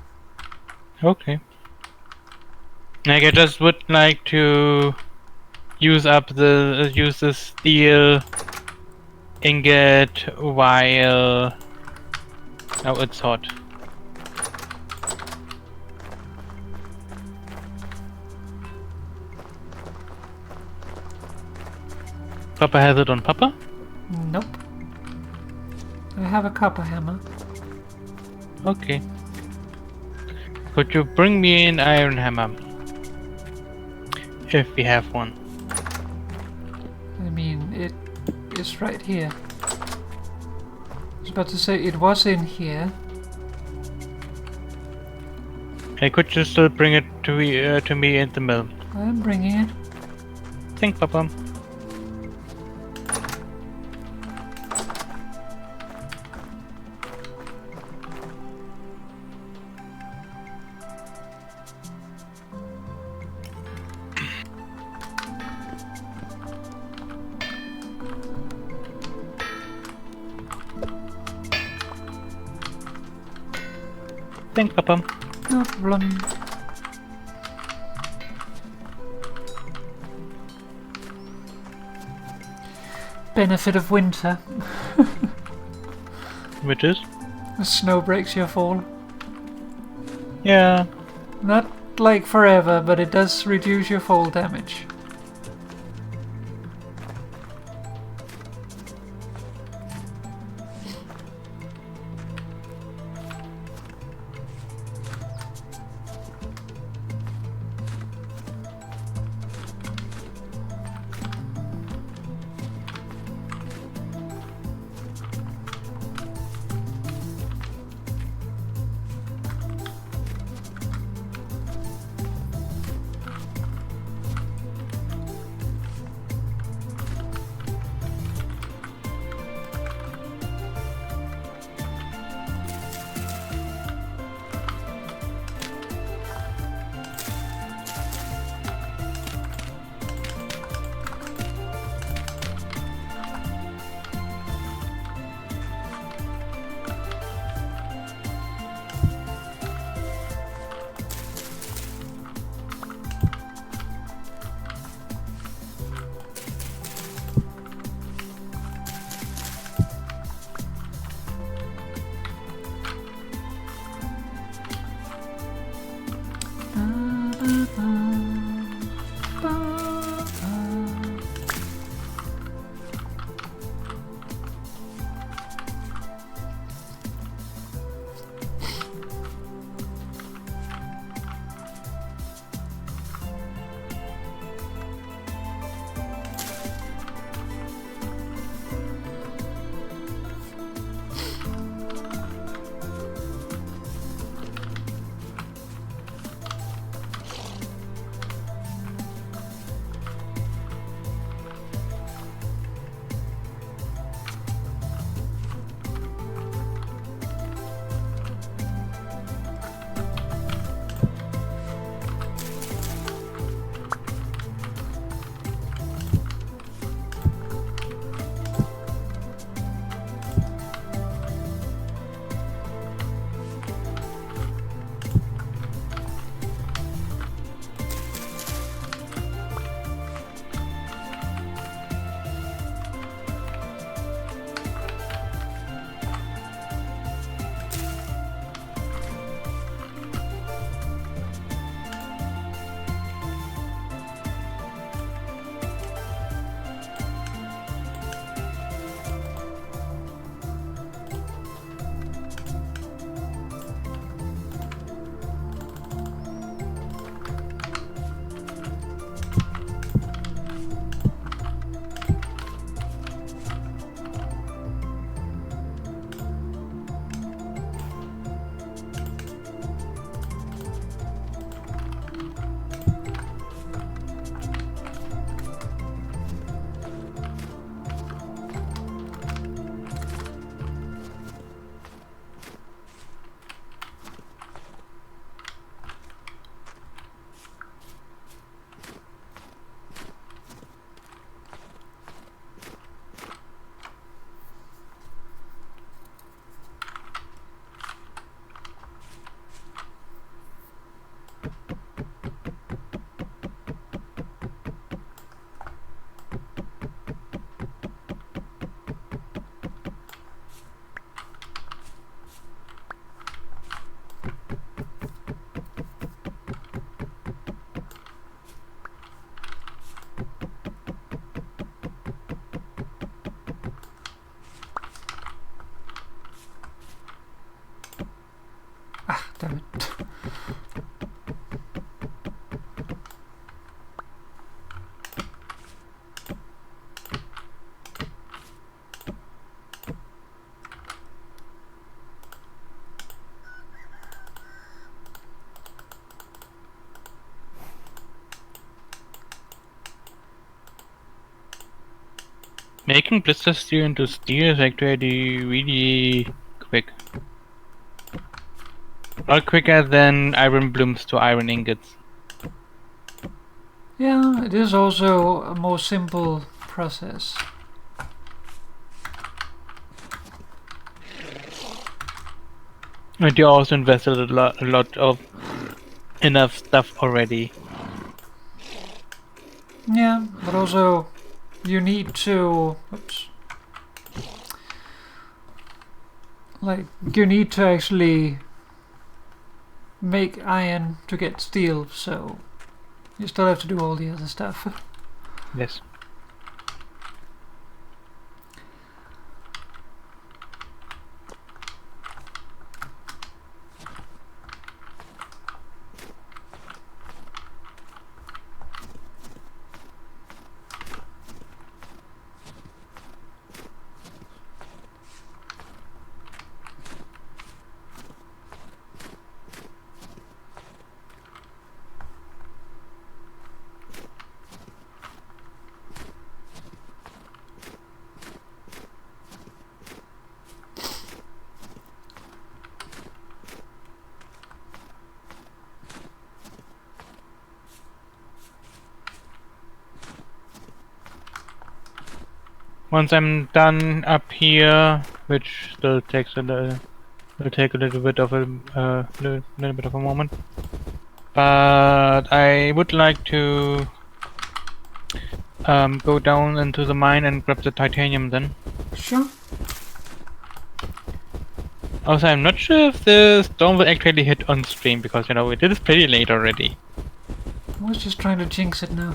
Okay. Like I just would like to use the steel ingot while it's hot. Papa has it on Papa? Nope. I have a copper hammer. Okay. Could you bring me an iron hammer? If we have one. I mean, it is right here. I was about to say it was in here. Hey, could you still bring it to me in the mill? I'm bringing it. Thank Papa. Thank Papa. No problem. Benefit of winter. Which is? The snow breaks your fall. Yeah. Not like forever, but it does reduce your fall damage. Damn it. Making blister steel into steel is actually really quick. A lot quicker than iron blooms to iron ingots. Yeah, it is also a more simple process. And you also invested a lot of enough stuff already. Yeah, but also you need to... Oops. Like, you need to actually make iron to get steel, so you still have to do all the other stuff. Yes. Once I'm done up here, which still takes will take a little bit of a little bit of a moment, but I would like to go down into the mine and grab the titanium then. Sure. Also, I'm not sure if the storm will actually hit on stream because you know it is pretty late already. I was just trying to jinx it now.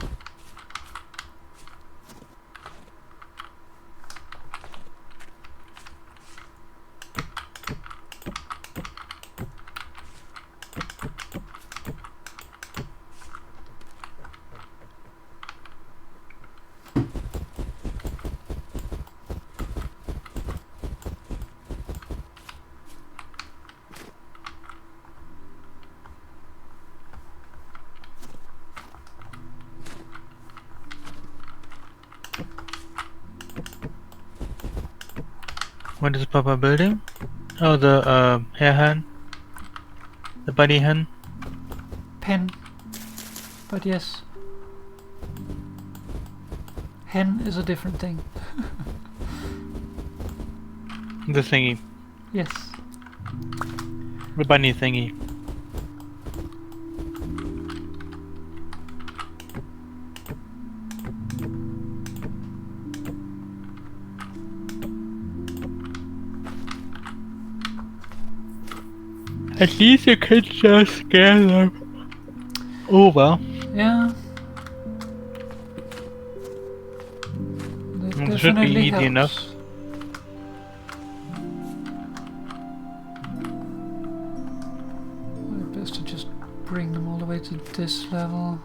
What is Papa building? Oh, the hair hen, the bunny hen. Pen. But yes. Hen is a different thing. The thingy, Yes. the bunny thingy. At least you can just scare them over. Yeah. That It should be definitely easy helps. enough. Best to just bring them all the way to this level.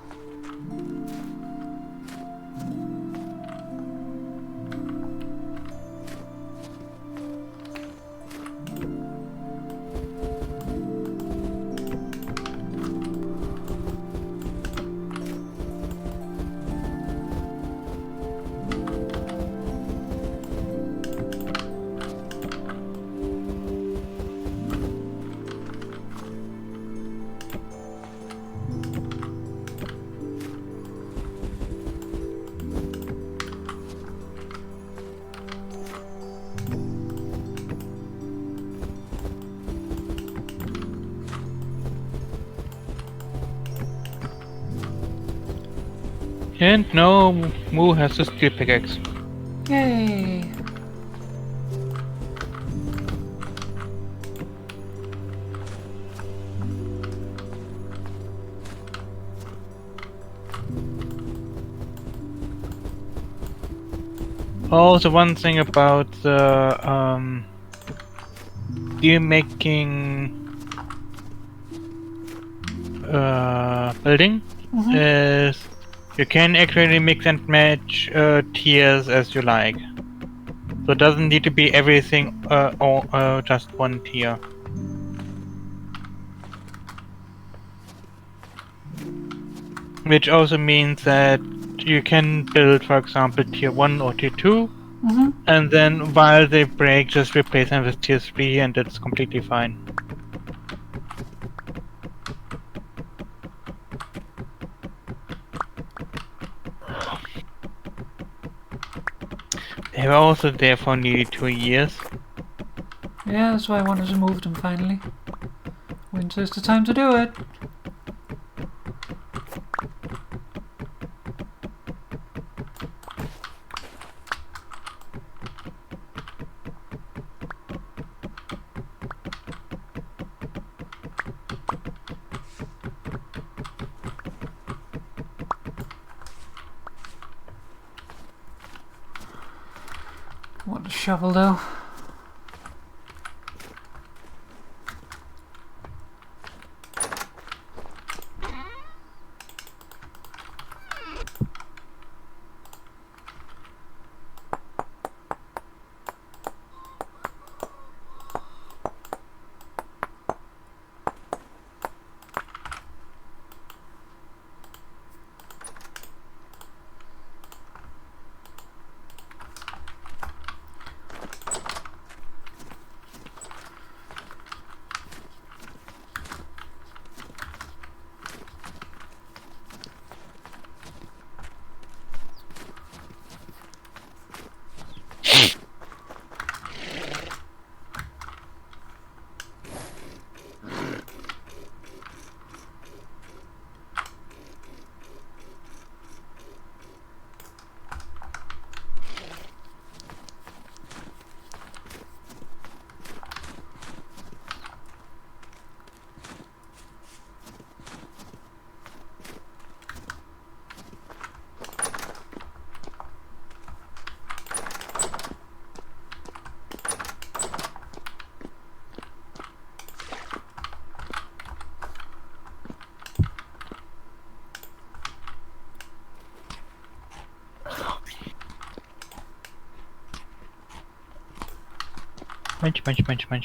And now Moo has a steel pickaxe. Yay! Also, one thing about the steel making building is you can actually mix and match tiers as you like. So it doesn't need to be everything or just one tier. Which also means that you can build, for example, tier 1 or tier 2, and then while they break, just replace them with tier 3 and it's completely fine. They were also there for nearly 2 years. Yeah, that's why I wanted to move them finally. Winter's the time to do it. Want a shovel though.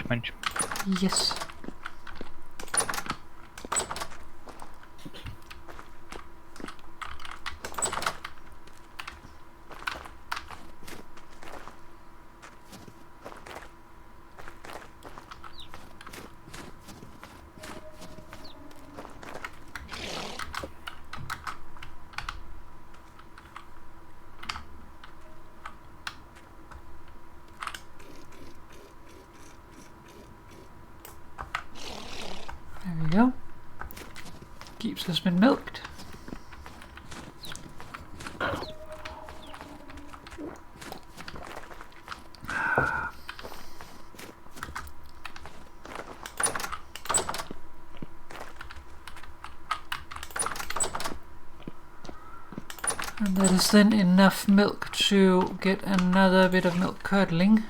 Munch. Yes. There we go. Keeps has been milked. And that is then enough milk to get another bit of milk curdling.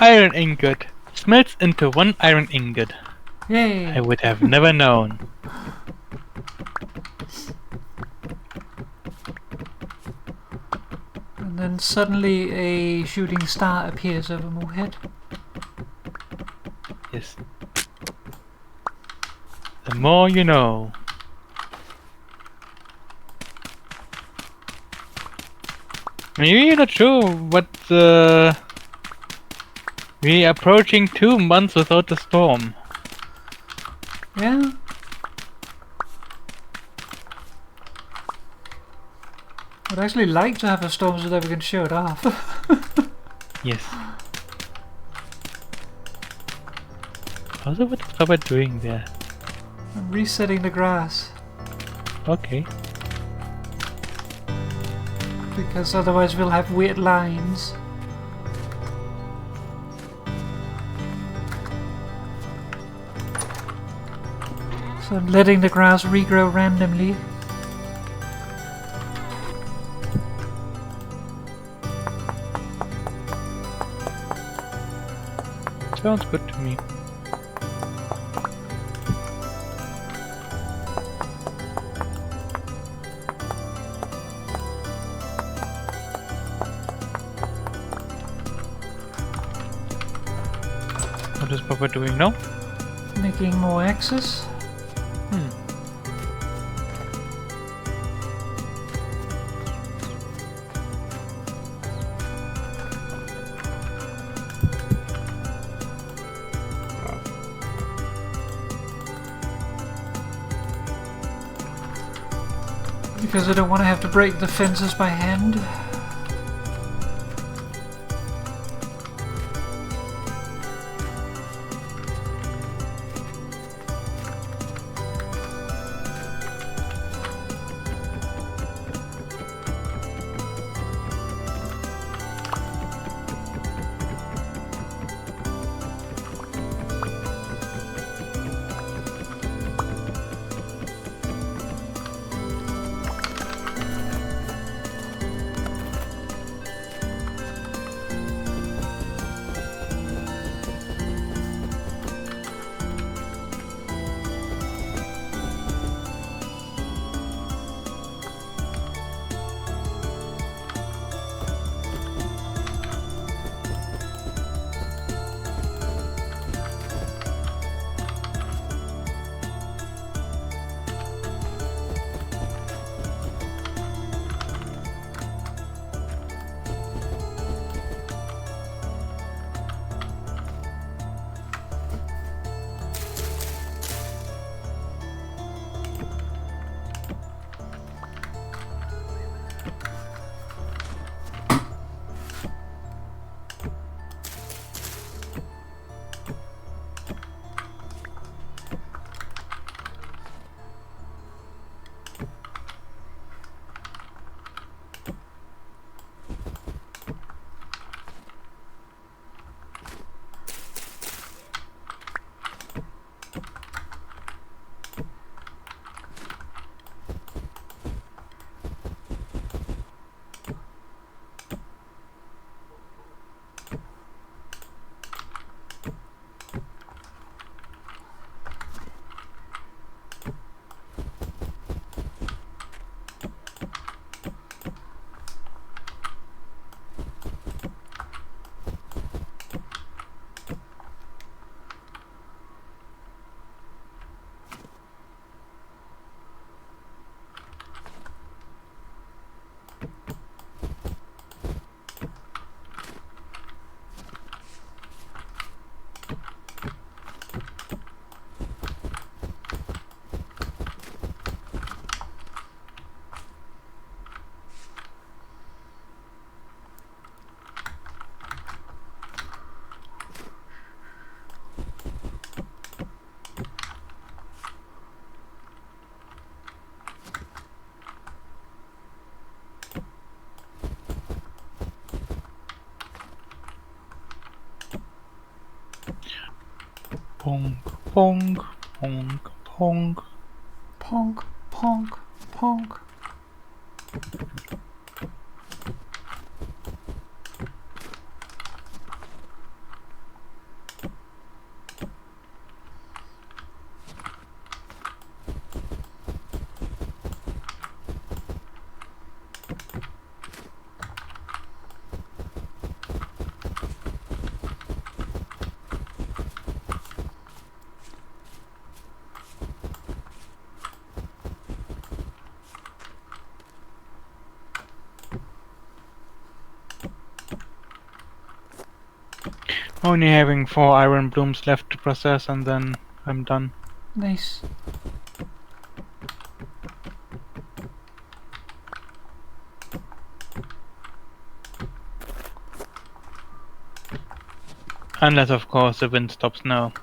Iron ingot. Smelts into 1 iron ingot. Yay! I would have never known. And then suddenly a shooting star appears over Moorhead. Yes. The more you know. Maybe not sure what we're approaching 2 months without a storm. Yeah. I'd actually like to have a storm so that we can show it off. Yes. Also, what is Robert doing there? I'm resetting the grass. Okay. Because otherwise we'll have weird lines. So I'm letting the grass regrow randomly. Sounds good to me. What is Papa doing now? Making more X's. Because I don't want to have to break the fences by hand. Pong, pong, pong, pong. Ponk, ponk, ponk. Only having 4 iron blooms left to process and then I'm done. Nice. Unless of course the wind stops now.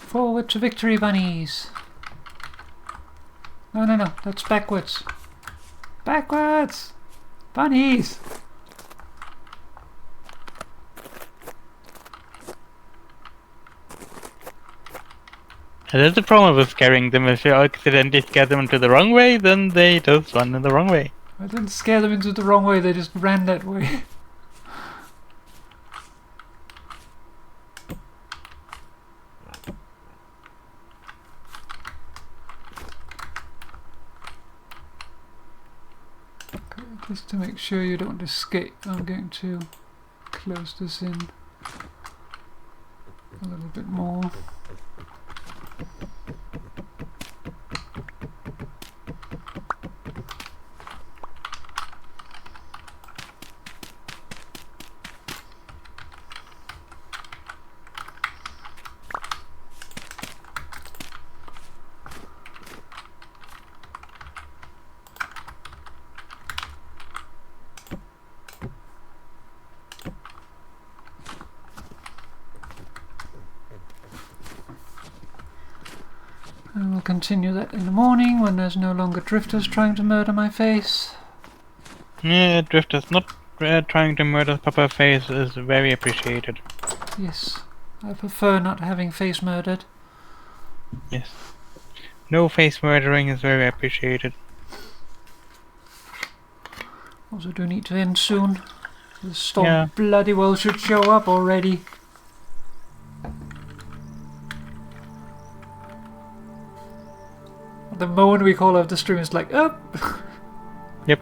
Forward to victory, bunnies! No, no, no, that's backwards. Backwards! Bunnies! And that's the problem with scaring them. If you accidentally scare them into the wrong way, then they just run in the wrong way. I didn't scare them into the wrong way, they just ran that way. Just to make sure you don't escape, I'm going to close this in a little bit more. And we'll continue that in the morning when there's no longer drifters trying to murder my face. Yeah, drifters not trying to murder Papa Face is very appreciated. Yes, I prefer not having face murdered. Yes. No face murdering is very appreciated. Also do need to end soon. The storm bloody well should show up already. The moment we call off the stream is like, up. Yep.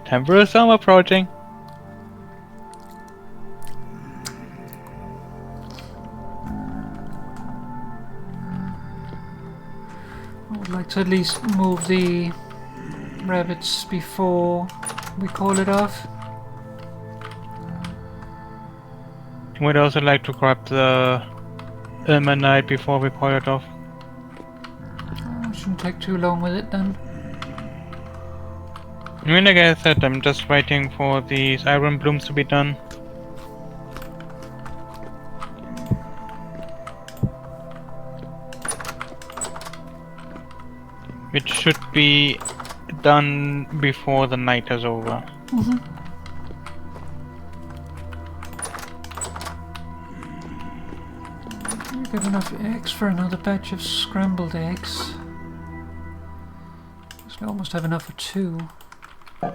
Time for a storm approaching. I would like to at least move the rabbits before we call it off. We'd also like to grab the Ilmenite before we call it off. Shouldn't take too long with it then. I mean, like I said, I'm just waiting for these iron blooms to be done. Which should be done before the night is over. Get enough eggs for another batch of scrambled eggs. I almost have enough for 2. The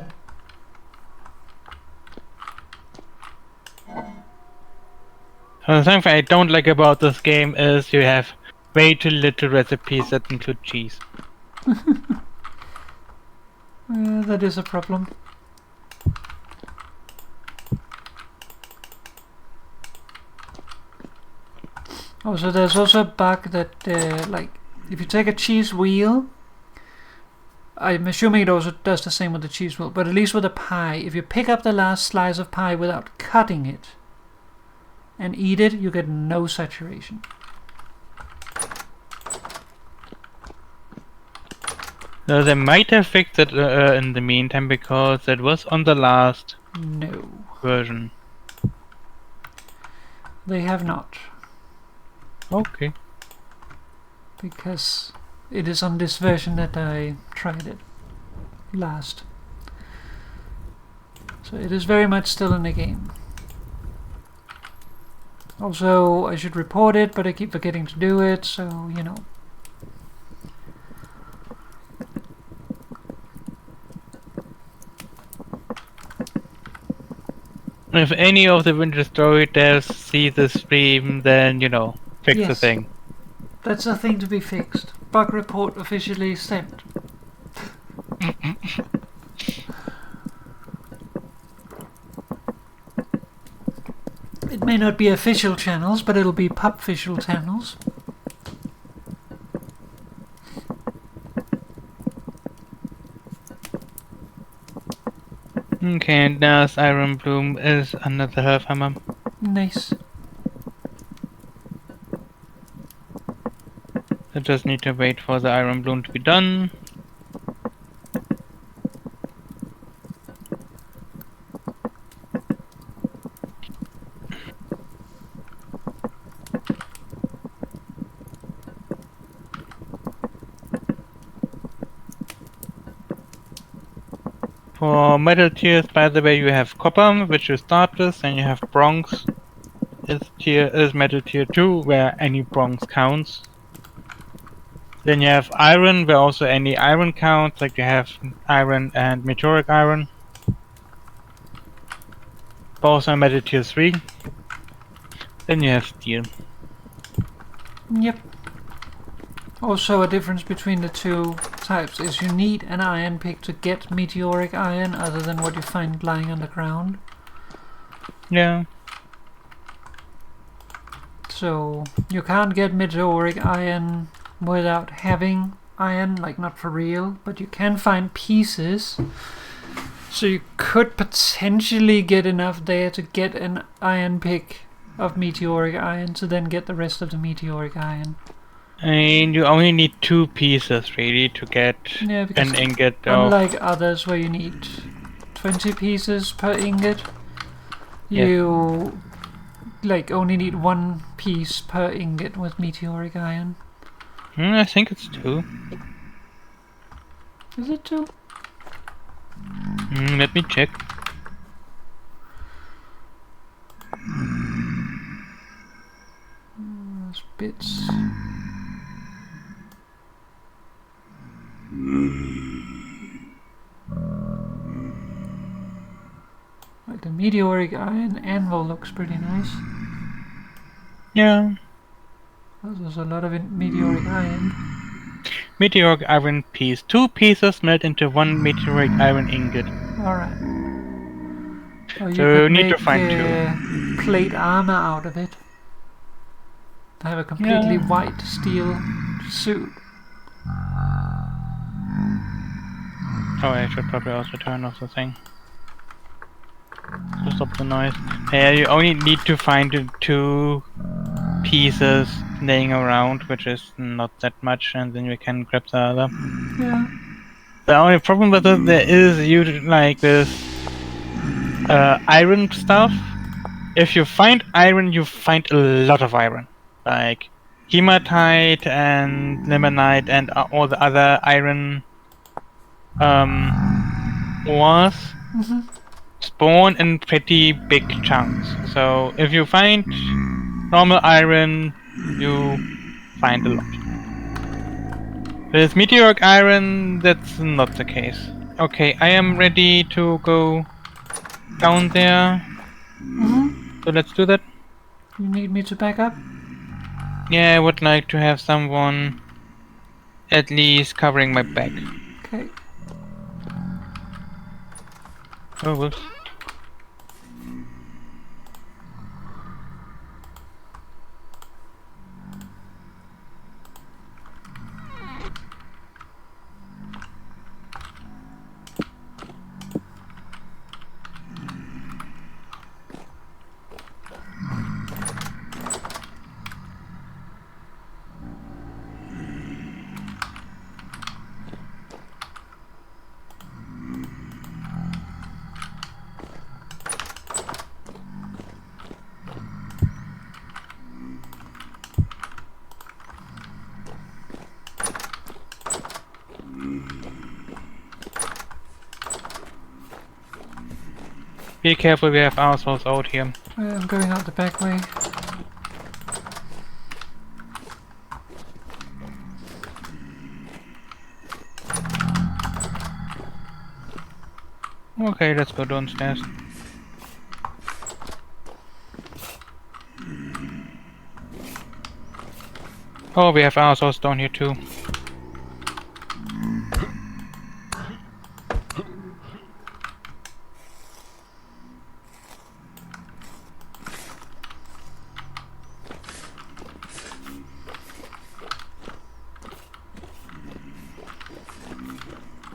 thing I don't like about this game is you have way too little recipes that include cheese. That is a problem. Oh, so there's also a bug that, like, if you take a cheese wheel, I'm assuming it also does the same with the cheese wheel, but at least with a pie, if you pick up the last slice of pie without cutting it and eat it, you get no saturation. So they might have fixed it in the meantime because it was on the last version. They have not. Okay. Because it is on this version that I tried it last. So it is very much still in the game. Also, I should report it, but I keep forgetting to do it, so, you know. If any of the Winter Story devs see the stream, then, you know, fix the Yes. thing. That's a thing to be fixed. Bug report officially sent. It may not be official channels, but it'll be pub-official channels. Okay, and now Iron Bloom is another Hellhammer. Nice. I just need to wait for the Iron Bloom to be done. For metal tiers, by the way, you have copper, which you start with, and you have bronze. This tier is metal tier 2, where any bronze counts. Then you have iron, where also any iron counts, like you have iron and meteoric iron. Also metal tier 3. Then you have steel. Yep. Also, a difference between the two types is you need an iron pick to get meteoric iron, other than what you find lying underground. Yeah. So, you can't get meteoric iron without having iron, like not for real, but you can find pieces. So you could potentially get enough there to get an iron pick of meteoric iron to then get the rest of the meteoric iron. And you only need 2 pieces really to get an ingot of... Unlike others where you need 20 pieces per ingot, Yeah. you like only need 1 piece per ingot with meteoric iron. I think it's 2. Is it 2? Let me check. There's bits. Like the meteoric iron anvil looks pretty nice. Yeah. There's a lot of meteoric iron. Meteoric iron piece. 2 pieces melt into 1 meteoric iron ingot. Alright. Or you So could you need to make find 2. plate armor out of it. To have a completely white steel suit. Oh, I should probably also turn off the thing. To stop the noise. Yeah, you only need to find 2 pieces laying around, which is not that much, and then you can grab the other. Yeah. The only problem with it, there is like this iron stuff. If you find iron, you find a lot of iron. Like hematite and limonite and all the other iron ores spawn in pretty big chunks. So if you find normal iron, you find a lot. With meteoric iron, that's not the case. Okay, I am ready to go down there. So let's do that. You need me to back up? Yeah, I would like to have someone at least covering my back. Okay. Oh, whoops. Be careful, we have assholes out here. I'm going out the back way. Okay, let's go downstairs. Oh, we have assholes down here too.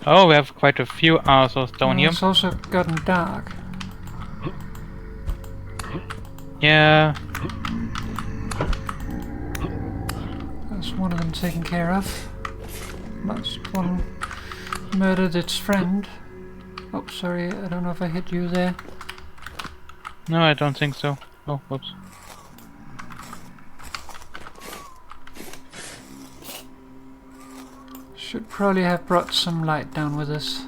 Oh, we have quite a few assholes down here. It's also gotten dark. Yeah. That's one of them taken care of. That's one murdered its friend. Oh, sorry, I don't know if I hit you there. No, I don't think so. Oh, whoops. Should probably have brought some light down with us.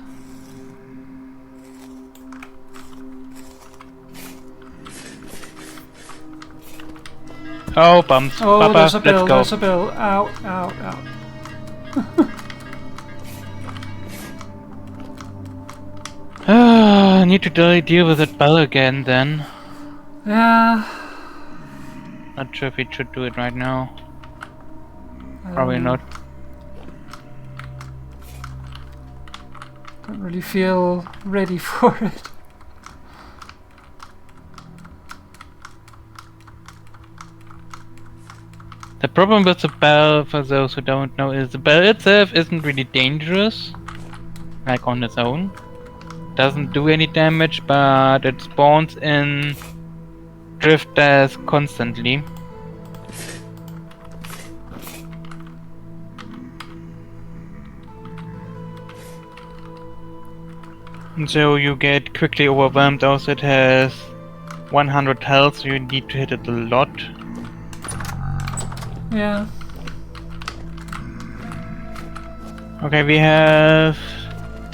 Oh, bumps. Oh, Papa, there's a bill, let's go. there's a bill. Ow, ow, ow. I need to deal with that bell again then. Yeah. Not sure if we should do it right now. Probably not. Don't really feel ready for it. The problem with the bell, for those who don't know, is the bell itself isn't really dangerous, like on its own. Doesn't do any damage, but it spawns in drifters constantly. And so you get quickly overwhelmed. Also, it has 100 health, so you need to hit it a lot. Yeah. Okay, we have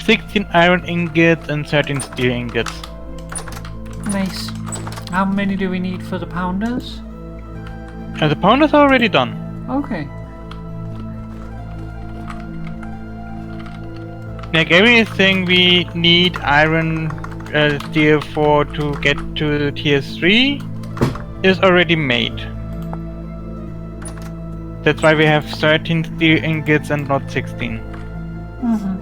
16 iron ingots and 13 steel ingots. Nice. How many do we need for the pounders? And the pounders are already done. Okay. Like everything we need iron steel for to get to tier 3 is already made. That's why we have 13 steel ingots and not 16. Mm-hmm.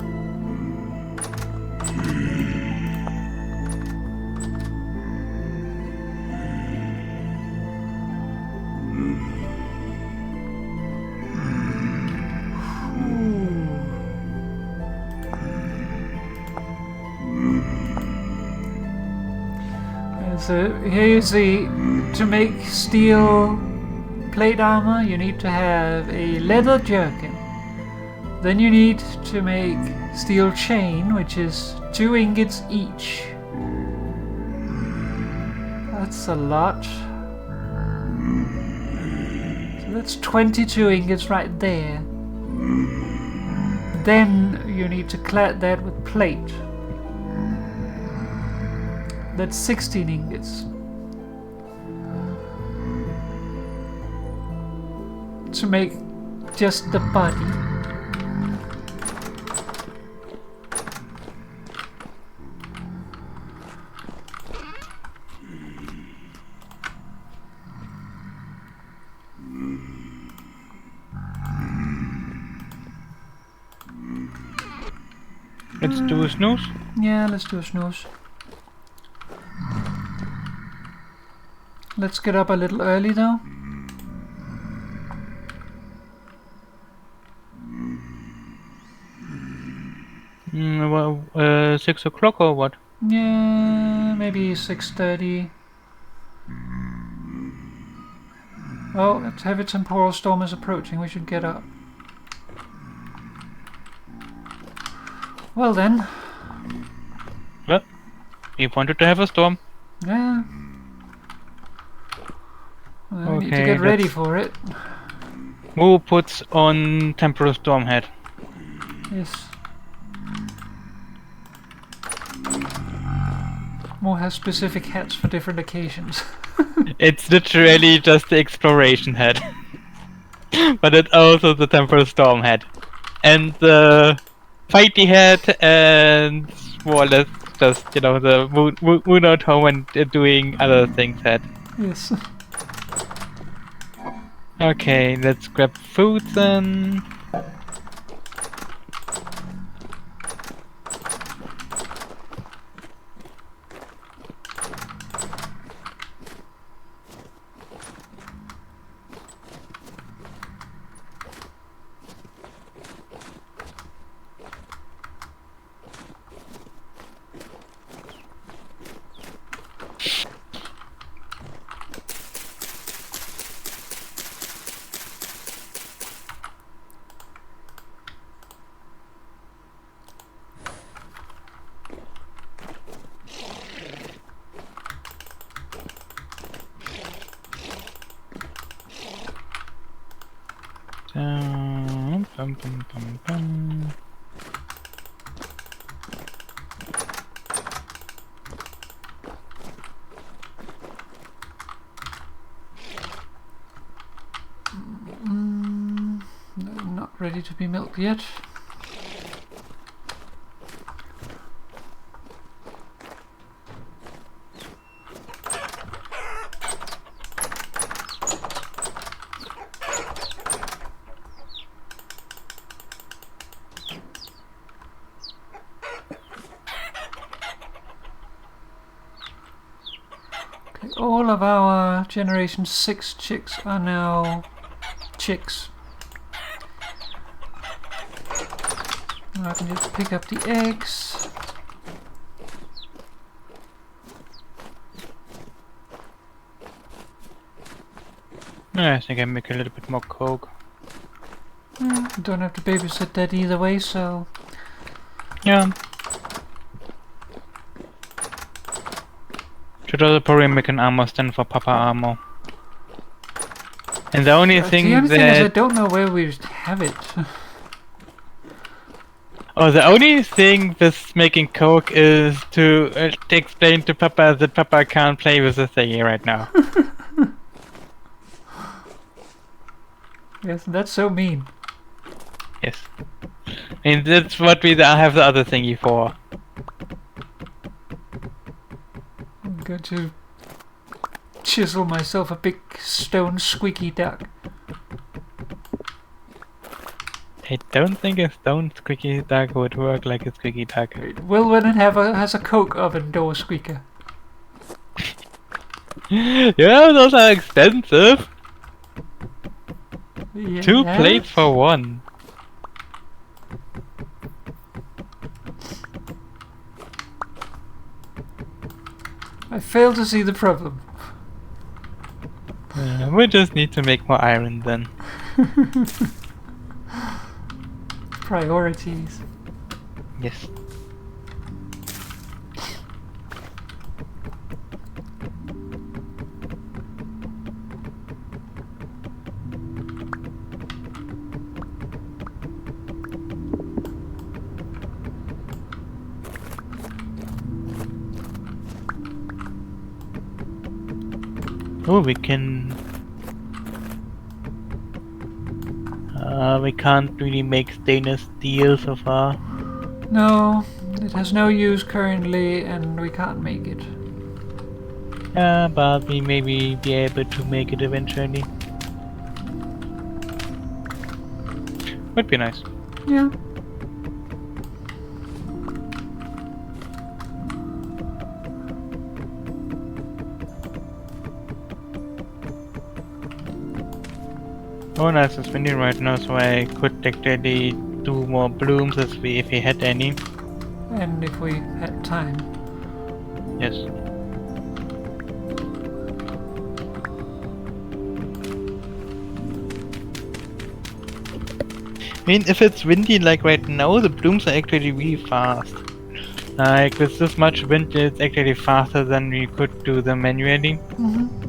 So here's to make steel plate armor you need to have a leather jerkin. Then you need to make steel chain, which is 2 ingots each. That's a lot. So that's 22 ingots right there. Then you need to clad that with plate. That's 16 ingots. To make just the body. Let's do a snooze. Yeah, let's do a snooze. Let's get up a little early though. Well, 6 o'clock or what? Yeah, maybe 6:30. Oh, let's have it. Temporal storm is approaching. We should get up. Well then. Well, you wanted to have a storm. Yeah. Well, we need to Okay, get ready let's- for it. Who puts on temporal storm head? Yes. Mo has specific hats for different occasions. It's literally just the exploration head. But it's also the temporal storm head. And the fighty head and more or less just the moon out home and doing other things. Yes. Okay, let's grab food then. Bum, bum, bum, bum. Not ready to be milked yet. All of our Generation 6 chicks are now chicks. Now I can just pick up the eggs. I think I make a little bit more coke. Don't have to babysit that either way, so... Yeah. Should also probably make an armor stand for Papa Armor. And the only thing the only thing is I don't know where we have it. Oh, the only thing with making coke is to explain to Papa that Papa can't play with the thingy right now. Yes, that's so mean. Yes. I mean, that's what we have the other thingy for. I'm going to chisel myself a big stone squeaky duck. I don't think a stone squeaky duck would work like a squeaky duck. It will when it has a coke oven door squeaker. Yeah, those are expensive. Yeah. 2 plates for 1. I fail to see the problem. We just need to make more iron then. Priorities. Yes. Oh, we can... we can't really make stainless steel so far. No, it has no use currently and we can't make it. Yeah, but we maybe be able to make it eventually. Would be nice. Yeah. Oh, nice, it's windy right now, so I could actually do more blooms if we had any. And if we had time. Yes. I mean, if it's windy like right now, the blooms are actually really fast. Like, with this much wind, it's actually faster than we could do them manually. Mm-hmm.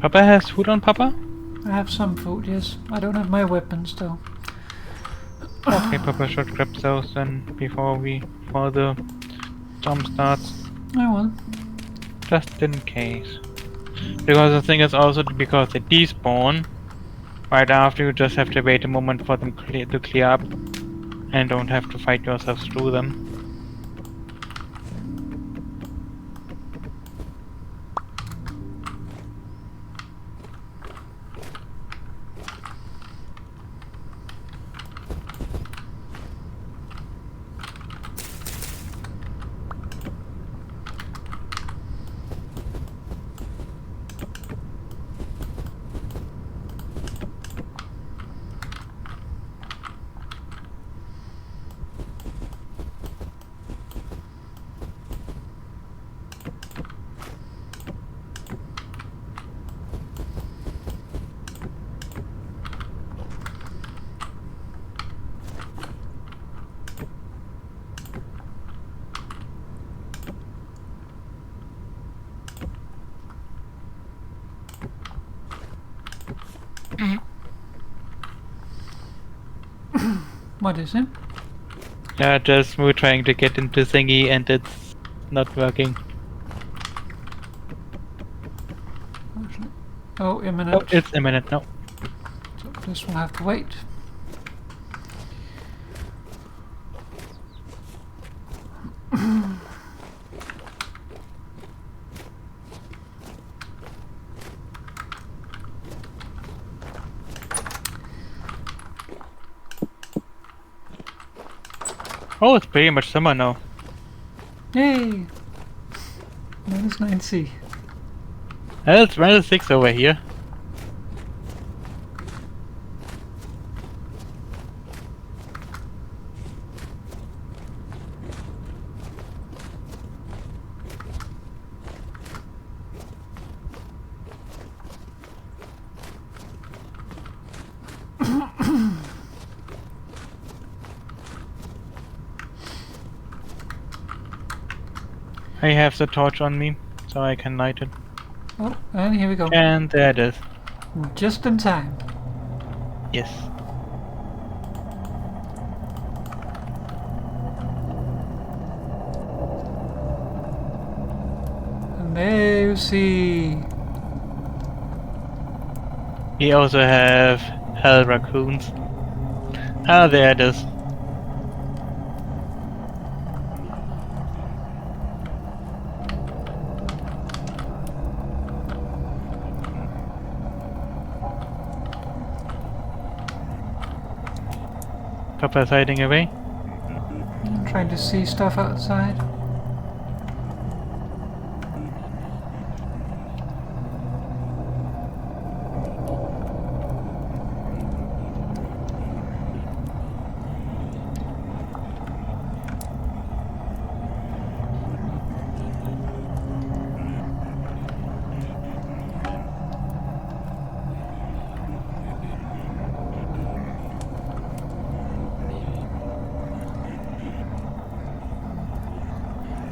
Papa has food on Papa? I have some food, yes. I don't have my weapons though. Okay, Papa should grab those then before the storm starts. I will. Just in case. Because the thing is also because they despawn right after, you just have to wait a moment for them to clear up and don't have to fight yourselves through them. What is it? Yeah, just we're trying to get into thingy and it's not working. Oh, imminent. Oh, it's imminent, no. So this will have to wait. Oh, it's pretty much summer now. Yay! Minus 9C. Well, it's -6 over here. I have the torch on me, so I can light it. Oh, and here we go. And there it is. Just in time. Yes. And there you see. We also have hell raccoons. Ah, there it is. Papa's hiding away. I'm trying to see stuff outside.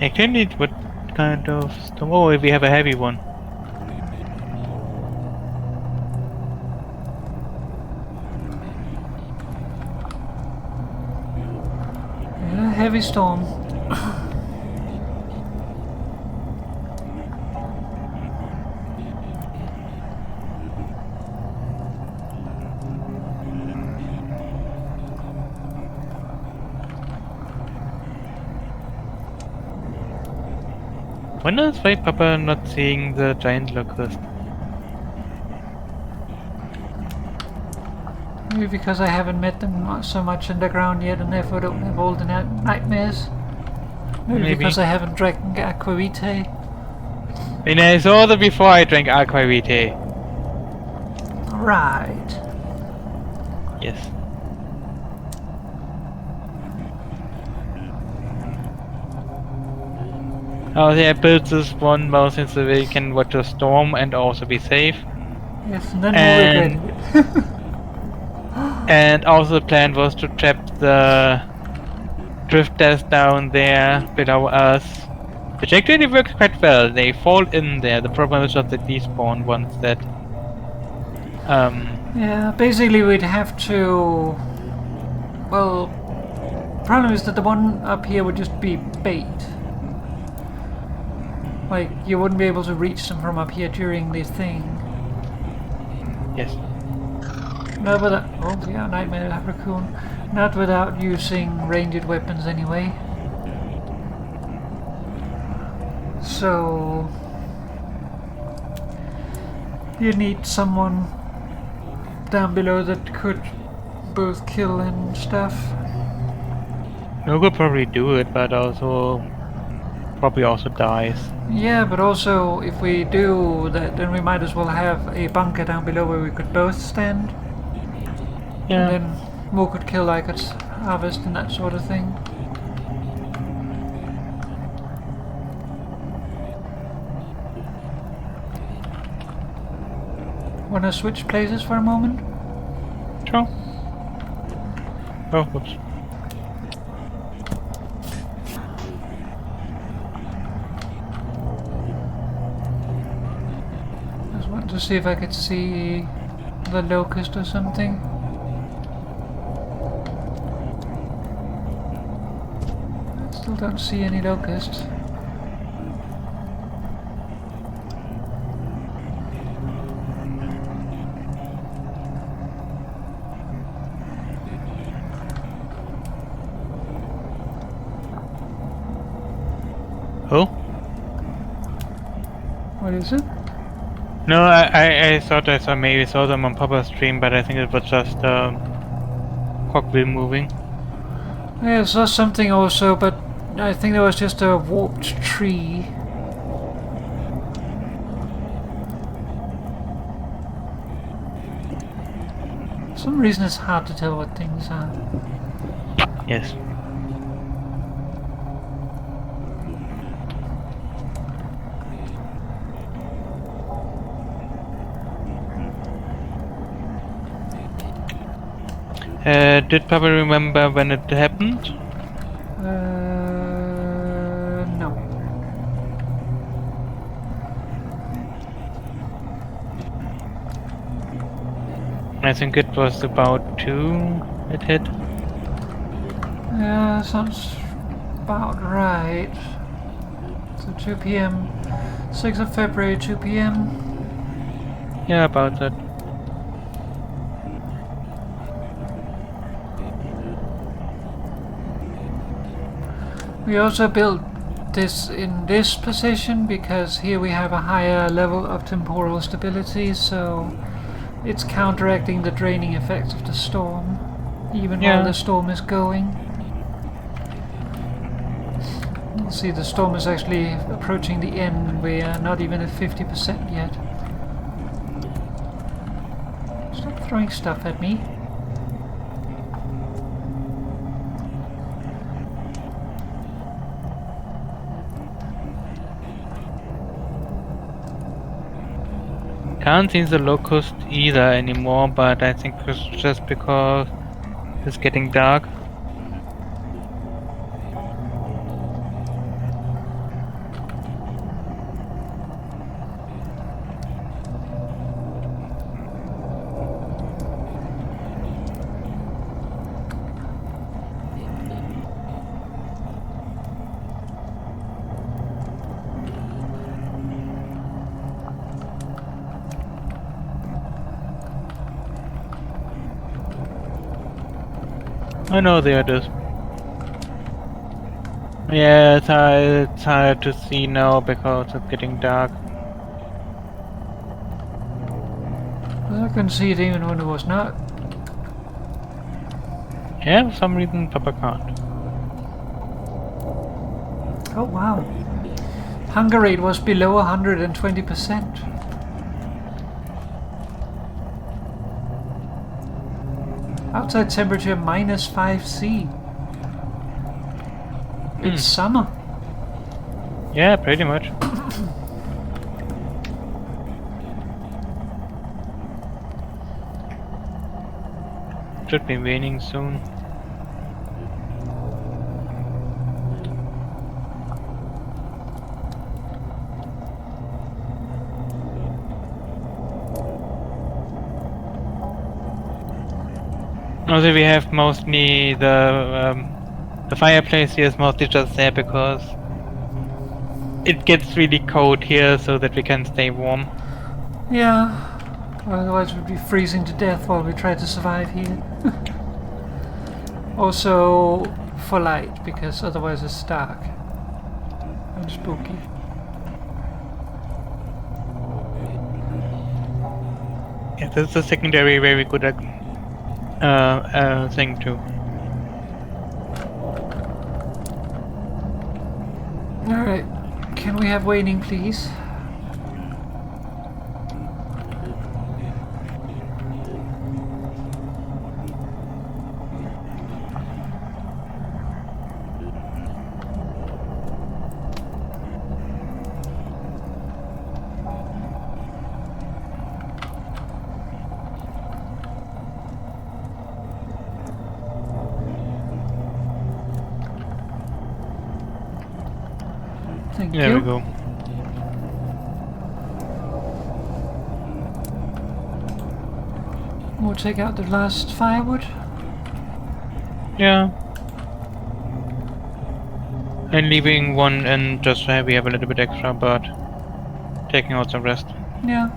Actually, what kind of storm? Oh, we have a heavy one. Yeah, heavy storm. Wonder why Papa not seeing the giant locust. Maybe because I haven't met them so much underground yet and therefore don't have all the nightmares. Maybe because I haven't drank aquavitae. And I saw that before I drank aquavitae. Right. Yes. Oh yeah, I built this one mostly so we can watch a storm and also be safe. Yes, and then we'll regret it. And also the plan was to trap the drifters down there below us. Which actually works quite well. They fall in there. The problem is just that they despawn once that Yeah, basically we'd have to... Well, problem is that the one up here would just be bait. Like, you wouldn't be able to reach them from up here during the thing. Yes. Not without... Oh, yeah, Nightmare Raccoon. Not without using ranged weapons anyway. So... You need someone down below that could both kill and stuff. No could probably do it, but also probably also dies. Yeah, but also if we do that, then we might as well have a bunker down below where we could both stand. Yeah. And then Mo could kill, I could harvest and that sort of thing. Wanna switch places for a moment? Sure. Oh, whoops. Just want to see if I could see the locust or something. I still don't see any locust. Oh? What is it? No, I thought I saw them on Papa's stream, but I think it was just cogwheel moving. Yeah, I saw something also, but I think there was just a warped tree. For some reason it's hard to tell what things are. Yes. Did Papa remember when it happened? No. I think it was about 2 it hit. Yeah, sounds about right. So 2 p.m. 6th of February, 2 p.m. Yeah, about that. We also built this in this position because here we have a higher level of temporal stability, so it's counteracting the draining effects of the storm, even while the storm is going. You see, the storm is actually approaching the end. We are not even at 50% yet. Stop throwing stuff at me. Can't see the locust either anymore, but I think it's just because it's getting dark. I know there it is. Yeah, it's hard to see now because it's getting dark. I can see it even when it was not. Yeah, for some reason Papa can't. Oh wow. Hunger rate was below 120%. Outside temperature -5°C. It's summer. Yeah, pretty much. Should be raining soon. Also, we have mostly the fireplace here is mostly just there because it gets really cold here, so that we can stay warm. Yeah. Otherwise we'd be freezing to death while we try to survive here. Also for light, because otherwise it's dark and spooky. Yeah, this is a secondary very good thing too. Alright, can we have waning, please? Thank There you. we go. We'll take out the last firewood. Yeah. And leaving one in just so we have a little bit extra, but taking out some rest. Yeah.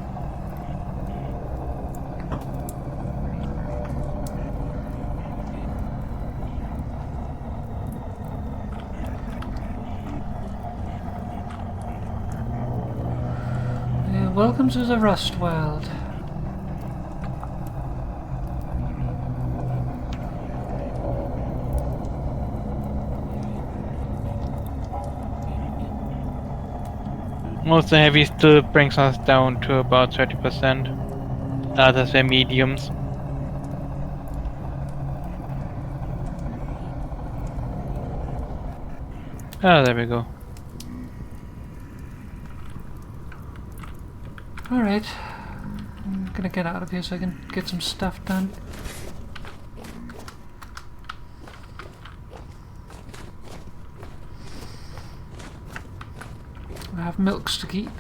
Welcome to the Rust World. Most of the heavy still brings us down to about 30%. Others were mediums. Ah, there we go. Alright. I'm gonna get out of here so I can get some stuff done. I have milks to keep.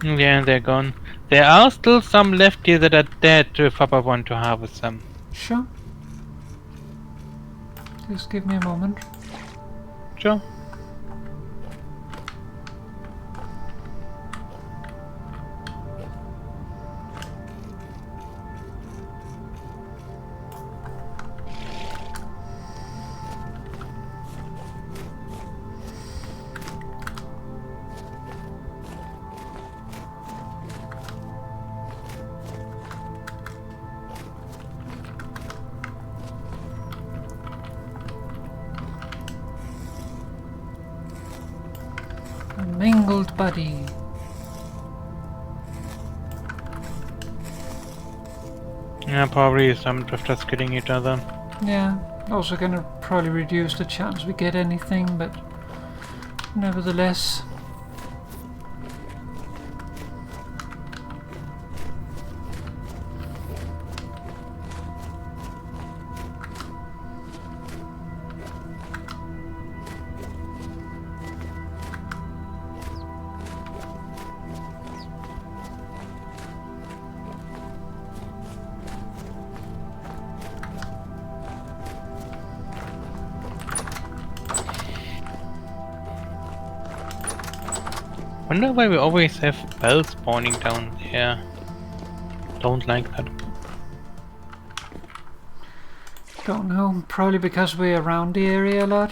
Yeah, they're gone. There are still some left here that are dead if Papa want to harvest them. Sure. Just give me a moment. Sure. Mangled body. Yeah, probably some drifters killing each other. Yeah. Also gonna probably reduce the chance we get anything, but nevertheless. Wonder why we always have bells spawning down there. Don't like that. Don't know. Probably because we're around the area a lot.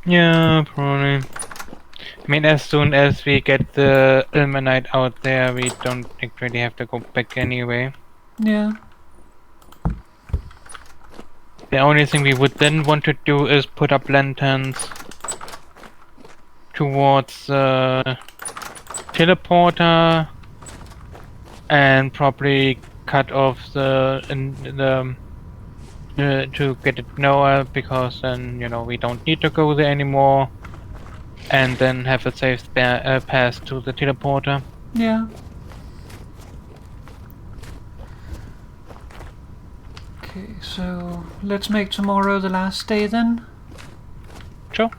Yeah, probably. I mean, as soon as we get the ilmenite out there, we don't really have to go back anyway. Yeah. The only thing we would then want to do is put up lanterns towards the teleporter and probably cut off the to get it lower, because then, you know, we don't need to go there anymore, and then have a safe path to the teleporter. Yeah. Okay, so let's make tomorrow the last day then. Sure.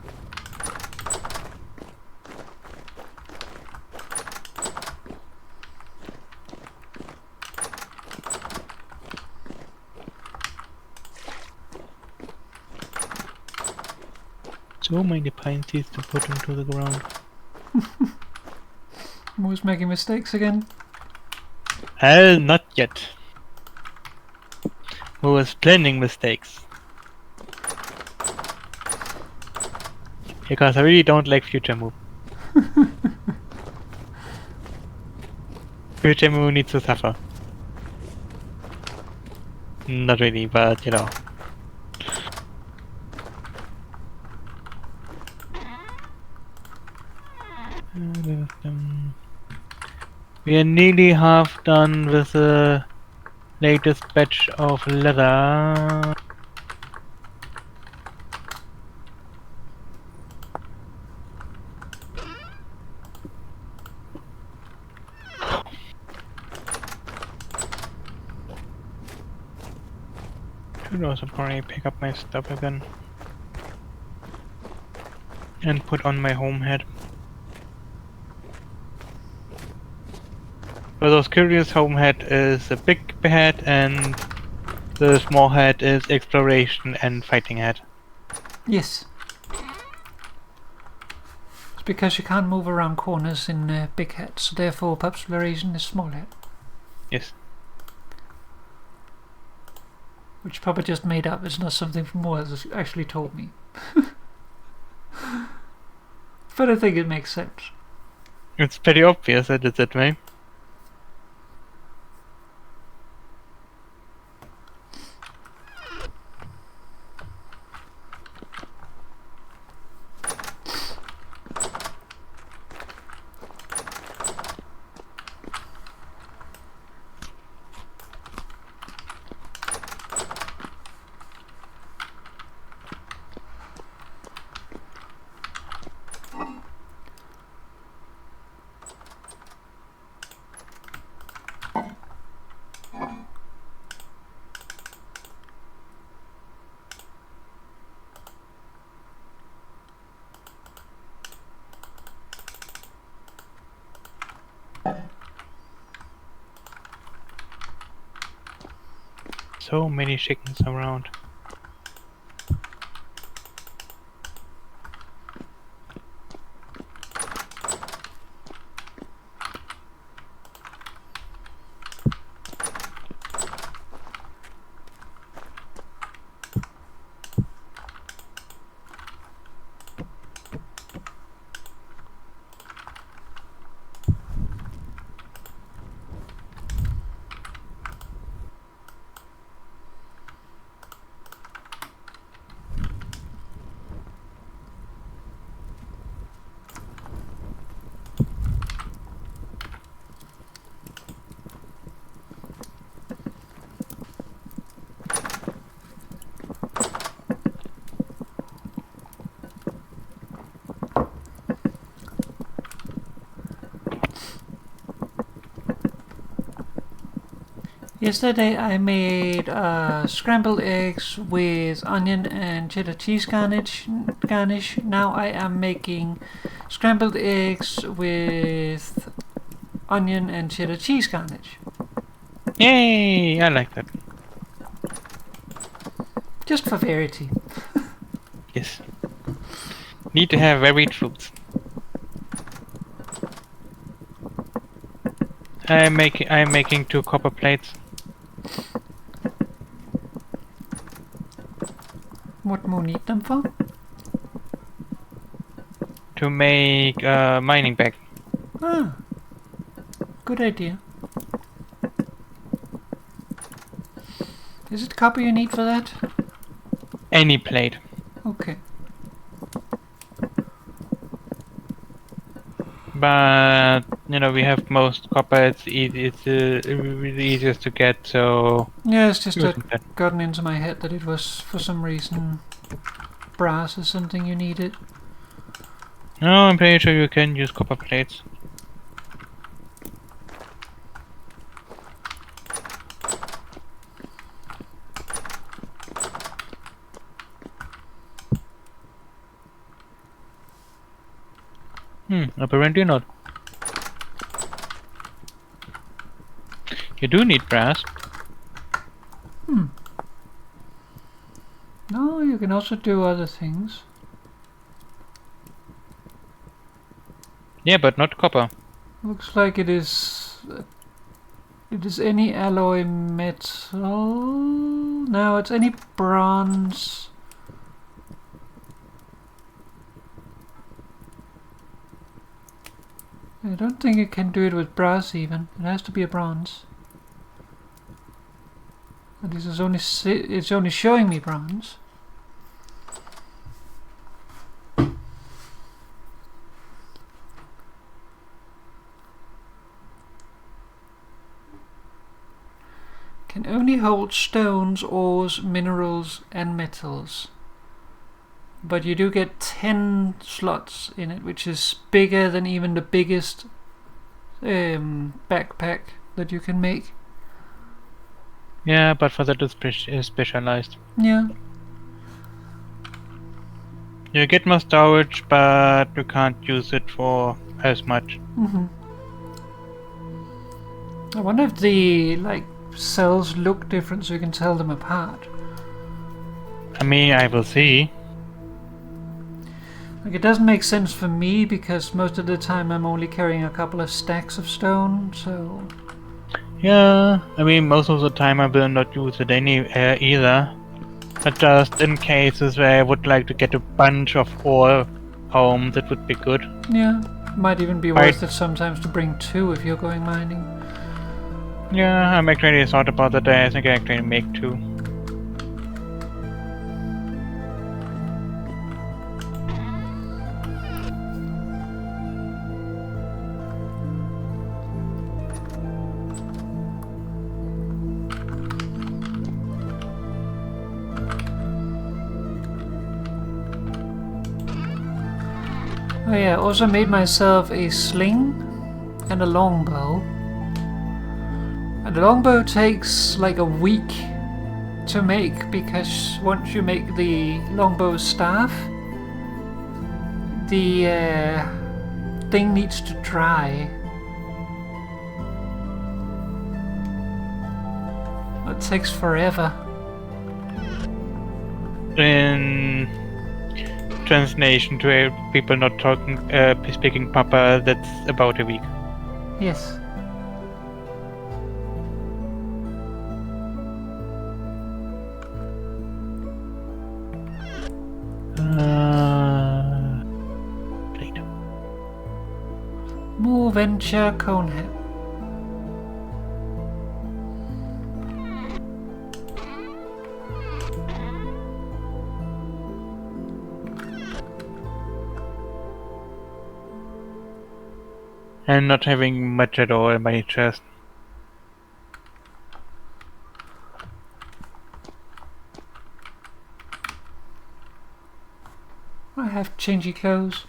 So many pine seeds to put into the ground. Who's making mistakes again? Hell, not yet. Who was planning mistakes? Because I really don't like future move. Future move needs to suffer. Not really, but you know. We are nearly half done with the latest batch of leather. Should also probably pick up my stuff again and put on my home hat. For those curious, home hat is a big hat and the small hat is exploration and fighting hat. Yes. It's because you can't move around corners in big hats, therefore population is small hat. Yes. Which Papa just made up, it's not something from what has actually told me. But I think it makes sense. It's pretty obvious that it's that way. So many chickens around. Yesterday I made scrambled eggs with onion and cheddar cheese garnish. Now I am making scrambled eggs with onion and cheddar cheese garnish. Yay! I like that. Just for variety. Yes. Need to have varied foods. I'm making 2 copper plates. What more need them for? To make a mining bag. Ah, good idea. Is it copper you need for that? Any plate. Okay. But you know, we have most copper. It's easy. It's really easiest to get. So Yeah, it's just using that. gotten into my head that it was for some reason brass or something you needed. No, I'm pretty sure you can use copper plates. Apparently not. You do need brass. No, you can also do other things. Yeah, but not copper. Looks like it is. It is any alloy metal. No, it's any bronze. I don't think you can do it with brass even. It has to be a bronze. And this is only it's only showing me bronze. Can only hold stones, ores, minerals and metals. But you do get 10 slots in it, which is bigger than even the biggest backpack that you can make. Yeah, but for that it's specialized. Yeah. You get more storage, but you can't use it for as much. I wonder if the cells look different so you can tell them apart. I mean, I will see. It doesn't make sense for me because most of the time I'm only carrying a couple of stacks of stone, so... Yeah, I mean, most of the time I will not use it either. But just in cases where I would like to get a bunch of ore home, that would be good. Yeah, might even be worth it sometimes to bring 2 if you're going mining. Yeah, I'm actually thought about that. I think I actually make 2. Oh yeah, also made myself a sling and a longbow. And the longbow takes like a week to make because once you make the longbow staff, the thing needs to dry. It takes forever. In translation to people not speaking proper, that's about a week. Yes. Plate. More venture conehead. And not having much at all in my chest. I have changey clothes.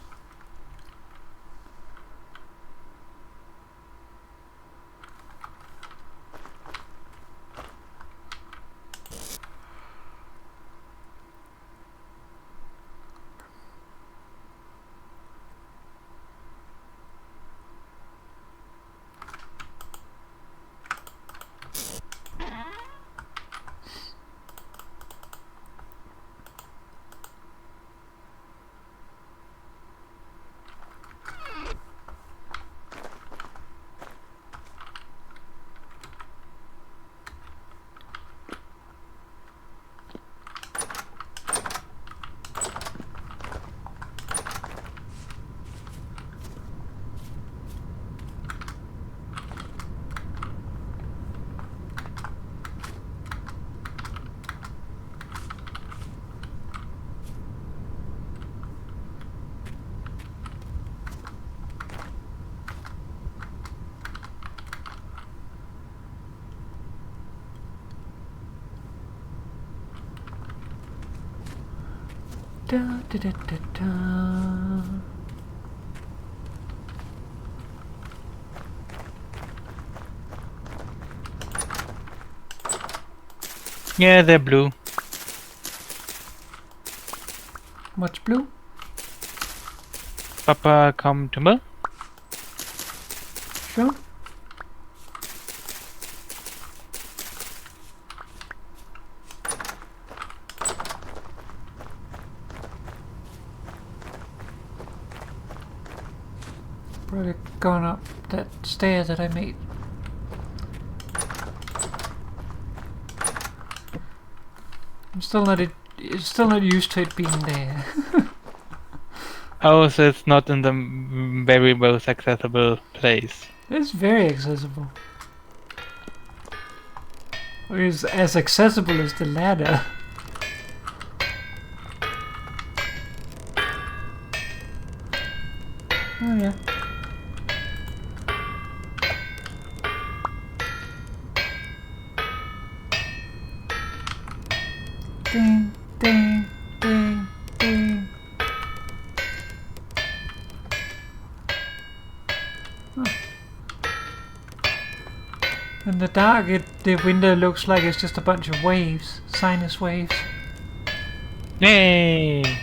Da, da, da, da, da. Yeah, they're blue. Much blue? Papa, come to me. Sure. Probably going up that stair that I made. I'm still not used to it being there. Oh, so it's not in the very most accessible place. It's very accessible. It's as accessible as the ladder. Oh yeah. Ding, ding, ding, ding. Huh. In the dark, the window looks like it's just a bunch of waves, sinus waves. Yay!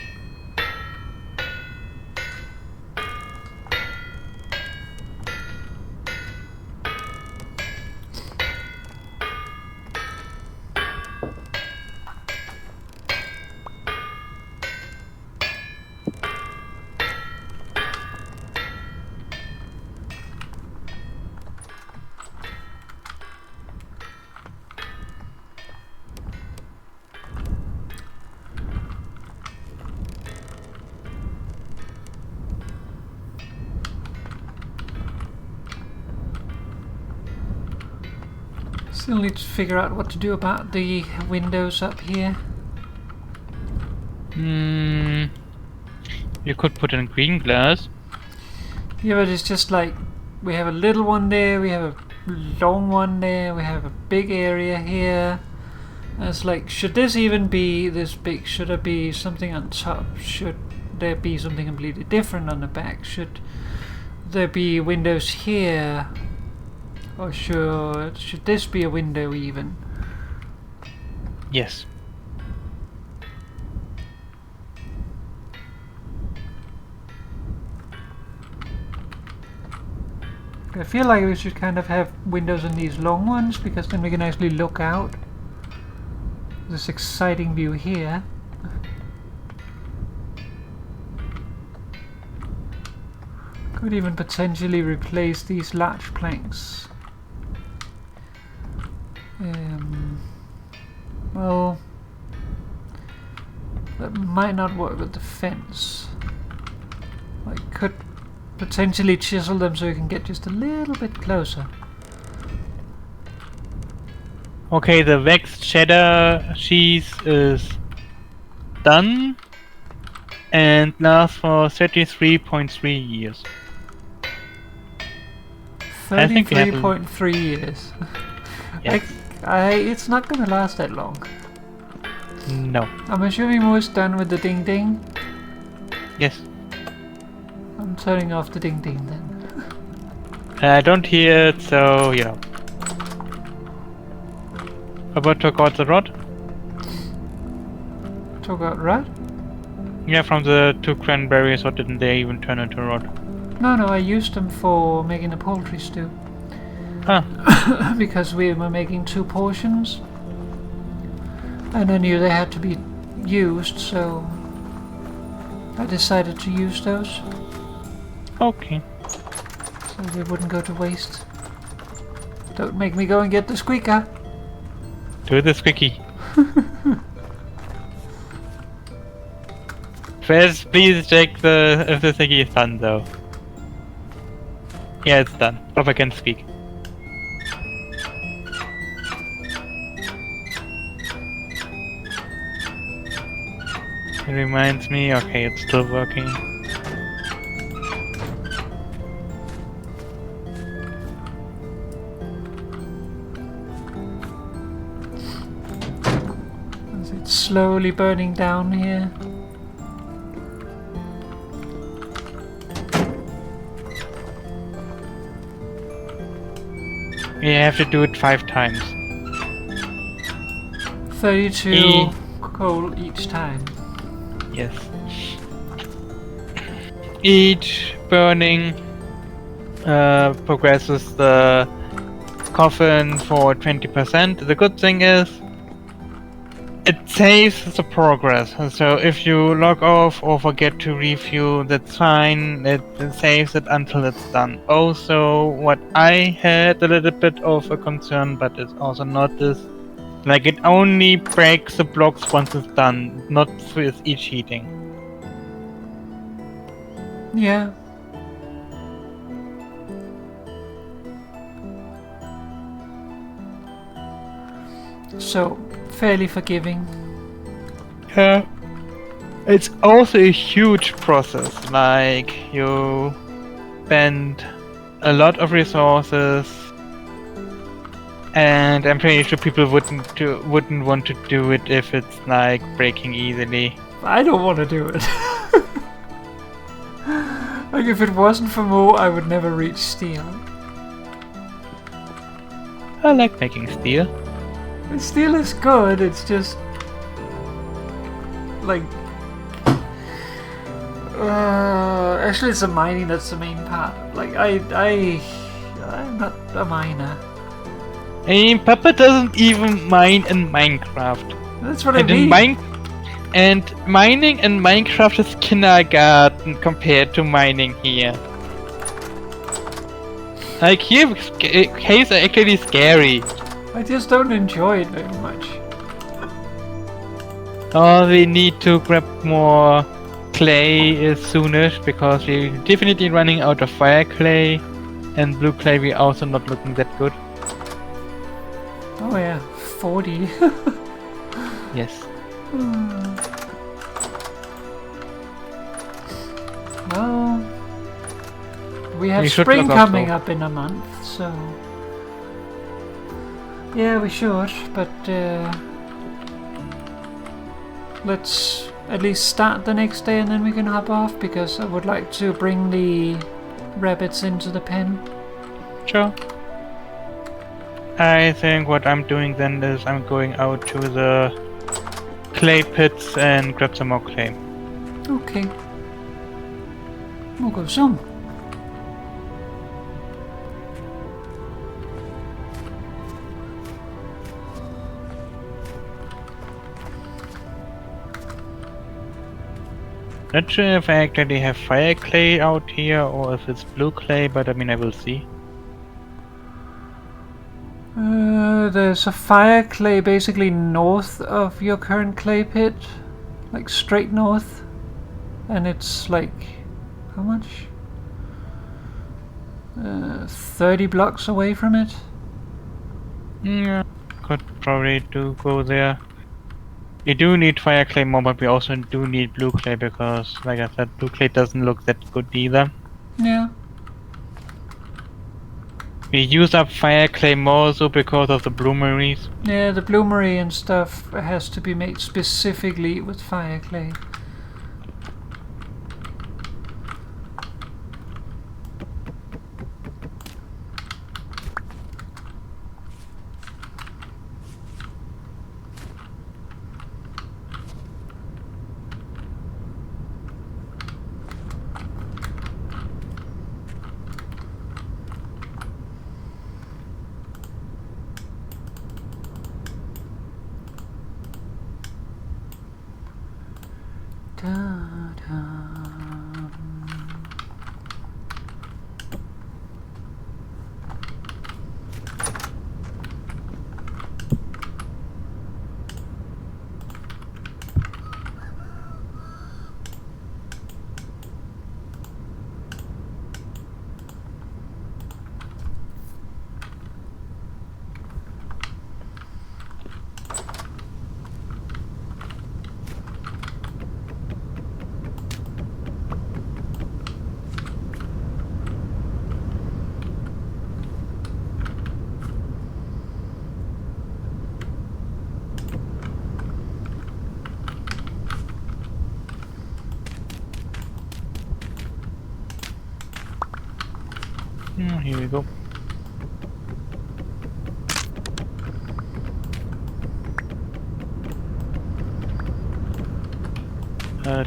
Still need to figure out what to do about the windows up here. You could put in green glass. Yeah, but it's just like we have a little one there, we have a long one there, we have a big area here. And it's like, should this even be this big? Should there be something on top? Should there be something completely different on the back? Should there be windows here? Or should this be a window even? Yes. I feel like we should kind of have windows on these long ones, because then we can actually look out. This exciting view here. Could even potentially replace these large planks. Well, that might not work with the fence. I could potentially chisel them so you can get just a little bit closer. Okay, the waxed cheddar cheese is done and lasts for 33.3 years. I think we have 33.3 years. Yes. It's not gonna last that long. No. I'm assuming we're done with the ding ding. Yes. I'm turning off the ding ding then. I don't hear it, so you know. About took out the rod? Took out rod? Yeah, from the 2 cranberries, or didn't they even turn into rod? No, I used them for making the poultry stew. Huh. Because we were making 2 portions. And I knew they had to be used, so I decided to use those. Okay. So they wouldn't go to waste. Don't make me go and get the squeaker. Do this quickie. First, please check if the sticky is done, though. Yeah, it's done. If I can speak. It reminds me, okay, it's still working. It's slowly burning down here. You have to do it 5 times. 32 coal each time. Yes. Each burning progresses the coffin for 20%. The good thing is it saves the progress. So if you log off or forget to review, that's fine. It saves it until it's done. Also, what I had a little bit of a concern, but it's also not this. Like, it only breaks the blocks once it's done, not with each heating. Yeah. So, fairly forgiving. Yeah. It's also a huge process. Like, you spend a lot of resources, and I'm pretty sure people wouldn't want to do it if it's like breaking easily. I don't want to do it. Like, if it wasn't for Mo, I would never reach steel. I like making steel. Steel is good, it's just... like... actually, it's the mining that's the main part. Like, I'm not a miner. I mean, Papa doesn't even mine in Minecraft. That's what I mean. And mining in Minecraft is kindergarten compared to mining here. Like, here, caves are actually scary. I just don't enjoy it very much. Oh, we need to grab more clay soonish, because we're definitely running out of fire clay. And blue clay, we're also not looking that good. Oh yeah, 40. Yes. Well, we have We should spring look up coming though. up in a month, so... yeah, we should, but let's at least start the next day and then we can hop off, because I would like to bring the rabbits into the pen. Sure. I think what I'm doing then is I'm going out to the clay pits and grab some more clay. Okay. We'll go some. Not sure if I actually have fire clay out here or if it's blue clay, but I mean, I will see. There's a fire clay basically north of your current clay pit. Like straight north. And it's like... how much? 30 blocks away from it. Yeah, could probably do go there. We do need fire clay more, but we also do need blue clay because, like I said, blue clay doesn't look that good either. Yeah. We use up fire clay more so because of the bloomeries. Yeah, the bloomery and stuff has to be made specifically with fire clay. Here we go.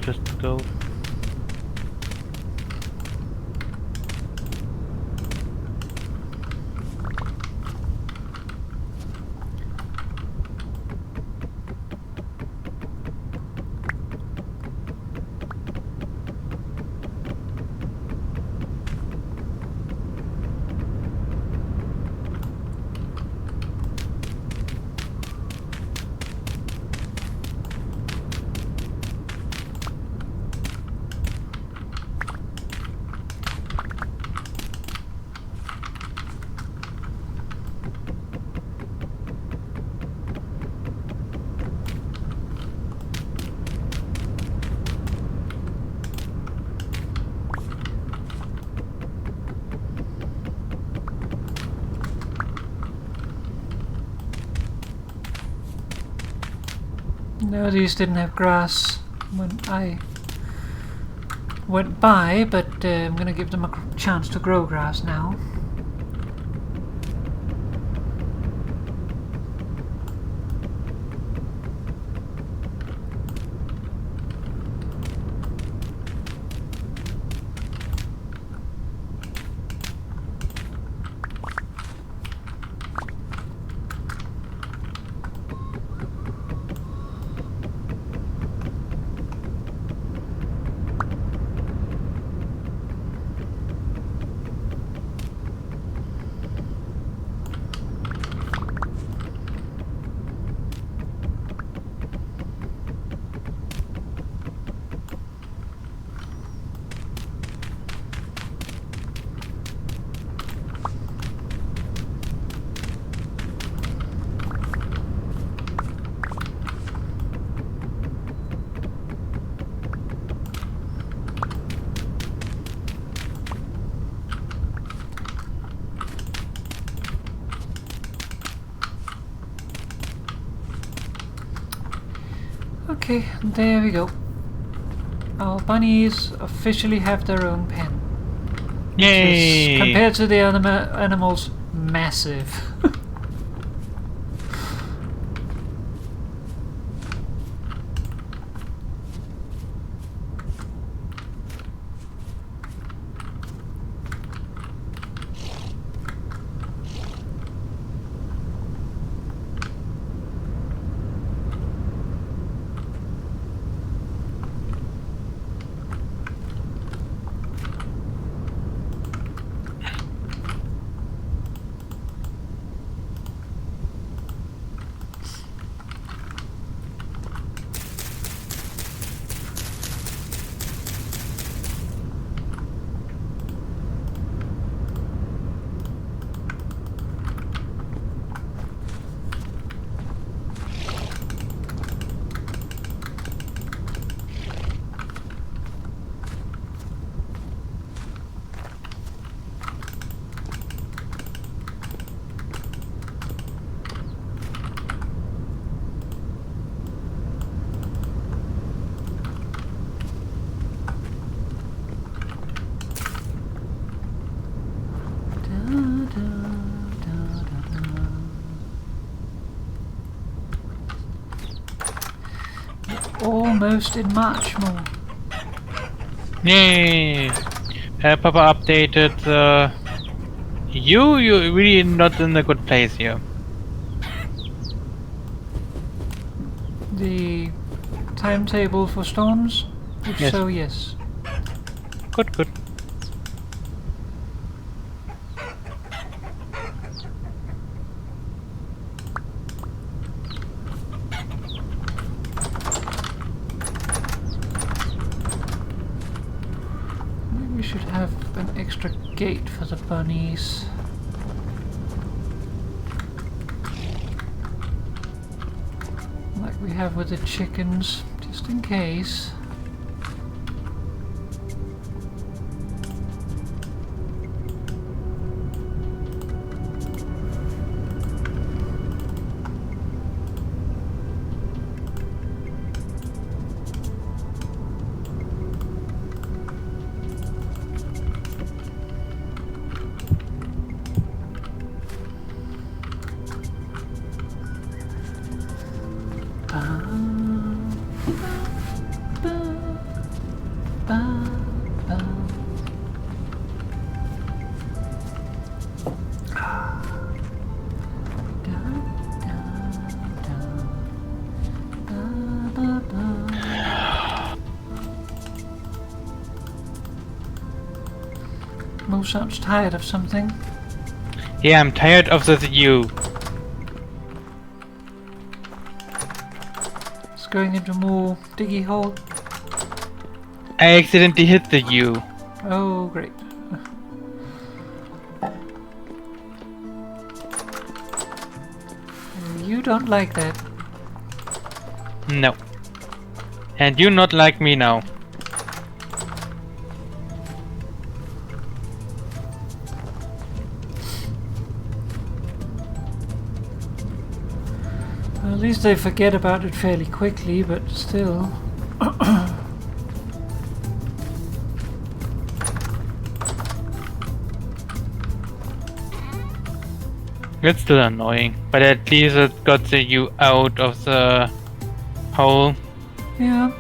Just go. No, these didn't have grass when I went by, but I'm gonna give them a chance to grow grass now. Okay, there we go. Our bunnies officially have their own pen. Yay! Which is, compared to the other animals, massive. Almost in March more. Yay! Papa updated. You're really not in a good place here. The timetable for storms? If Yes. so, yes. Good, good. Maybe we should have an extra gate for the bunnies. Like we have with the chickens, just in case. Mo sounds tired of something. Yeah, I'm tired of the you. It's going into more diggy hole. I accidentally hit the U. Oh, great. You don't like that. No. And you not like me now. Well, least they forget about it fairly quickly, but still. It's still annoying, but at least it got you out of the hole. Yeah.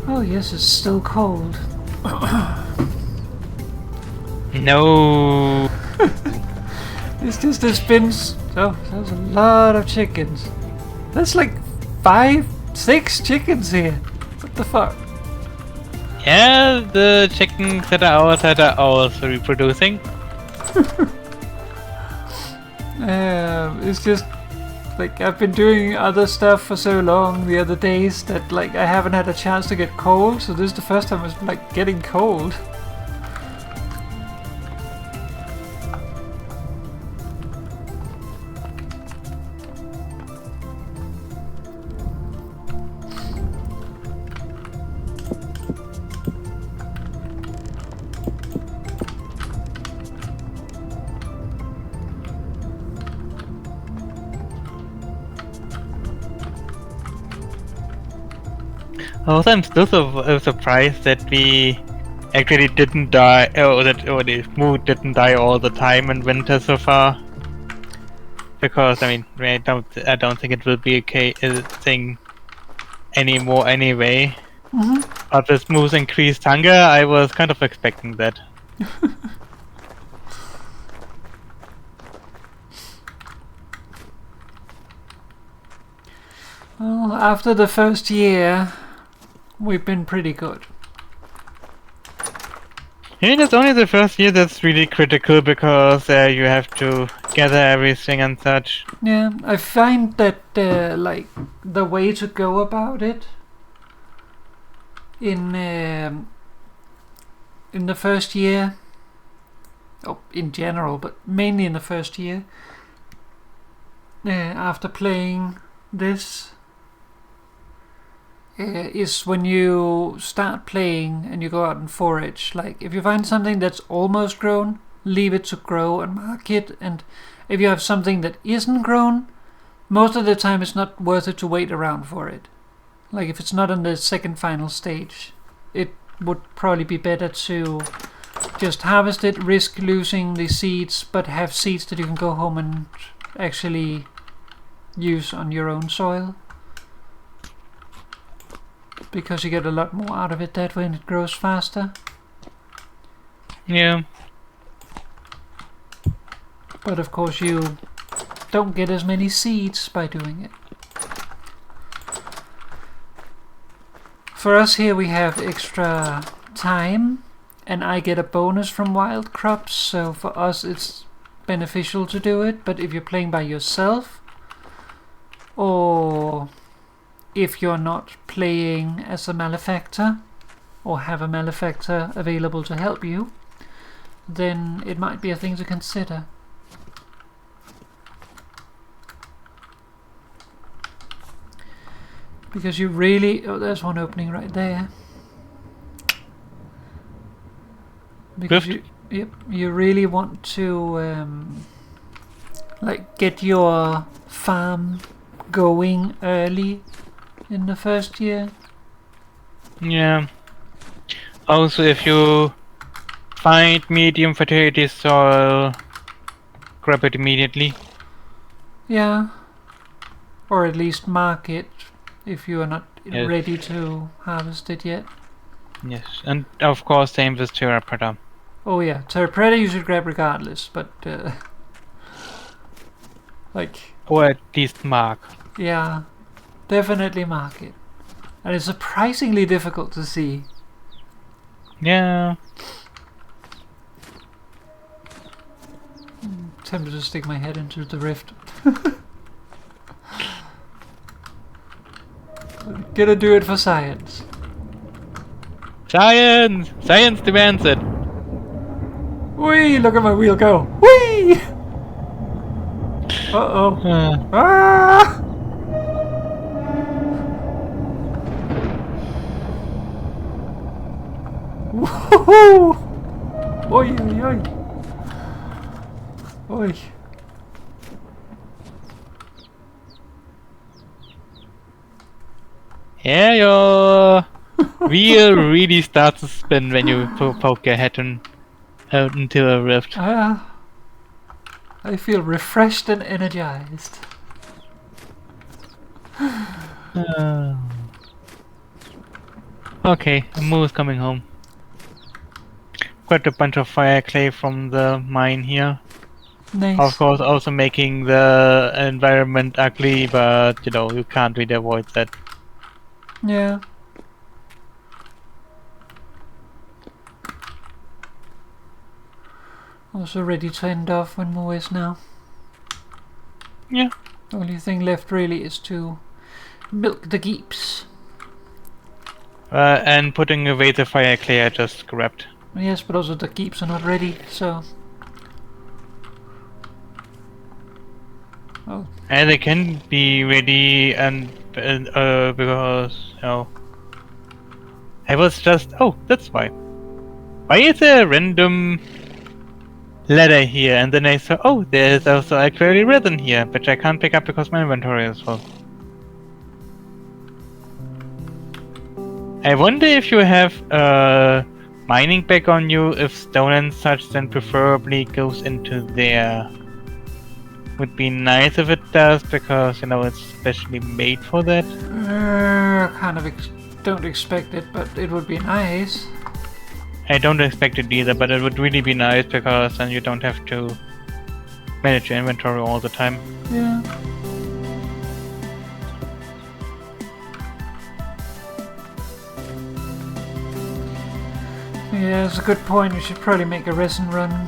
Oh yes, it's still cold. No. It's just there's been there's a lot of chickens. There's like 5, 6 chickens here. What the fuck? Yeah, the chickens that are outside are also reproducing. It's just like I've been doing other stuff for so long the other days that like I haven't had a chance to get cold, so this is the first time it's like getting cold. Also, I'm still surprised that we actually didn't die, or the mood didn't die all the time in winter so far. Because I mean, I don't think it will be a thing anymore anyway. But with moose increased hunger, I was kind of expecting that. Well, after the first year, we've been pretty good. I mean, it's only the first year that's really critical because you have to gather everything and such. Yeah, I find that like the way to go about it in the first year, in general, but mainly in the first year, after playing this, is when you start playing and you go out and forage. Like, if you find something that's almost grown, leave it to grow and mark it. And if you have something that isn't grown, most of the time it's not worth it to wait around for it. Like, if it's not on the second final stage, it would probably be better to just harvest it, risk losing the seeds, but have seeds that you can go home and actually use on your own soil. Because you get a lot more out of it that way and it grows faster. Yeah. But of course you don't get as many seeds by doing it. For us here we have extra time and I get a bonus from wild crops, so for us it's beneficial to do it. But if you're playing by yourself, or if you're not playing as a malefactor or have a malefactor available to help you, then it might be a thing to consider. Because you really... Oh, there's one opening right there. Because Rift? you really want to like get your farm going early in the first year. Yeah. Also, if you find medium fertility soil, grab it immediately. Yeah. Or at least mark it if you are not Yes. ready to harvest it yet. Yes, and of course same with Terrapreta. Oh yeah, Terrapreta you should grab regardless, but like, Or at least mark. yeah, definitely mark it. And it's surprisingly difficult to see. Yeah. Tempted to stick my head into the rift. Gonna do it for science. Science! Science demands it! Whee! Look at my wheel go! Whee! Uh-oh. Ah! Woohoo! Oi, oi, oi. Oi. Yeah, your wheel really starts to spin when you poke your head into a rift. I feel refreshed and energized. Okay, Moo is coming home. Quite a bunch of fire clay from the mine here. Nice. Of course, also making the environment ugly, but you know, you can't really avoid that. Yeah. Also ready to end off when Mo is now. Yeah. Only thing left really is to milk the geeps. And putting away the fire clay I just grabbed. Yes, but also the geeps are not ready, so... Oh. And they can be ready and because, you know, I was just, oh, that's why. Why is there a random ladder here? And then I saw, oh, there's also actually resin here, which I can't pick up because my inventory is full. I wonder if you have mining back on you, if stone and such then preferably goes into there. Would be nice if it does, because, you know, it's specially made for that. Kind of don't expect it, but it would be nice. I don't expect it either, but it would really be nice, because then you don't have to manage your inventory all the time. Yeah. Yeah, it's a good point. We should probably make a resin run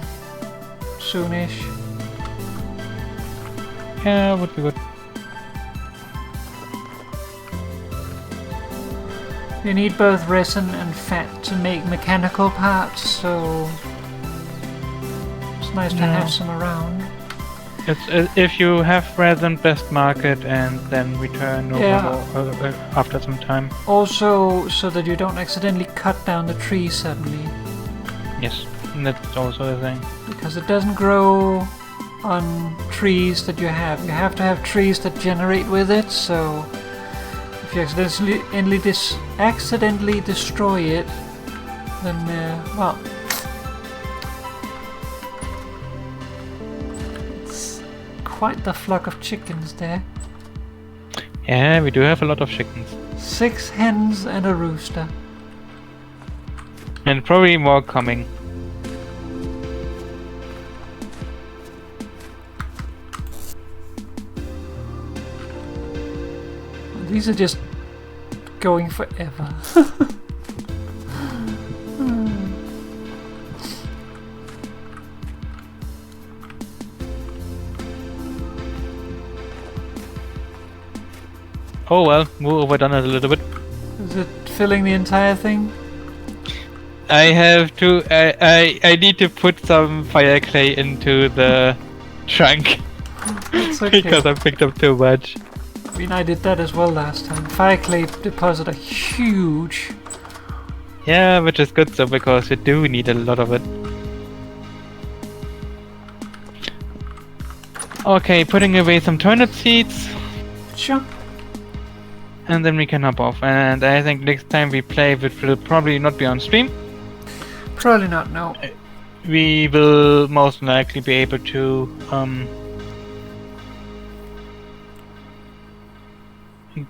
soonish. Yeah, would be good. You need both resin and fat to make mechanical parts, so it's nice to have some around. It's, if you have resin, best market and then return over after some time. Also, so that you don't accidentally cut down the tree suddenly. Yes, and that's also a thing. Because it doesn't grow on trees that you have. You have to have trees that generate with it, so if you accidentally destroy it, then, well, it's quite the flock of chickens there. Yeah, we do have a lot of chickens. 6 hens and a rooster. And probably more coming. These are just going forever. Oh well, we overdone it a little bit. Is it filling the entire thing? I have to. I need to put some fire clay into the trunk It's okay. because I picked up too much. I mean, I did that as well last time. Fire clay deposit are huge. Yeah, which is good though because we do need a lot of it. Okay, putting away some turnip seeds, Sure. and then we can hop off. And I think next time we play, it will probably not be on stream. Probably not, no. We will most likely be able to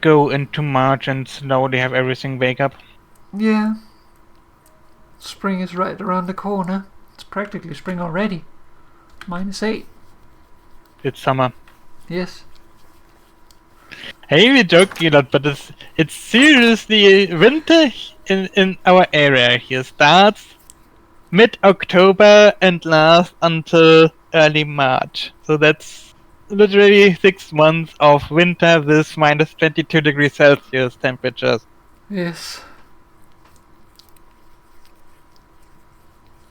go into March and slowly have everything wake up. Yeah. Spring is right around the corner. It's practically spring already. -8. It's summer. Yes. Hey, we're joking a lot, but it's seriously winter in our area here starts mid-October and lasts until early March. So that's literally 6 months of winter with minus 22 degrees Celsius temperatures. Yes.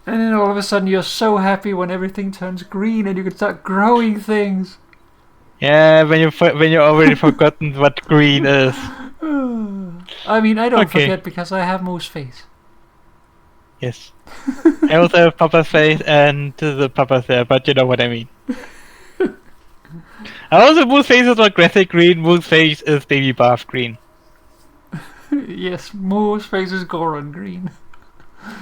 And then all of a sudden you're so happy when everything turns green and you can start growing things. Yeah, when you already forgotten what green is. I mean, I don't Okay. forget because I have moose face. Yes. I also have Papa's face and the Papa's there, but you know what I mean. Also, Moose face is not graphic green, Moose face is baby bath green. Yes, moose face is Goron green.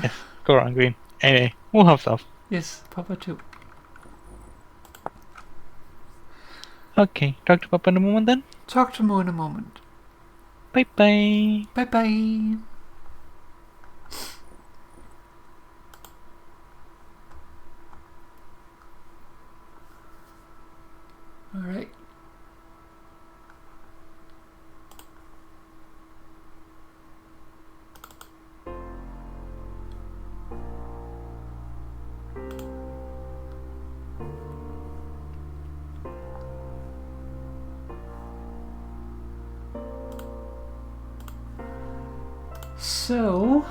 Yes, go on green. Anyway, who hops off? Yes, Papa too. Okay, talk to Papa in a moment then. Talk to Moo in a moment. Bye bye. Bye bye. Alright. So,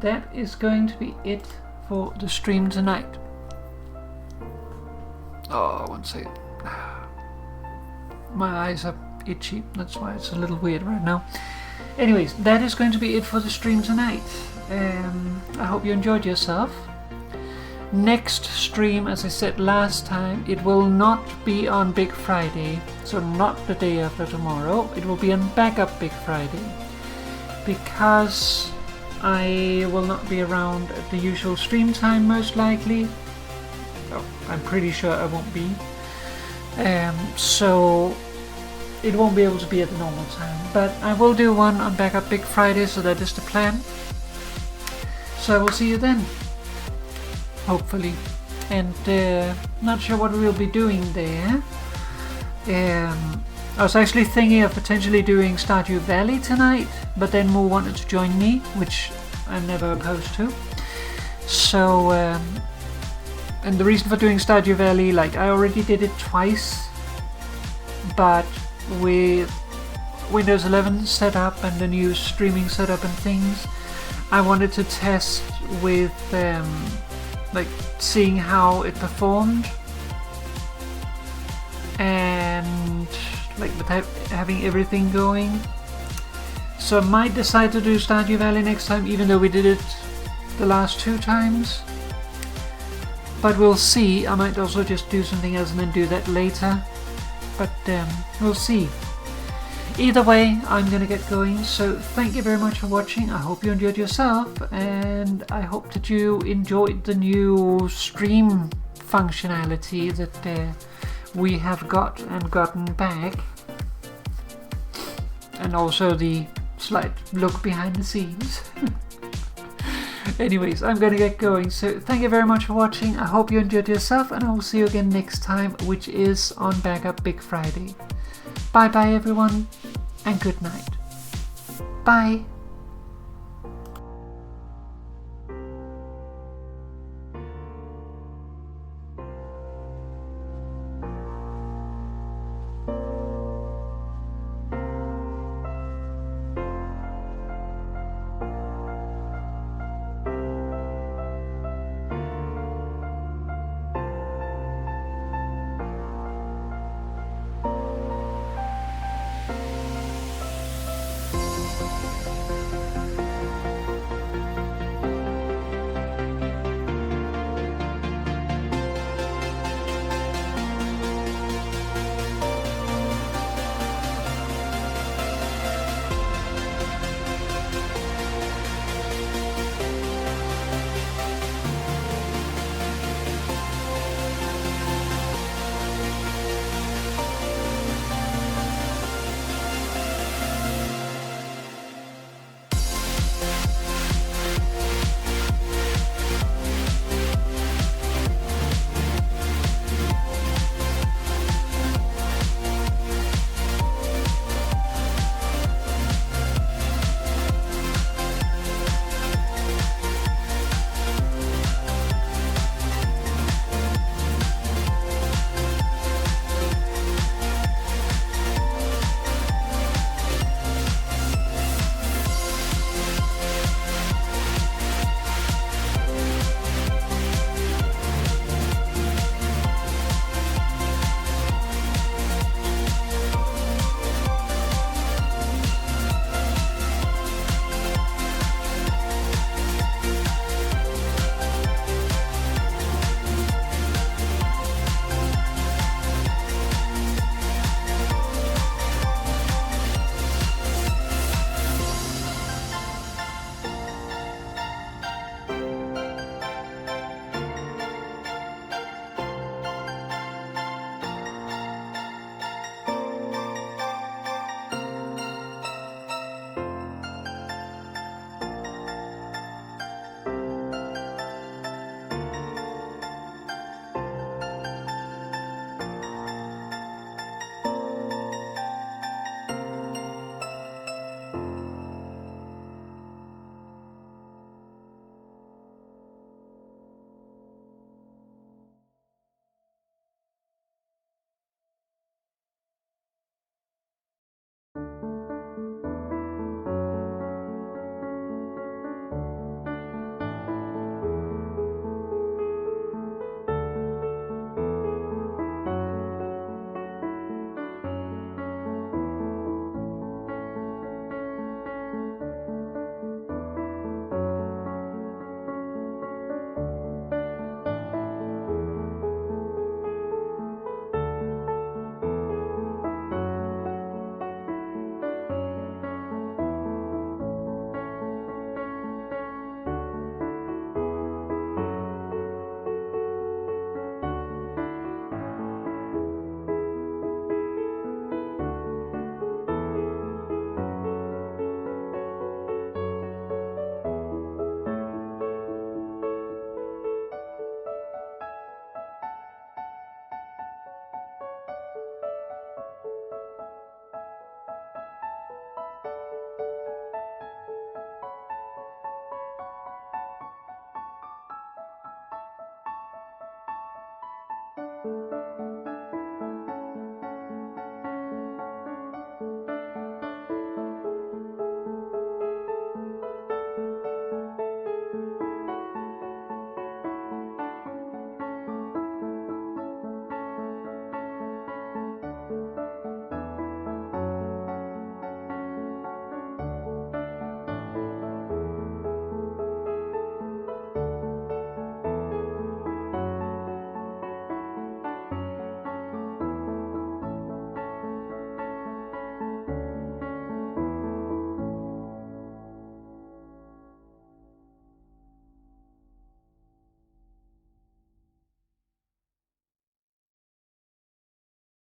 that is going to be it for the stream tonight. Oh, one second. My eyes are itchy, that's why it's a little weird right now. Anyways, that is going to be it for the stream tonight. I hope you enjoyed yourself. Next stream, as I said last time, it will not be on Big Friday, so not the day after tomorrow. It will be on Backup Big Friday, because I will not be around at the usual stream time, most likely. Oh, I'm pretty sure I won't be. So it won't be able to be at the normal time, but I will do one on Backup Big Friday, so that is the plan. So I will see you then, hopefully. And not sure what we'll be doing there. I was actually thinking of potentially doing Stardew Valley tonight, but then Moo wanted to join me, which I'm never opposed to. So, and the reason for doing Stardew Valley, like, I already did it twice, but with Windows 11 set up and the new streaming setup and things, I wanted to test with, like, seeing how it performed, and like with having everything going. So I might decide to do Stardew Valley next time, even though we did it the last 2 times. But we'll see. I might also just do something else and then do that later. But we'll see. Either way, I'm gonna get going. So thank you very much for watching. I hope you enjoyed yourself, and I hope that you enjoyed the new stream functionality that we have got and gotten back, and also the slight look behind the scenes. Anyways, I'm gonna get going, so thank you very much for watching. I hope you enjoyed yourself, and I will see you again next time, which is on Backup Big Friday. Bye bye everyone, and good night. Bye.